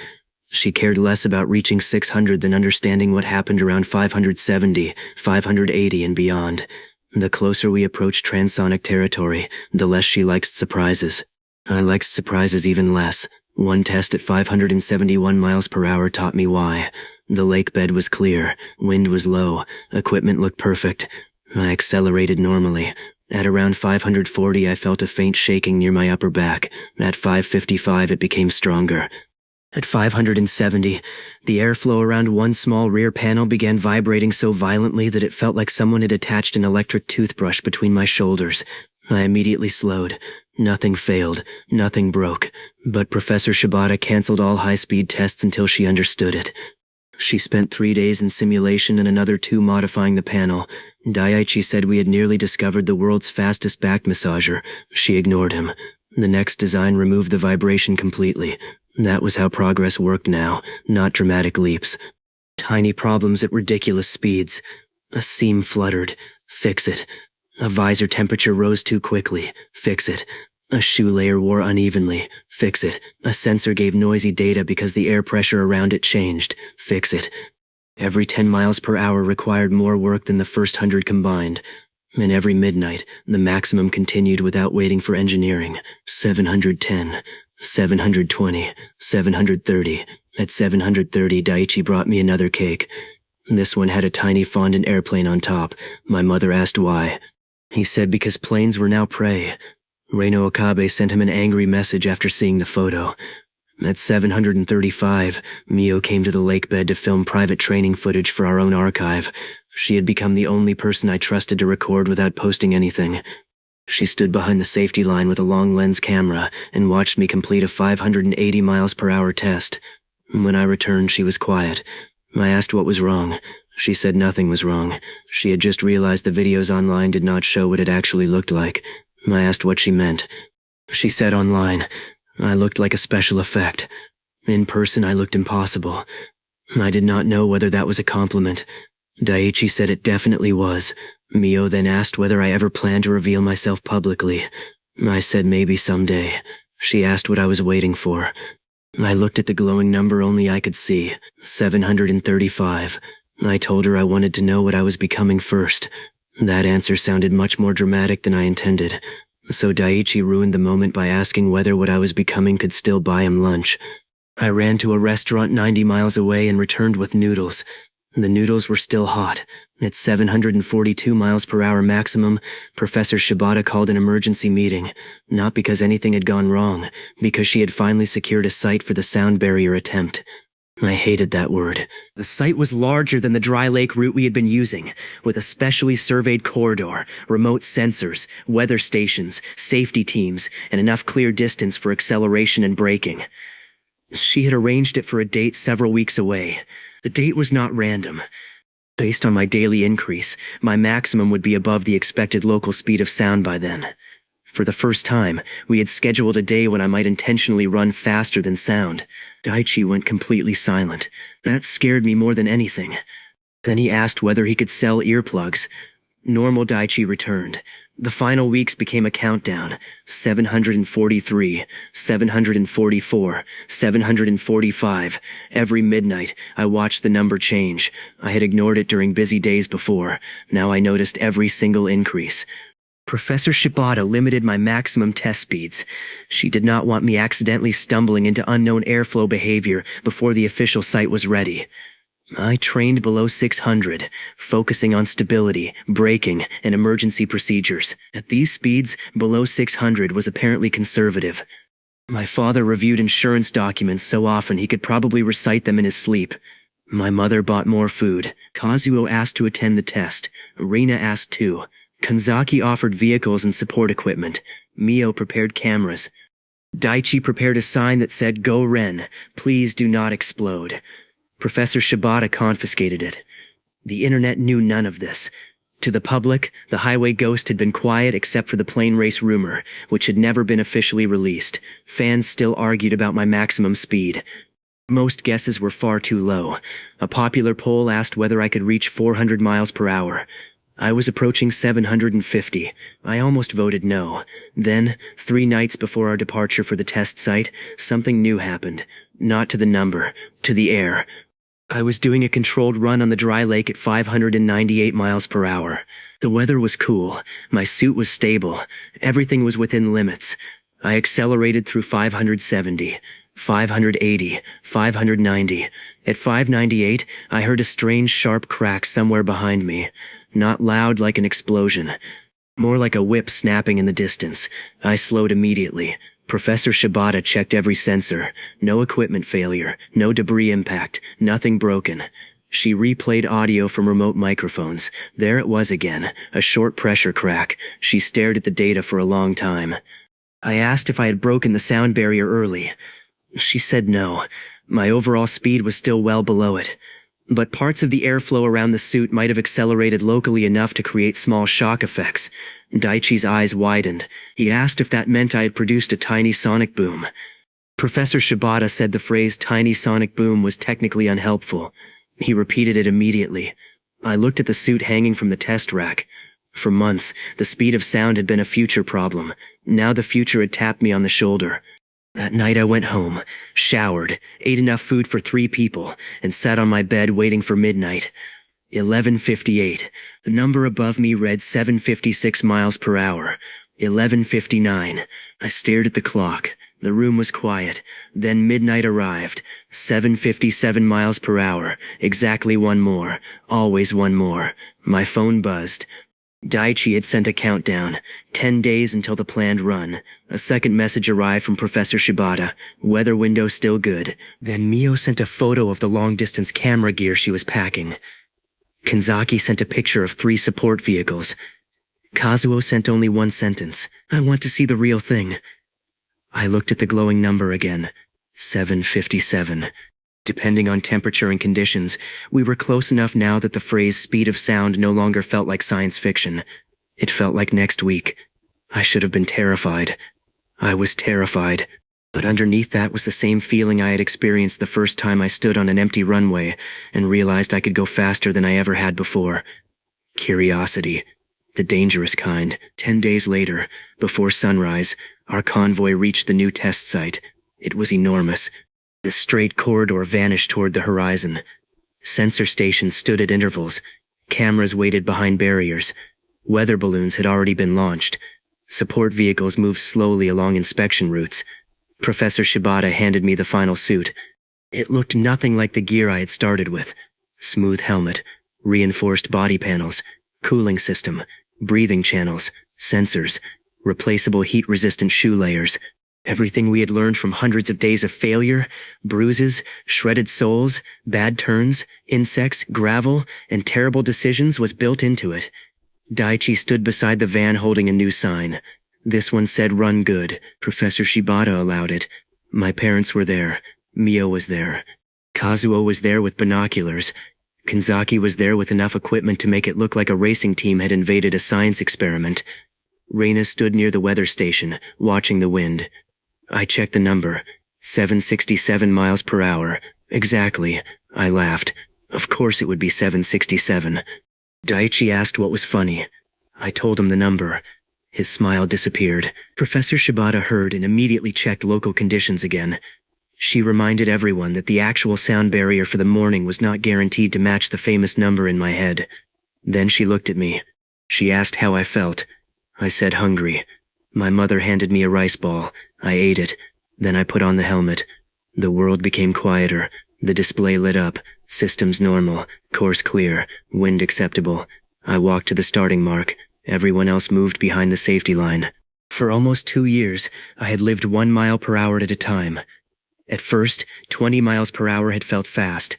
She cared less about reaching 600 than understanding what happened around 570, 580 and beyond. The closer we approached transonic territory, the less she liked surprises. I liked surprises even less. One test at 571 miles per hour taught me why. The lake bed was clear, wind was low, equipment looked perfect. I accelerated normally. At around 540 I felt a faint shaking near my upper back. At 555 it became stronger. At 570, the airflow around one small rear panel began vibrating so violently that it felt like someone had attached an electric toothbrush between my shoulders. I immediately slowed. Nothing failed, nothing broke, but Professor Shibata canceled all high-speed tests until she understood it. She spent 3 days in simulation and another 2 modifying the panel. Daichi said we had nearly discovered the world's fastest back massager. She ignored him. The next design removed the vibration completely. That was how progress worked now, not dramatic leaps. Tiny problems at ridiculous speeds. A seam fluttered. Fix it. A visor temperature rose too quickly. Fix it. A shoe layer wore unevenly. Fix it. A sensor gave noisy data because the air pressure around it changed. Fix it. Every 10 miles per hour required more work than the first 100 combined. And every midnight, the maximum continued without waiting for engineering. 710, 720, 730. At 730, Daichi brought me another cake. This one had a tiny fondant airplane on top. My mother asked why. He said because planes were now prey. Ren Akiyama sent him an angry message after seeing the photo. At 735, Mio came to the lake bed to film private training footage for our own archive. She had become the only person I trusted to record without posting anything. She stood behind the safety line with a long lens camera and watched me complete a 580 miles per hour test. When I returned, she was quiet. I asked what was wrong. She said nothing was wrong. She had just realized the videos online did not show what it actually looked like. I asked what she meant. She said online, I looked like a special effect. In person, I looked impossible. I did not know whether that was a compliment. Daiichi said it definitely was. Mio then asked whether I ever planned to reveal myself publicly. I said maybe someday. She asked what I was waiting for. I looked at the glowing number only I could see, 735. I told her I wanted to know what I was becoming first. That answer sounded much more dramatic than I intended. So Daiichi ruined the moment by asking whether what I was becoming could still buy him lunch. I ran to a restaurant 90 miles away and returned with noodles. The noodles were still hot. At 742 miles per hour maximum, Professor Shibata called an emergency meeting, not because anything had gone wrong, because she had finally secured a site for the sound barrier attempt. I hated that word. The site was larger than the dry lake route we had been using, with a specially surveyed corridor, remote sensors, weather stations, safety teams, and enough clear distance for acceleration and braking. She had arranged it for a date several weeks away. The date was not random. Based on my daily increase, my maximum would be above the expected local speed of sound by then. For the first time, we had scheduled a day when I might intentionally run faster than sound. Daiichi went completely silent. That scared me more than anything. Then he asked whether he could sell earplugs. Normal Daiichi returned. The final weeks became a countdown. 743, 744, 745. Every midnight, I watched the number change. I had ignored it during busy days before. Now I noticed every single increase. Professor Shibata limited my maximum test speeds. She did not want me accidentally stumbling into unknown airflow behavior before the official site was ready. I trained below 600, focusing on stability, braking, and emergency procedures. At these speeds, below 600 was apparently conservative. My father reviewed insurance documents so often he could probably recite them in his sleep. My mother bought more food. Kazuo asked to attend the test. Reina asked too. Kanzaki offered vehicles and support equipment. Mio prepared cameras. Daiichi prepared a sign that said, "Go Ren, please do not explode." Professor Shibata confiscated it. The internet knew none of this. To the public, the highway ghost had been quiet except for the plane race rumor, which had never been officially released. Fans still argued about my maximum speed. Most guesses were far too low. A popular poll asked whether I could reach 400 miles per hour. I was approaching 750. I almost voted no. Then, 3 nights before our departure for the test site, something new happened. Not to the number, to the air. I was doing a controlled run on the dry lake at 598 miles per hour. The weather was cool. My suit was stable. Everything was within limits. I accelerated through 570, 580, 590. At 598, I heard a strange sharp crack somewhere behind me. Not loud like an explosion. More like a whip snapping in the distance. I slowed immediately. Professor Shibata checked every sensor. No equipment failure, no debris impact, nothing broken. She replayed audio from remote microphones. There it was again, a short pressure crack. She stared at the data for a long time. I asked if I had broken the sound barrier early. She said no. My overall speed was still well below it. But parts of the airflow around the suit might have accelerated locally enough to create small shock effects. Daiichi's eyes widened. He asked if that meant I had produced a tiny sonic boom. Professor Shibata said the phrase tiny sonic boom was technically unhelpful. He repeated it immediately. I looked at the suit hanging from the test rack. For months, the speed of sound had been a future problem. Now the future had tapped me on the shoulder. That night I went home, showered, ate enough food for 3 people, and sat on my bed waiting for midnight. 11:58. The number above me read 756 miles per hour. 11:59. I stared at the clock. The room was quiet. Then midnight arrived. 757 miles per hour. Exactly one more. Always one more. My phone buzzed. Daichi had sent a countdown, 10 days until the planned run. A second message arrived from Professor Shibata, weather window still good. Then Mio sent a photo of the long-distance camera gear she was packing. Kanzaki sent a picture of 3 support vehicles. Kazuo sent only one sentence, "I want to see the real thing." I looked at the glowing number again, 757. Depending on temperature and conditions, we were close enough now that the phrase speed of sound no longer felt like science fiction. It felt like next week. I should have been terrified. I was terrified. But underneath that was the same feeling I had experienced the first time I stood on an empty runway and realized I could go faster than I ever had before. Curiosity. The dangerous kind. 10 days later, before sunrise, our convoy reached the new test site. It was enormous. The straight corridor vanished toward the horizon. Sensor stations stood at intervals. Cameras waited behind barriers. Weather balloons had already been launched. Support vehicles moved slowly along inspection routes. Professor Shibata handed me the final suit. It looked nothing like the gear I had started with. Smooth helmet, reinforced body panels, cooling system, breathing channels, sensors, replaceable heat-resistant shoe layers. Everything we had learned from hundreds of days of failure, bruises, shredded souls, bad turns, insects, gravel, and terrible decisions was built into it. Daichi stood beside the van holding a new sign. This one said "Run Good." Professor Shibata allowed it. My parents were there. Mio was there. Kazuo was there with binoculars. Kanzaki was there with enough equipment to make it look like a racing team had invaded a science experiment. Reina stood near the weather station, watching the wind. I checked the number. 767 miles per hour. Exactly. I laughed. Of course it would be 767. Daichi asked what was funny. I told him the number. His smile disappeared. Professor Shibata heard and immediately checked local conditions again. She reminded everyone that the actual sound barrier for the morning was not guaranteed to match the famous number in my head. Then she looked at me. She asked how I felt. I said hungry. My mother handed me a rice ball. I ate it. Then I put on the helmet. The world became quieter. The display lit up. Systems normal. Course clear. Wind acceptable. I walked to the starting mark. Everyone else moved behind the safety line. For almost 2 years, I had lived 1 mile per hour at a time. At first, 20 miles per hour had felt fast.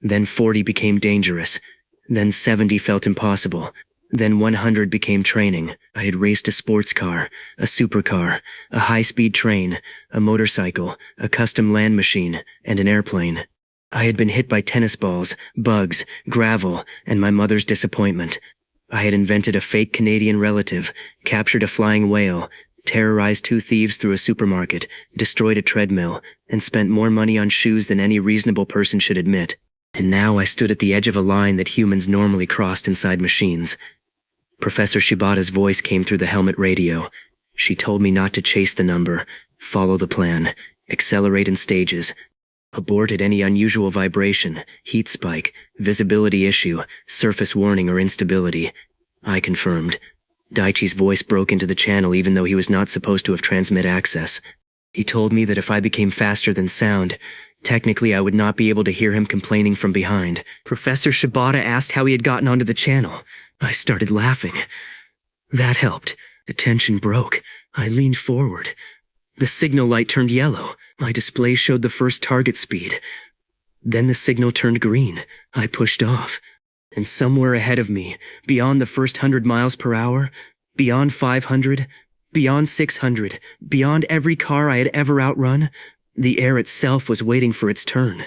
Then 40 became dangerous. Then 70 felt impossible. Then 100 became training. I had raced a sports car, a supercar, a high-speed train, a motorcycle, a custom land machine, and an airplane. I had been hit by tennis balls, bugs, gravel, and my mother's disappointment. I had invented a fake Canadian relative, captured a flying whale, terrorized 2 thieves through a supermarket, destroyed a treadmill, and spent more money on shoes than any reasonable person should admit. And now I stood at the edge of a line that humans normally crossed inside machines. Professor Shibata's voice came through the helmet radio. She told me not to chase the number, follow the plan, accelerate in stages, abort at any unusual vibration, heat spike, visibility issue, surface warning or instability. I confirmed. Daichi's voice broke into the channel even though he was not supposed to have transmit access. He told me that if I became faster than sound, technically I would not be able to hear him complaining from behind. Professor Shibata asked how he had gotten onto the channel. I started laughing. That helped. The tension broke. I leaned forward. The signal light turned yellow. My display showed the first target speed. Then the signal turned green. I pushed off. And somewhere ahead of me, beyond the first 100 miles per hour, beyond 500, beyond 600, beyond every car I had ever outrun, the air itself was waiting for its turn.